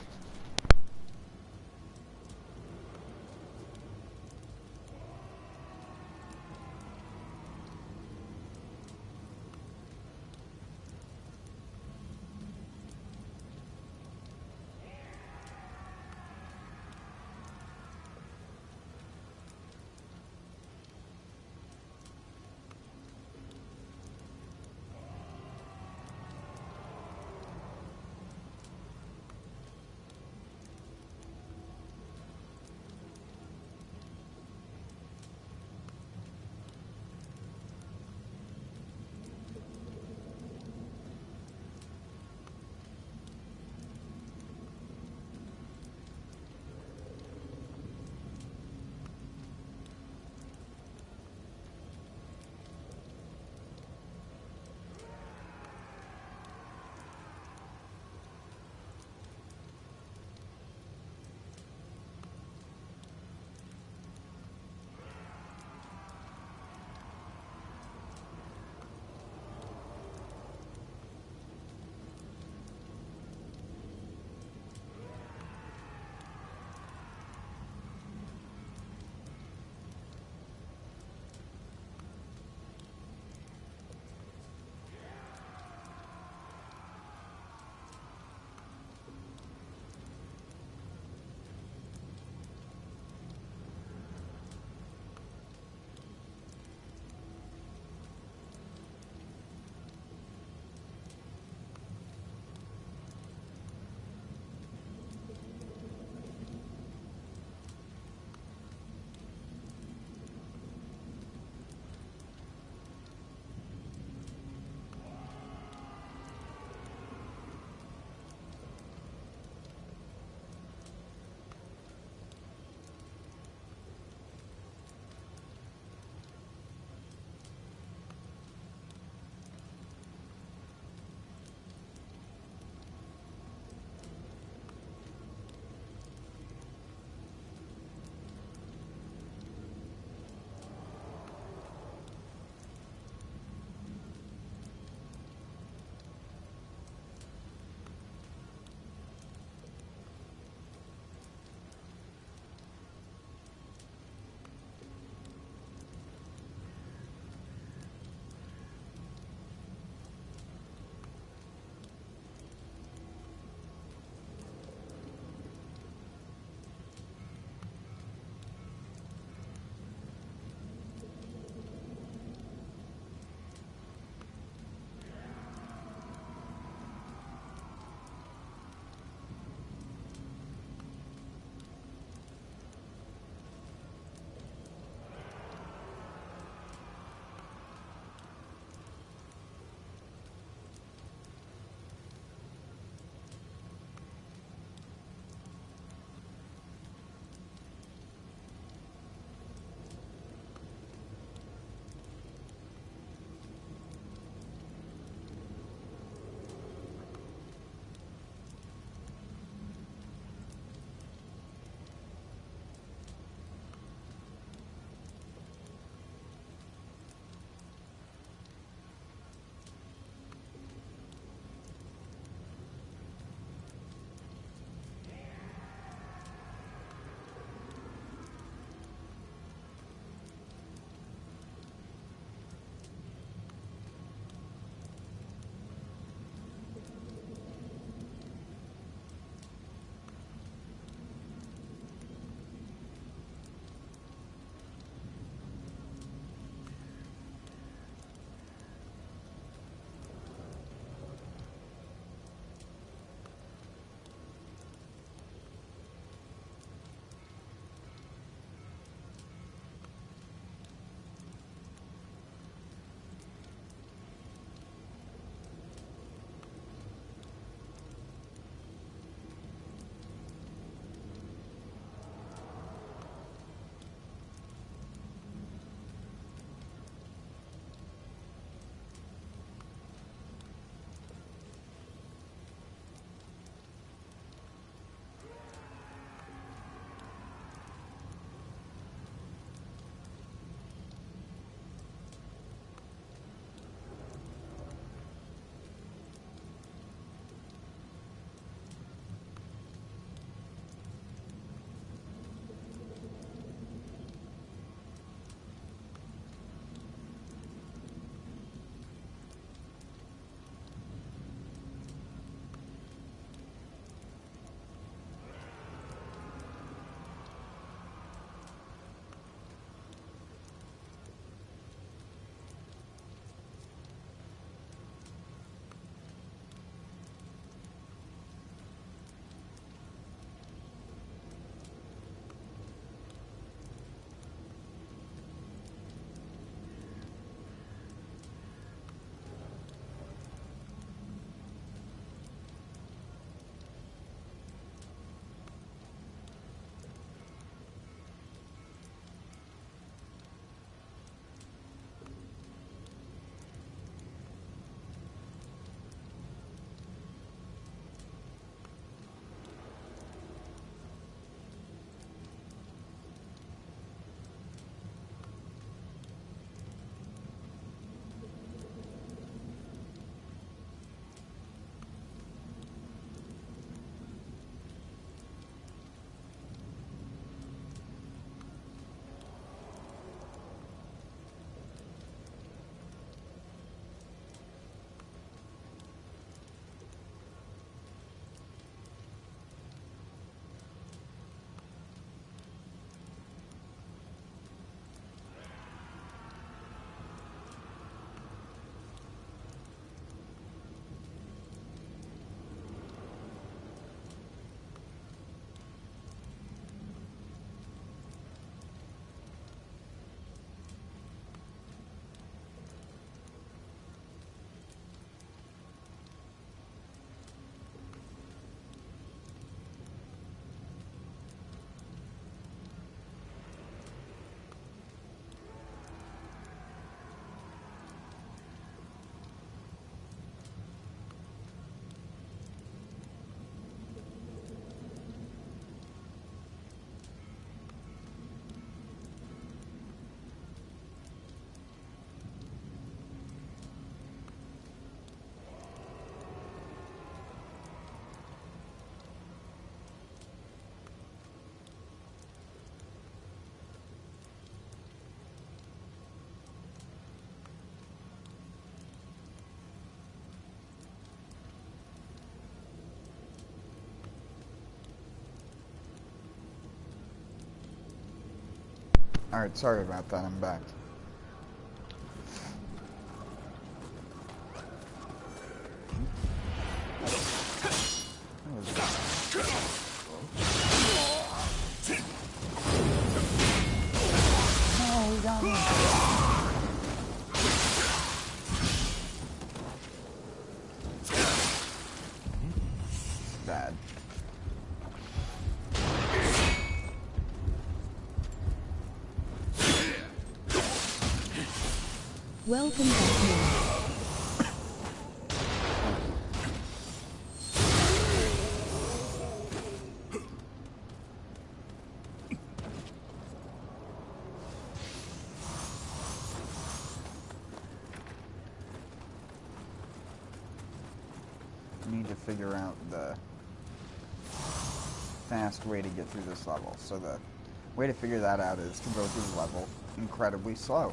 Alright, sorry about that, I'm back. Oh, he got me. Bad. Welcome back, Nioh. Need to figure out the fast way to get through this level. So the way to figure that out is to go through the level incredibly slow.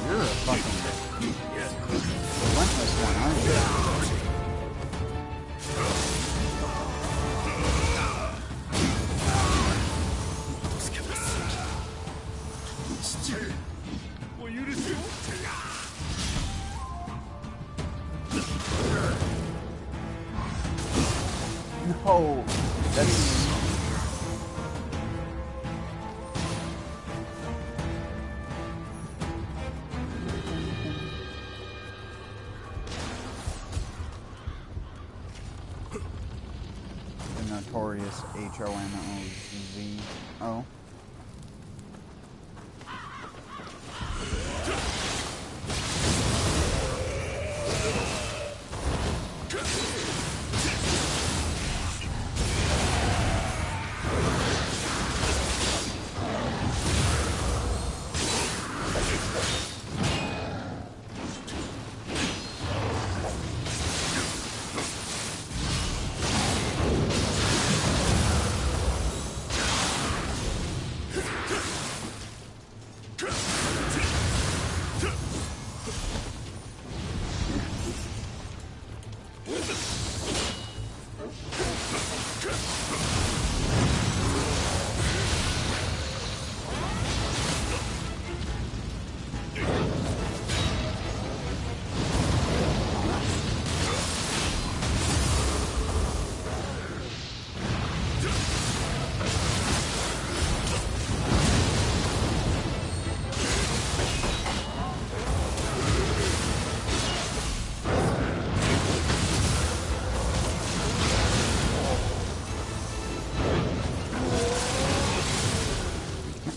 You're a fucking relentless one, aren't you? No, that's... the notorious H-O-N-O-Z-O.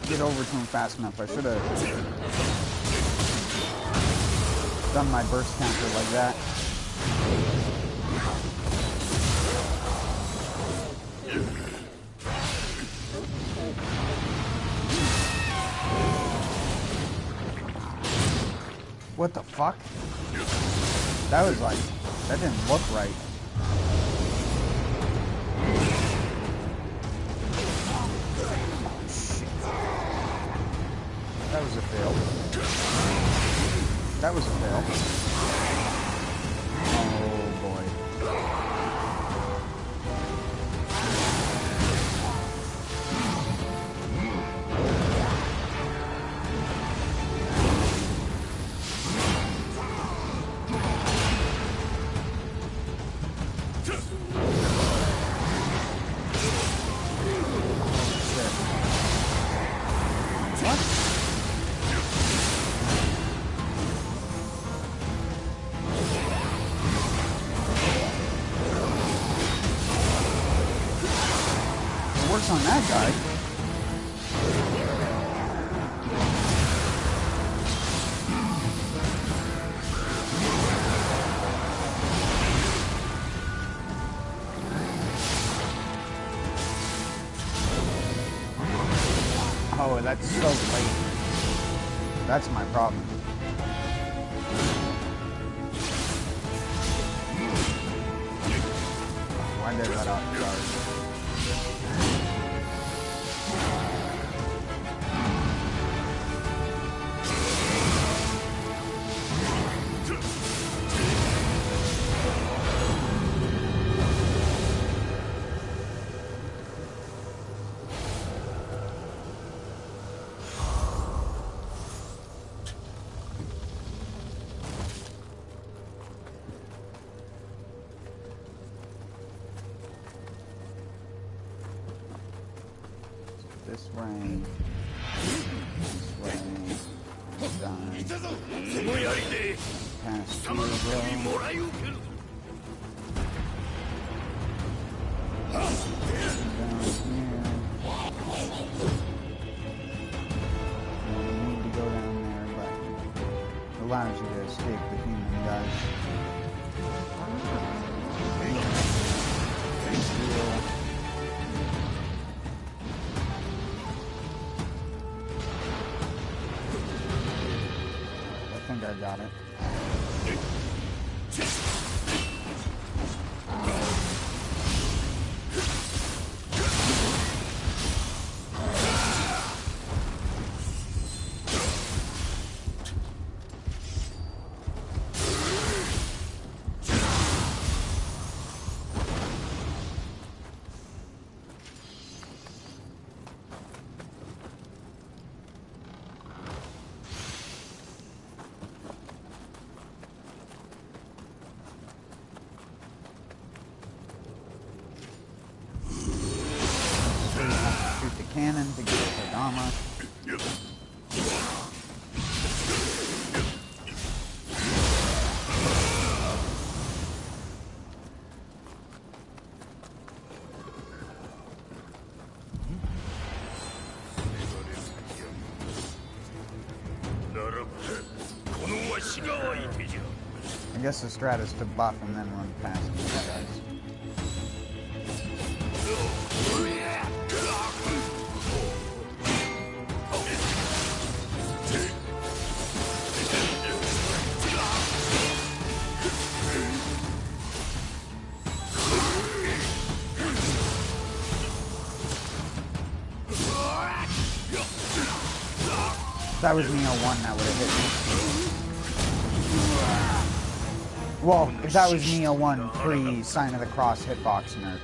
Get over to him fast enough. I should have done my burst counter like that. What the fuck? That was like, that didn't look right. Shit. That was a fail. That was a fail. Oh boy. On that guy. Oh, that's so late. That's my problem. Why did I let out the guard? This way. Done. Pass through, bro. Down here. We need to go down there, but it allows you to escape the human guys. I think I got it. Cannon to get Kodama. I guess the strat is to buff and then run past these guys. If that was Nioh 1, that would have hit me. Well, if that was Nioh 1 pre-Sign of the Cross hitbox nerf.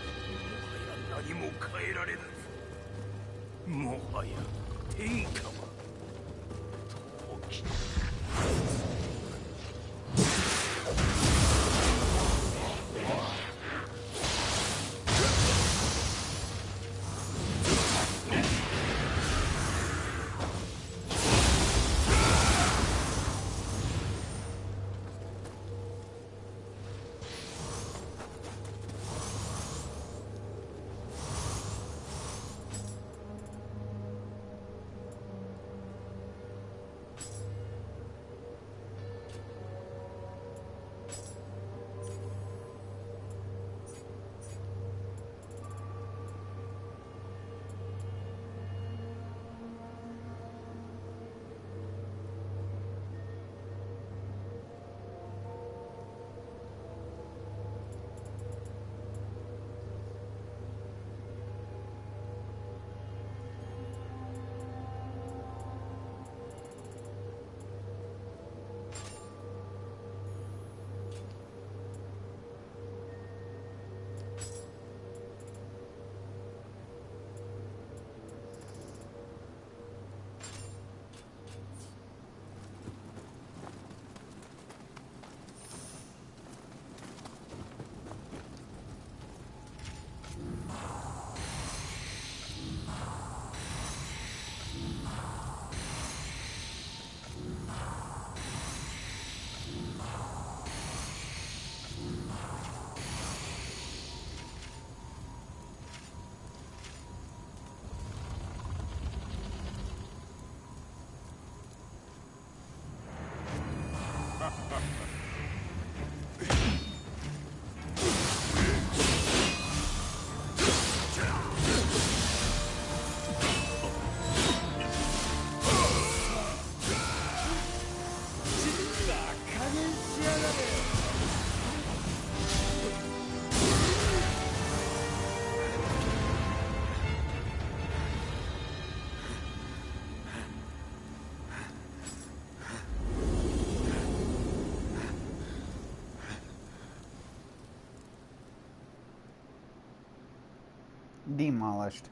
Demolished.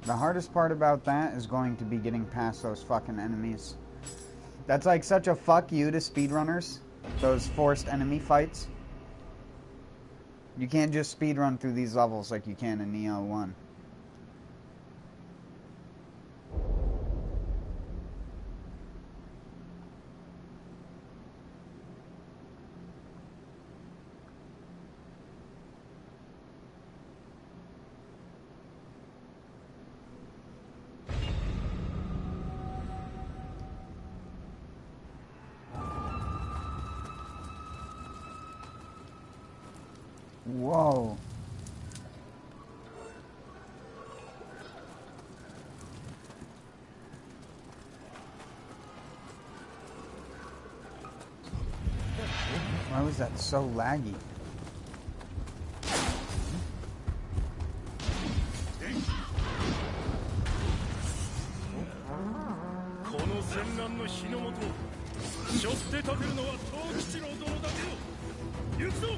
The hardest part about that is going to be getting past those fucking enemies. That's like such a fuck you to speedrunners. Those forced enemy fights. You can't just speedrun through these levels like you can in Nioh 1. Whoa. Why was that so laggy? この戦乱の火の元を背負って立てるのは藤吉郎殿だけよ。行くぞ。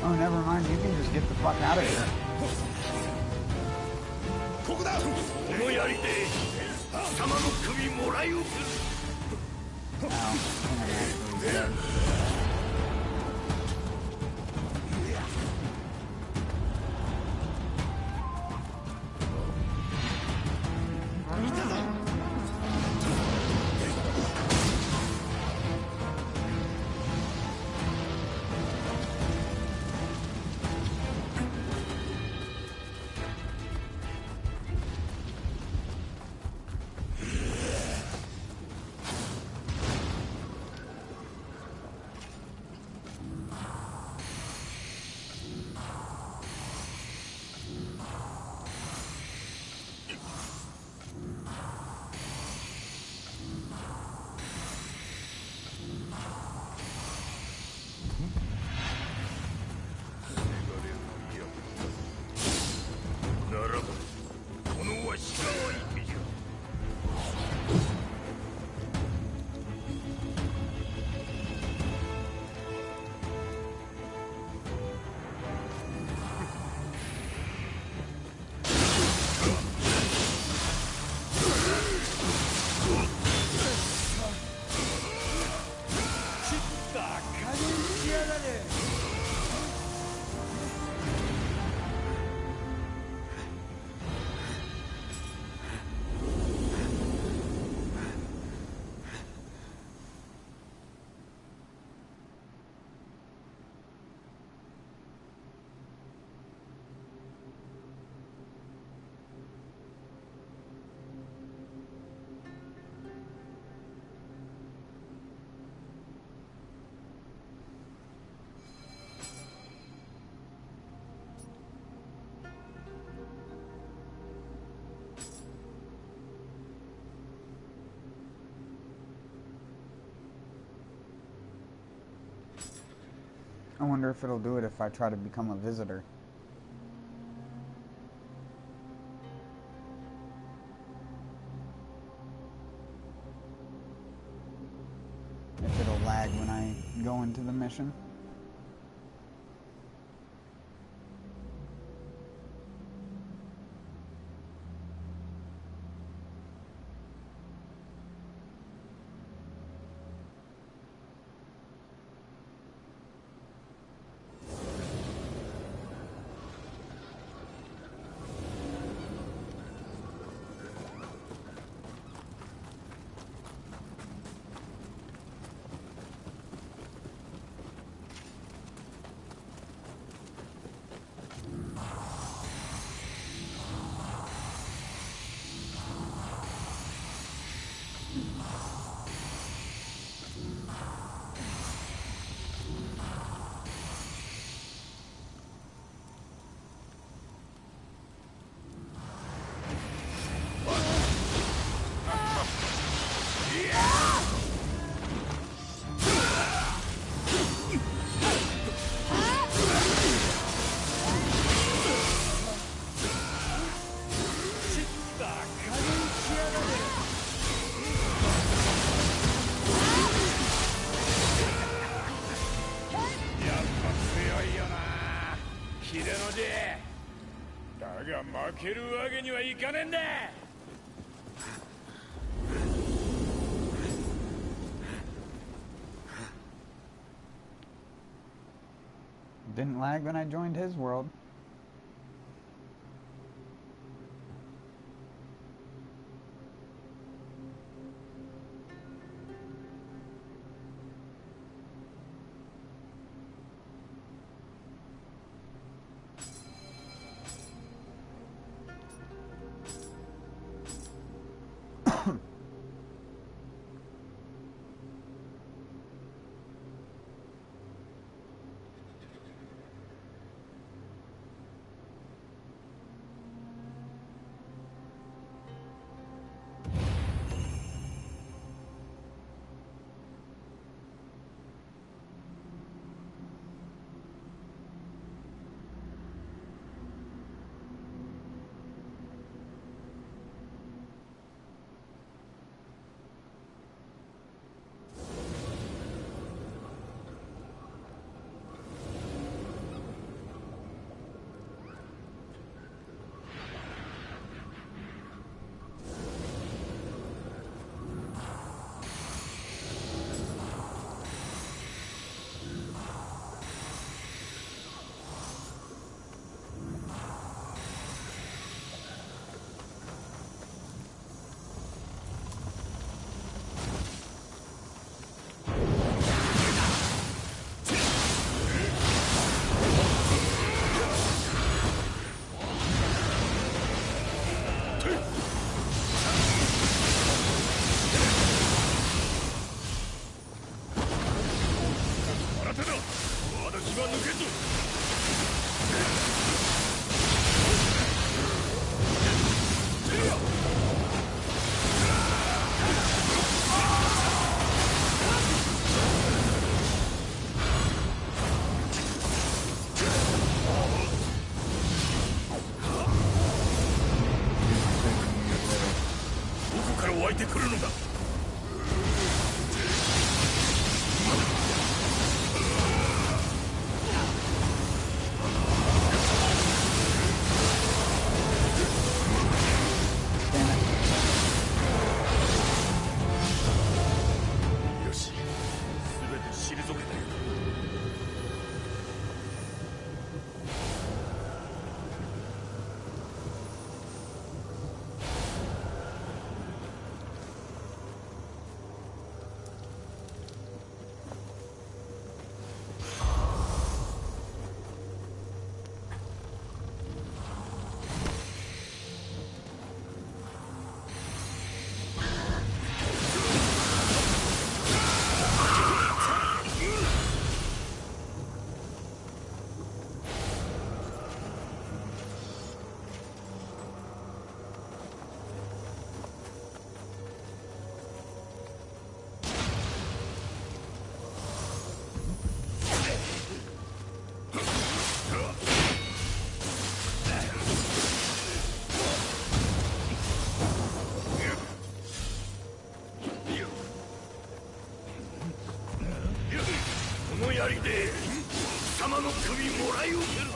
Oh, never mind. You can just get the fuck out of here. ここだ。この槍で貴様の首もらいをする。 Ow. I'm actually dead. I wonder if it'll do it if I try to become a visitor. If it'll lag when I go into the mission. Didn't lag when I joined his world. 首もらい受ける。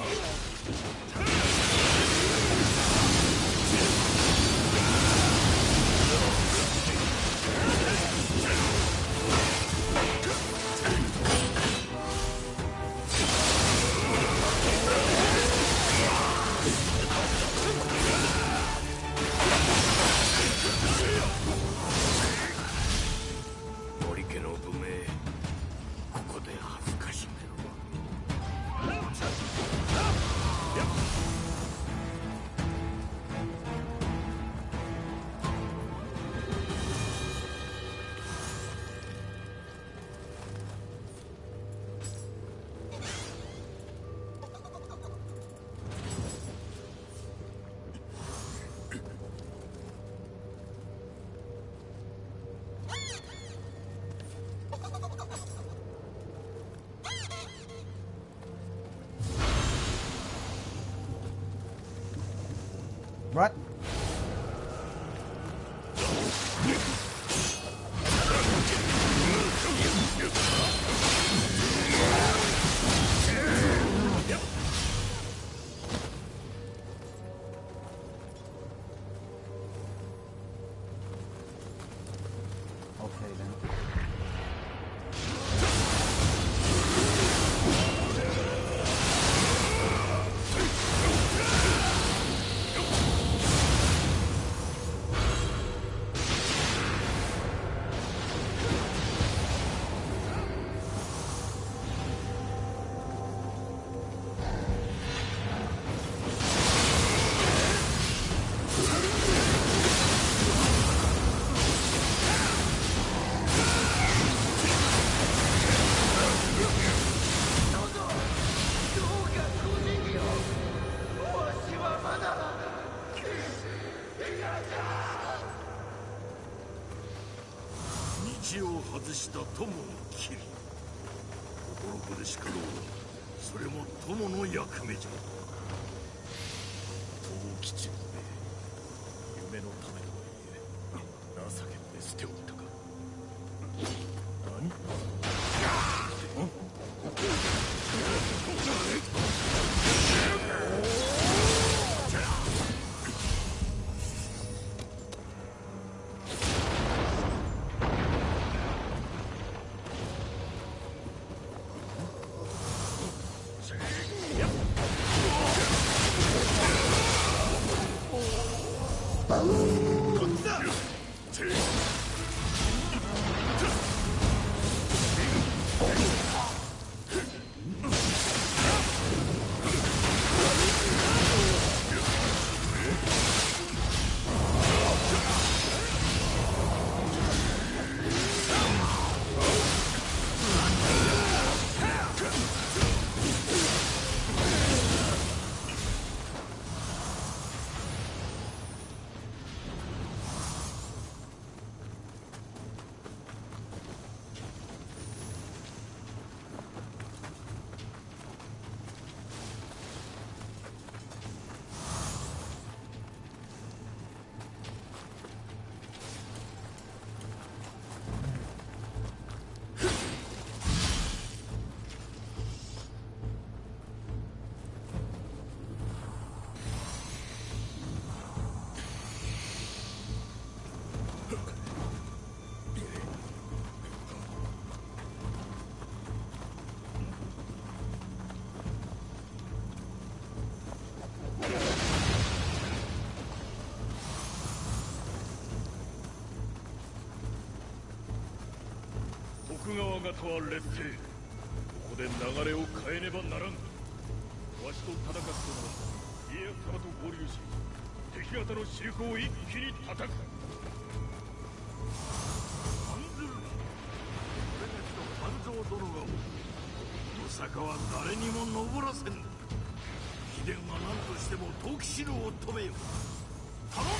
What? Okay then.道を外した友を切り、心子でしかろうが、それも友の役目じゃ。大吉の目、夢のためとはいえ情けて捨ておったか。何？徳川方は劣勢。ここで流れを変えねばならん。わしと戦う者は家康様と合流し、敵方の主力を一気に叩く。案ずるな。俺たちと半蔵殿がおる。大阪は誰にも登らせん。貴殿は何としても藤吉郎を止めよ。頼んだ。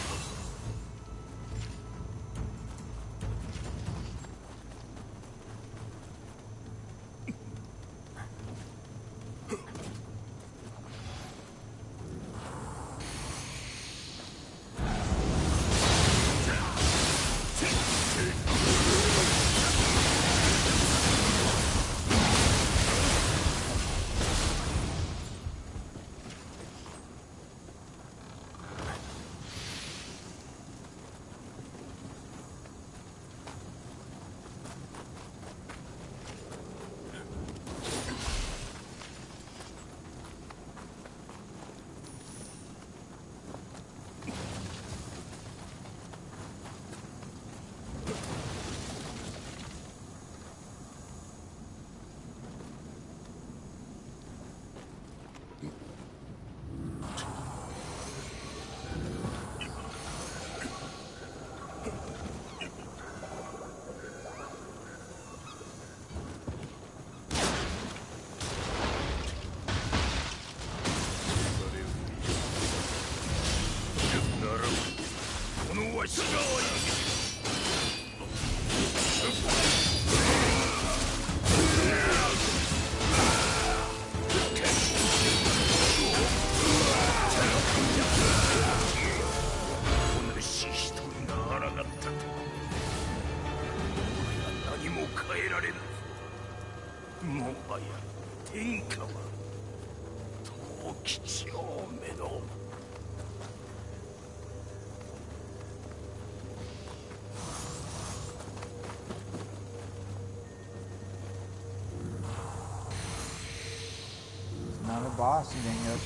のわしが相手お主一人が抗ったと何も変えられぬ。もはや天下は藤吉王めの。Not a boss, dingus.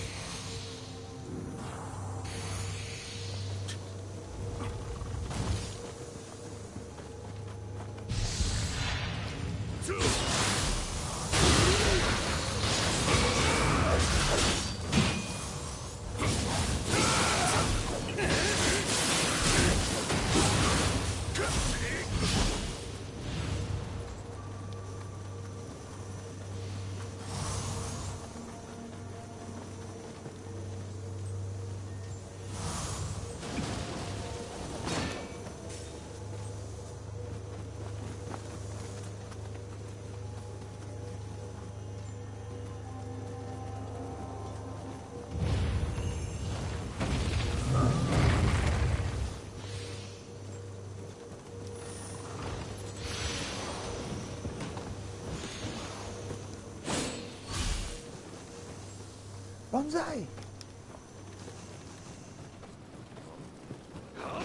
Banzai! Oh,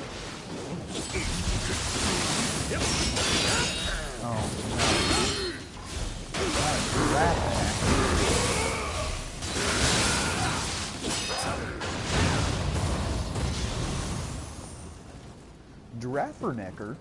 no. Draffernecker?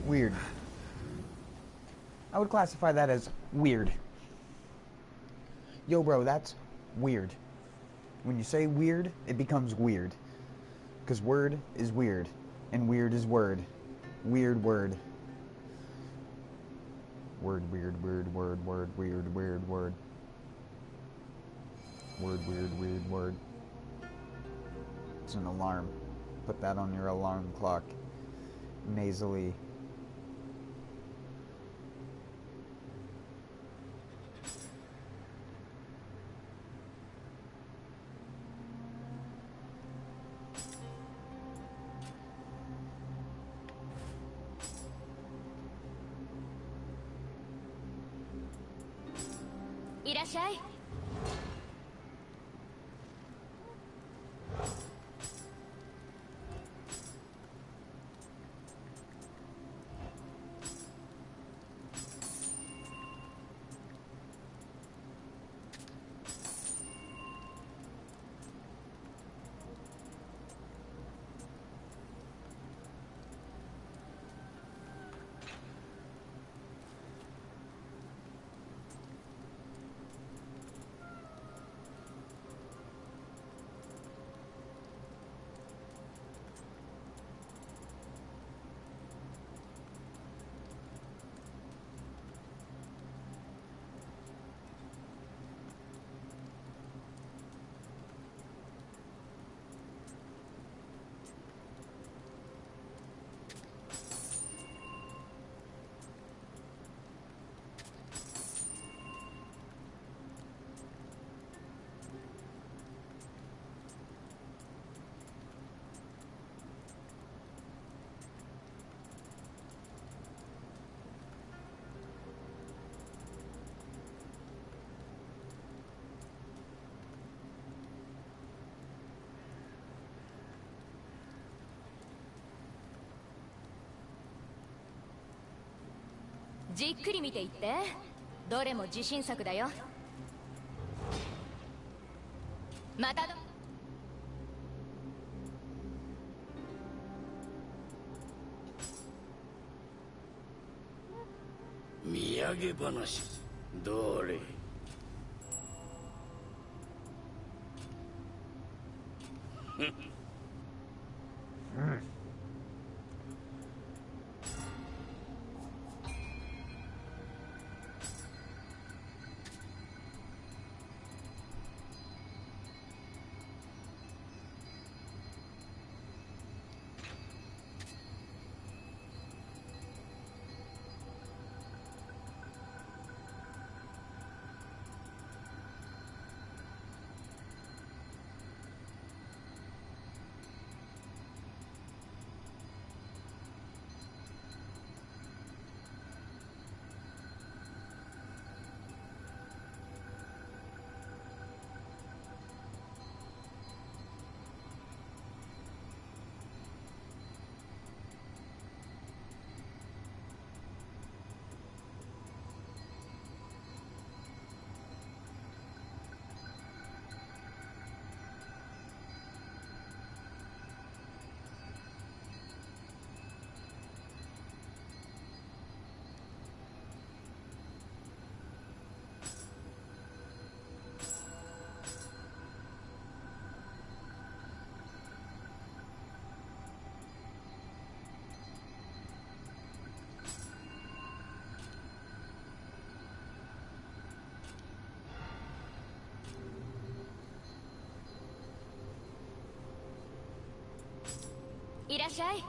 Weird. I would classify that as weird. Yo, bro, that's weird. When you say weird, it becomes weird. Because word is weird, and weird is word. Weird word. Word, weird, weird, word, word, weird, weird, word. Word, weird, weird, word. It's an alarm. Put that on your alarm clock. Nasally. いらっしゃい。じっくり見ていって。どれも自信作だよ。また土産話どれ。いらっしゃい。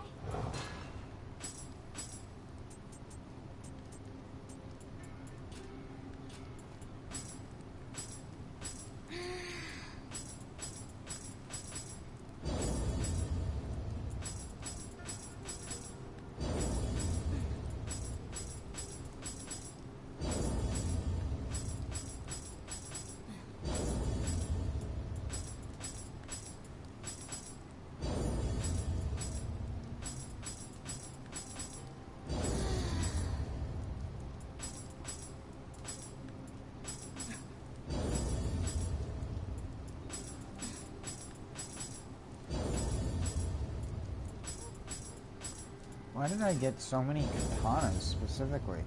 Why did I get so many katanas specifically?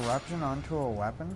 corruption onto a weapon?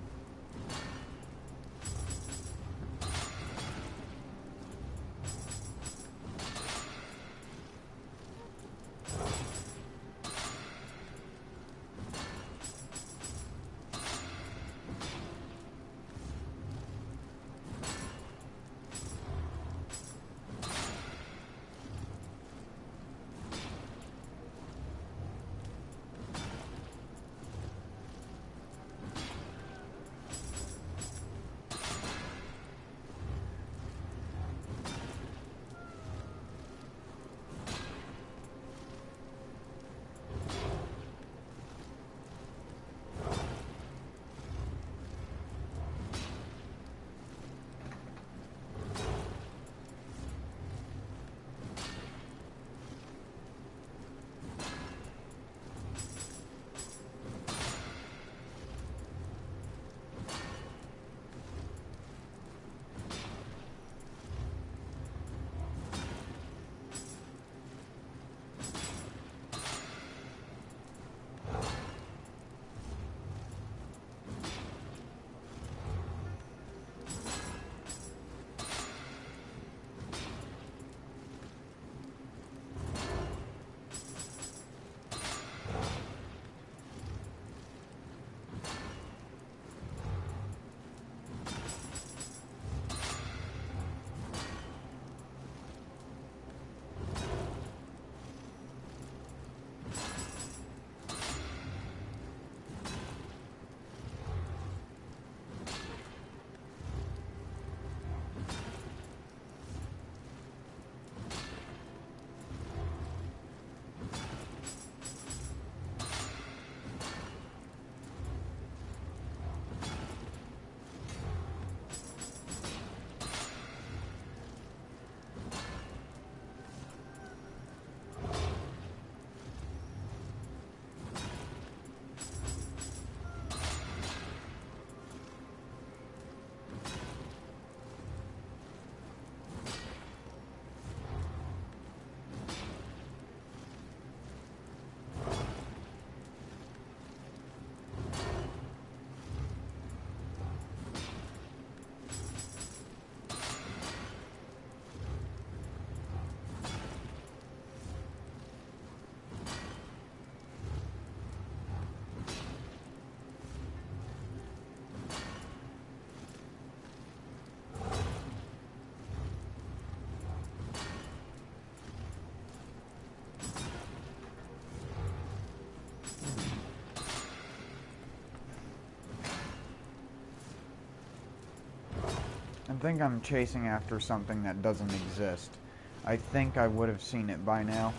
I think I'm chasing after something that doesn't exist. I think I would have seen it by now.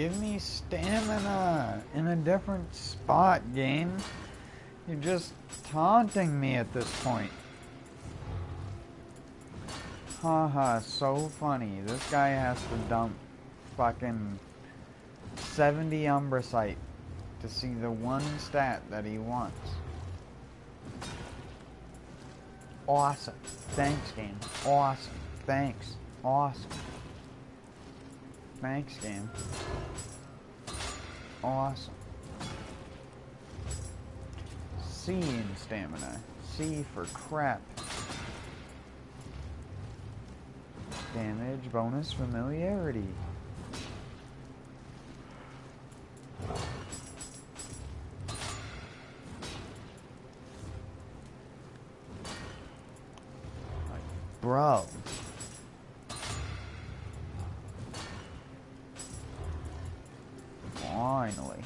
Give me stamina in a different spot, game. You're just taunting me at this point. Haha, so funny. This guy has to dump fucking 70 Umbracite to see the one stat that he wants. Awesome. Thanks, game. Awesome. Thanks. Awesome. Thanks, game. Awesome. C in stamina. C for crap. Damage, bonus, familiarity. Like, bro. Finally.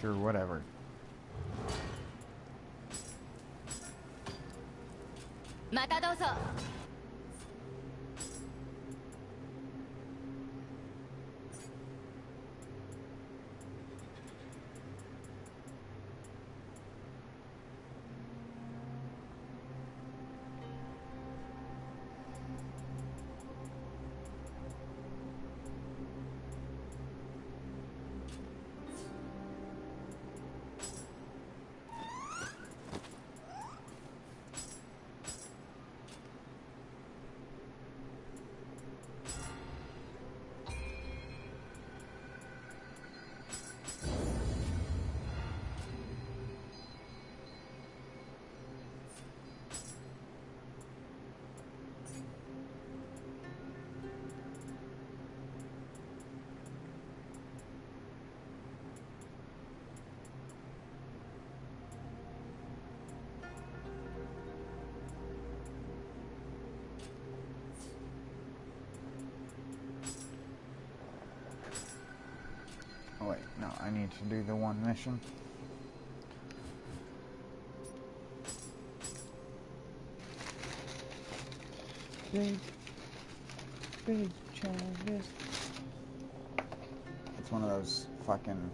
Sure, whatever. Oh wait, no, I need to do the one mission. Big charges. It's one of those fucking...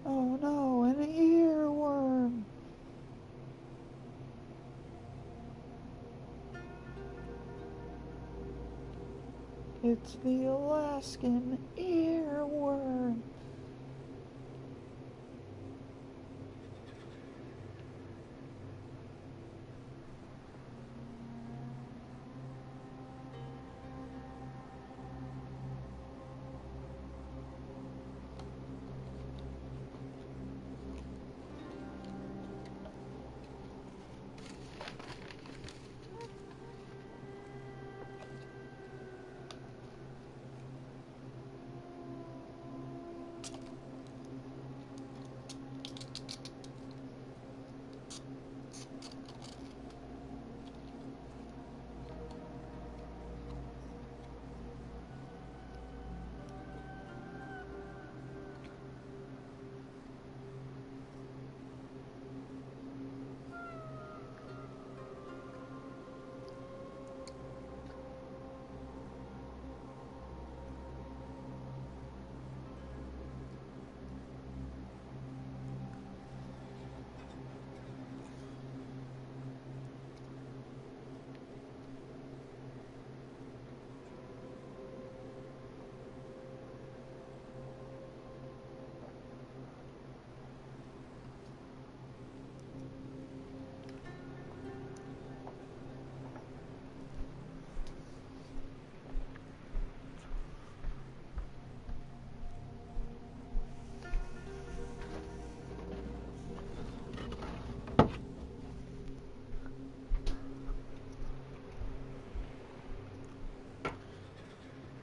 Oh no, an earworm! It's the Alaskan earworm.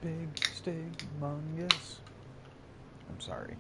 Big stigmungus. I'm sorry.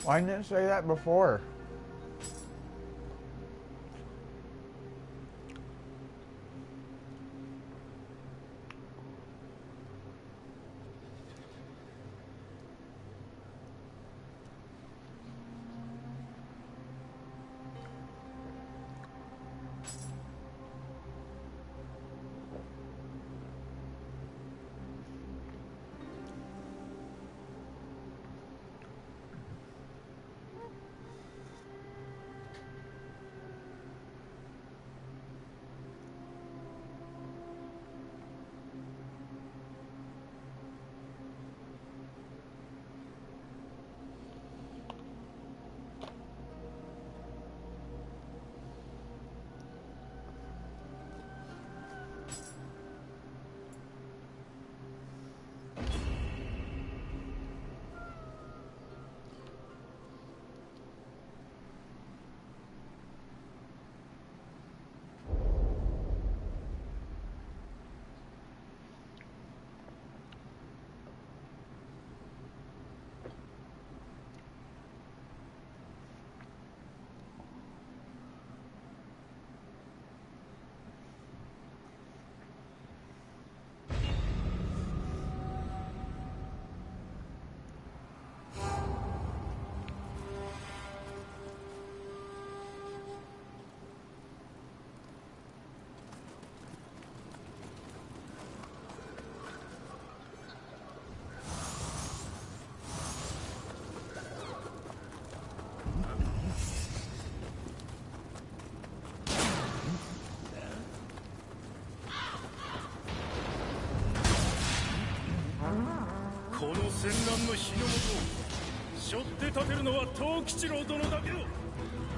Why didn't it say that before? この戦乱の火の元背負って立てるのは藤吉郎殿だけよ。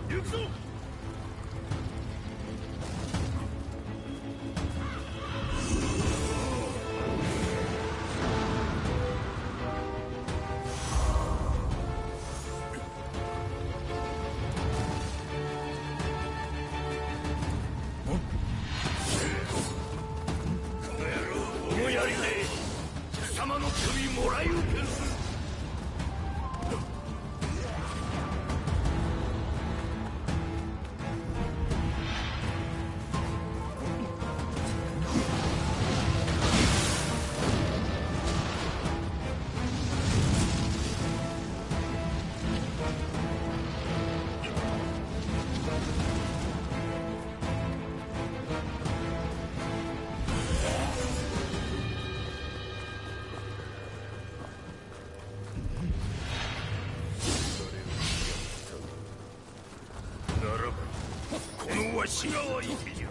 行くぞ。わしが相手じゃ。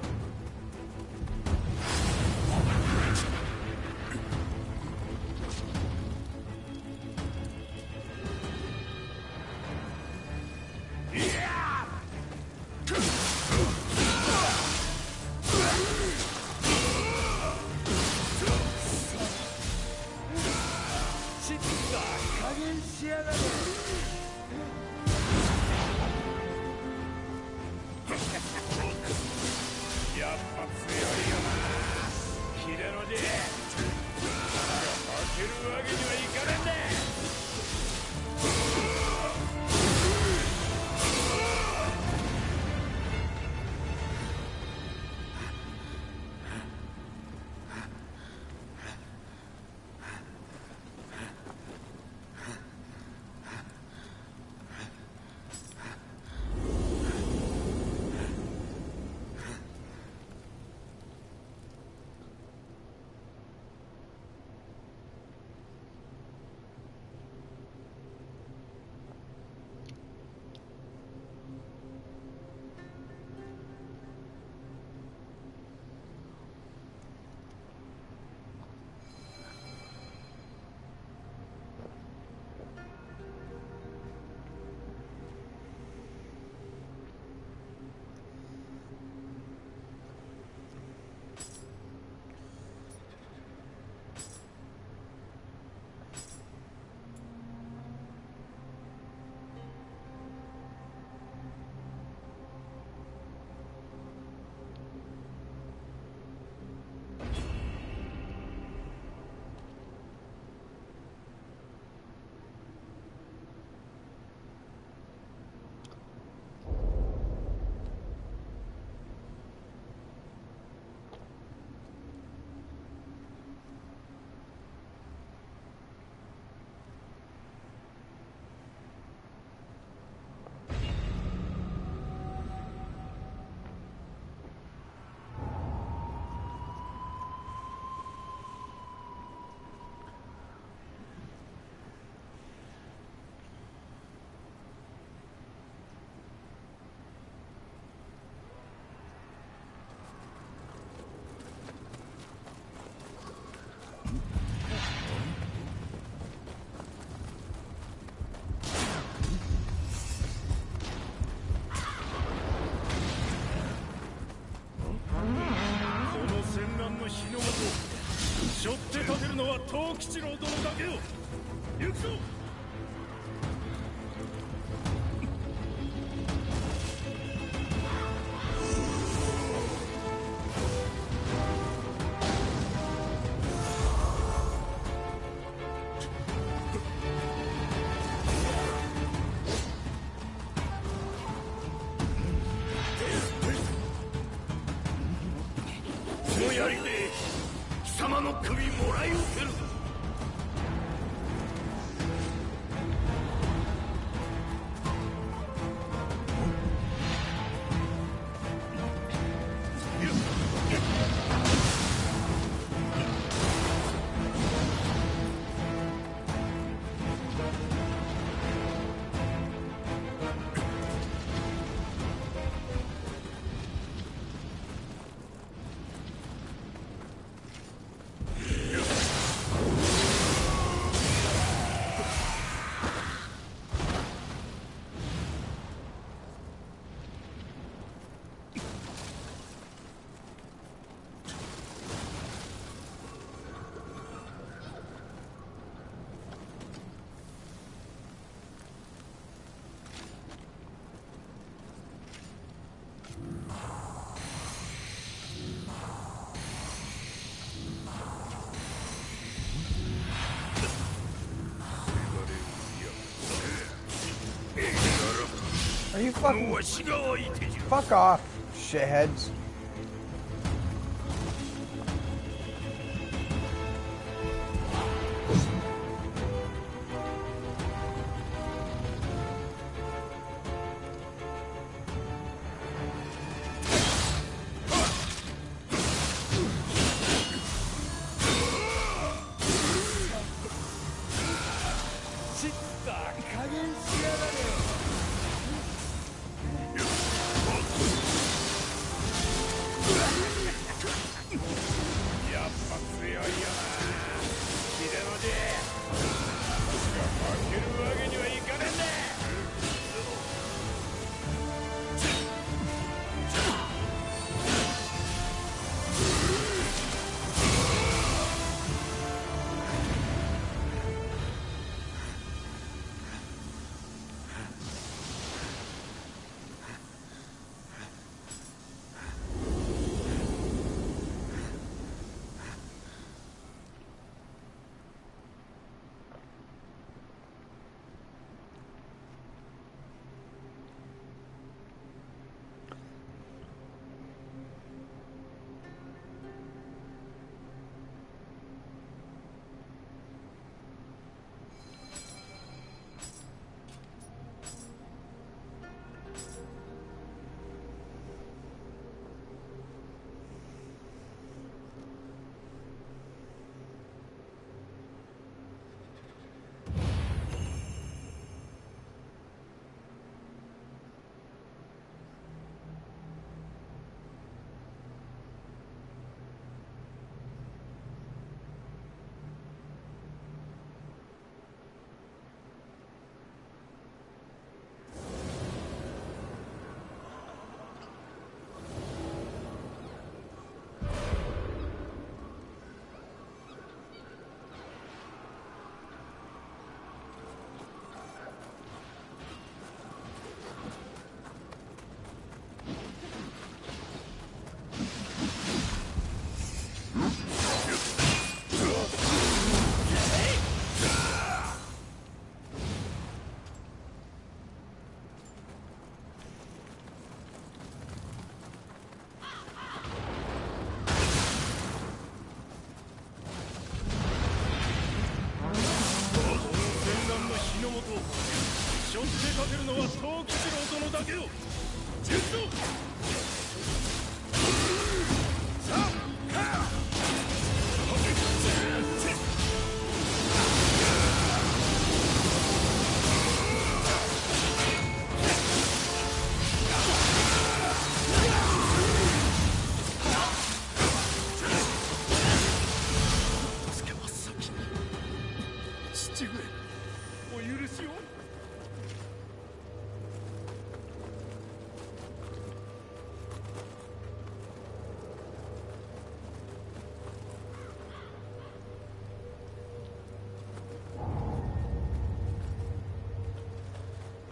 背負って立てるのは藤吉郎殿だけよ。行くぞ。この槍で貴様の首もらい受けるぞ。Are you fucking... Fuck off, shitheads.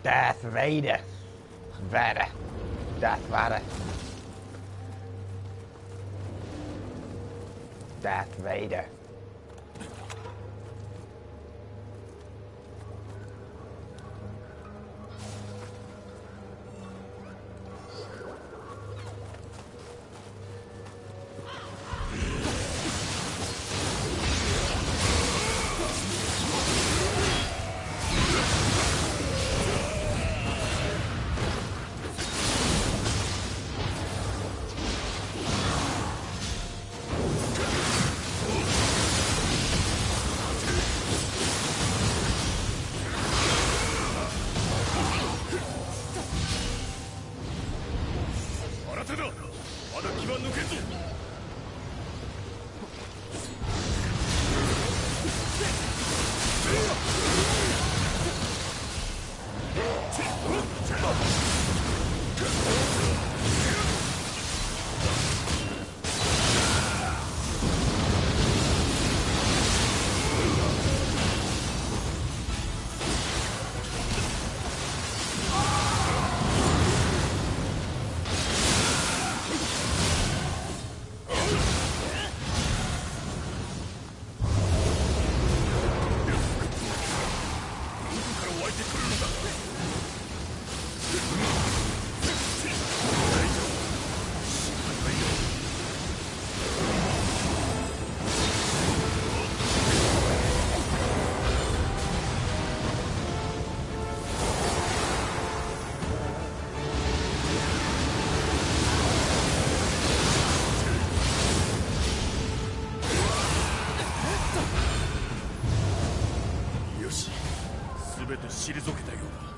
Darth Vader. Vader. Darth Vader. Darth Vader. 全て退けたようだ。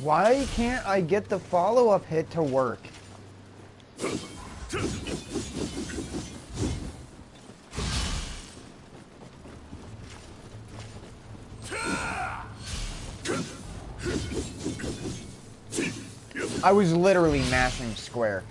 Why can't I get the follow-up hit to work? I was literally mashing square.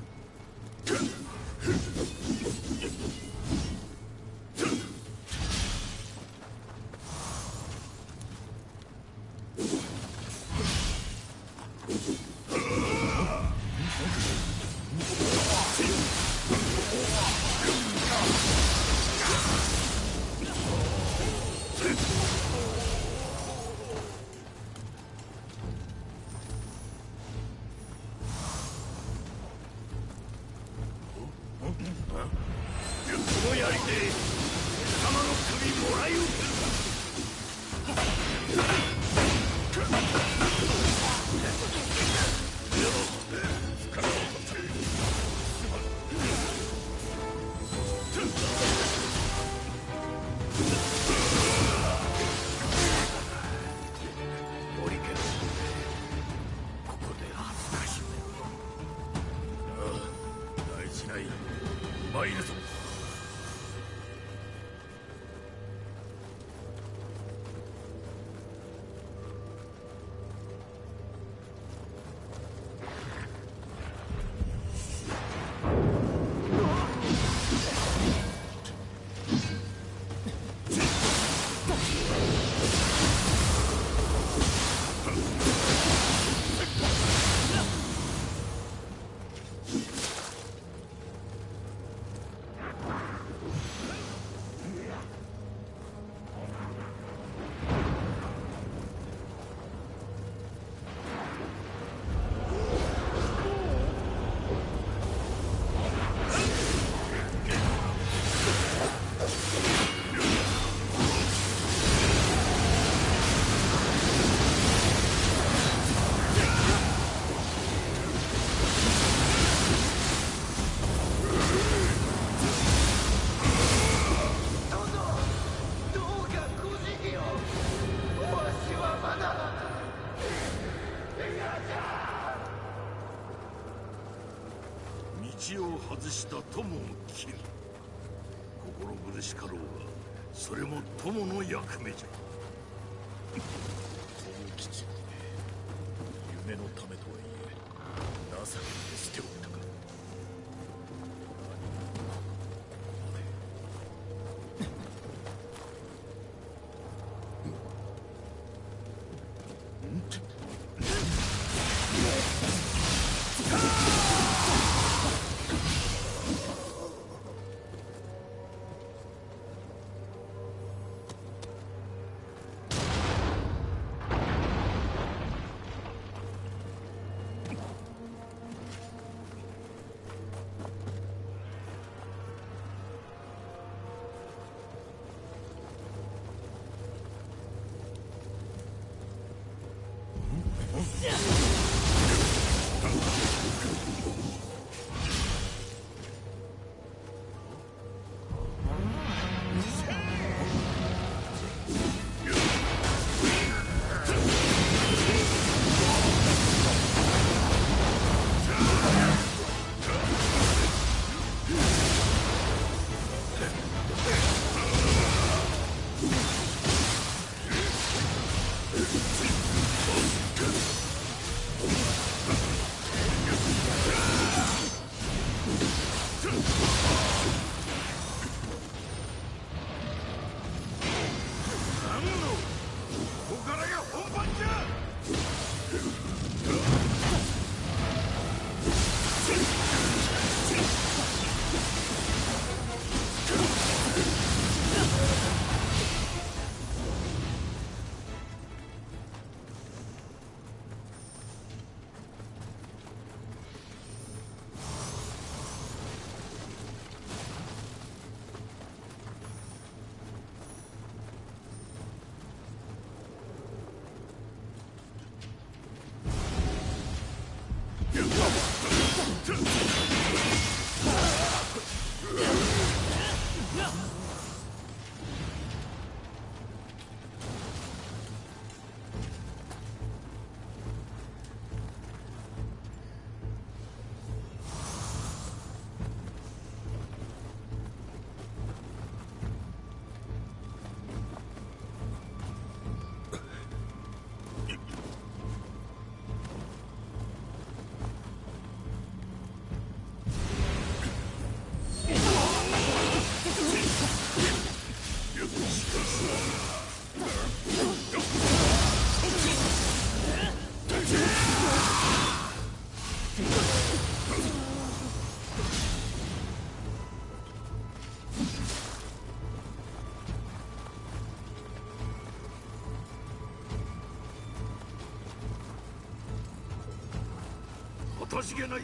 かしげない。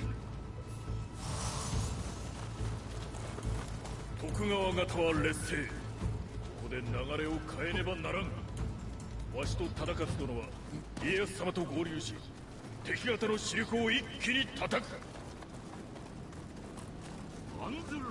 徳川方は劣勢。ここで流れを変えねばならん。わしと忠勝殿は家康様と合流し、敵方の主力を一気に叩く。案ずるな。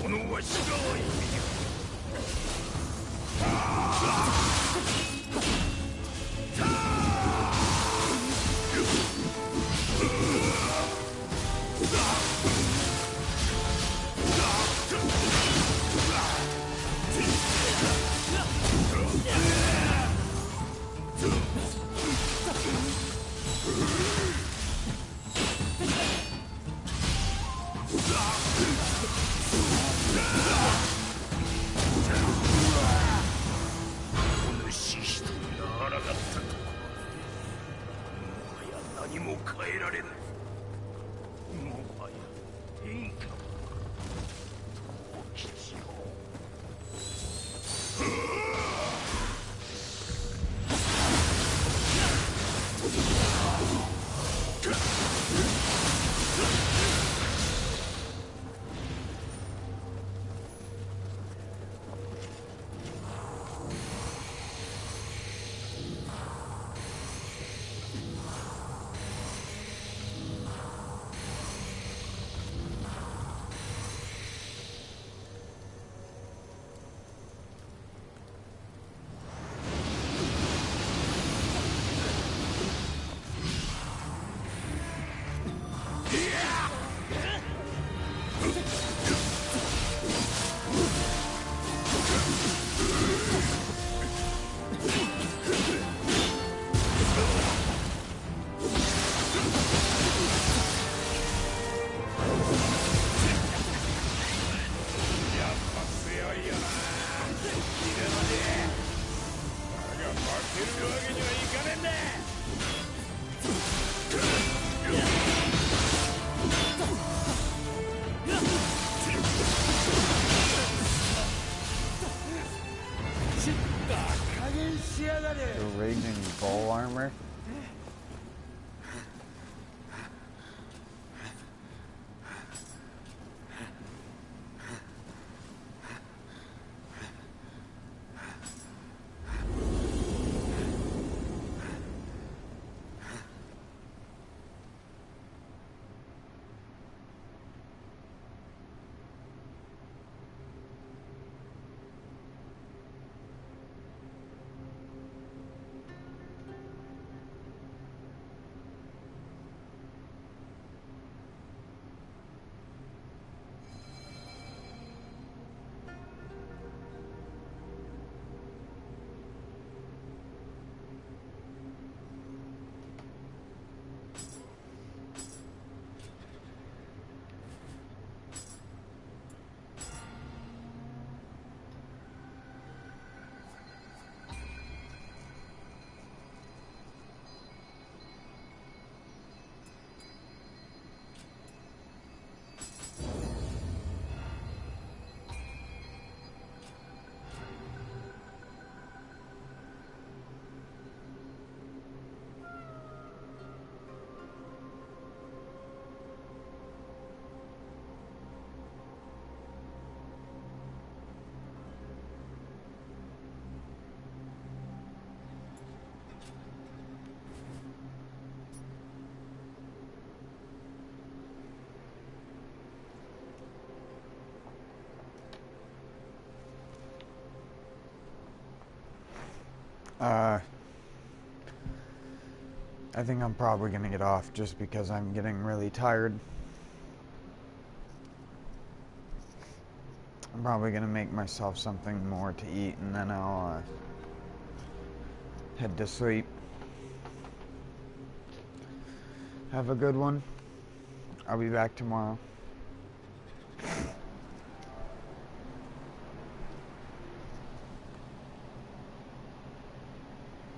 このわしがThe raging bull armor. I think I'm probably gonna get off just because I'm getting really tired. I'm probably gonna make myself something more to eat and then I'll head to sleep. Have a good one. I'll be back tomorrow.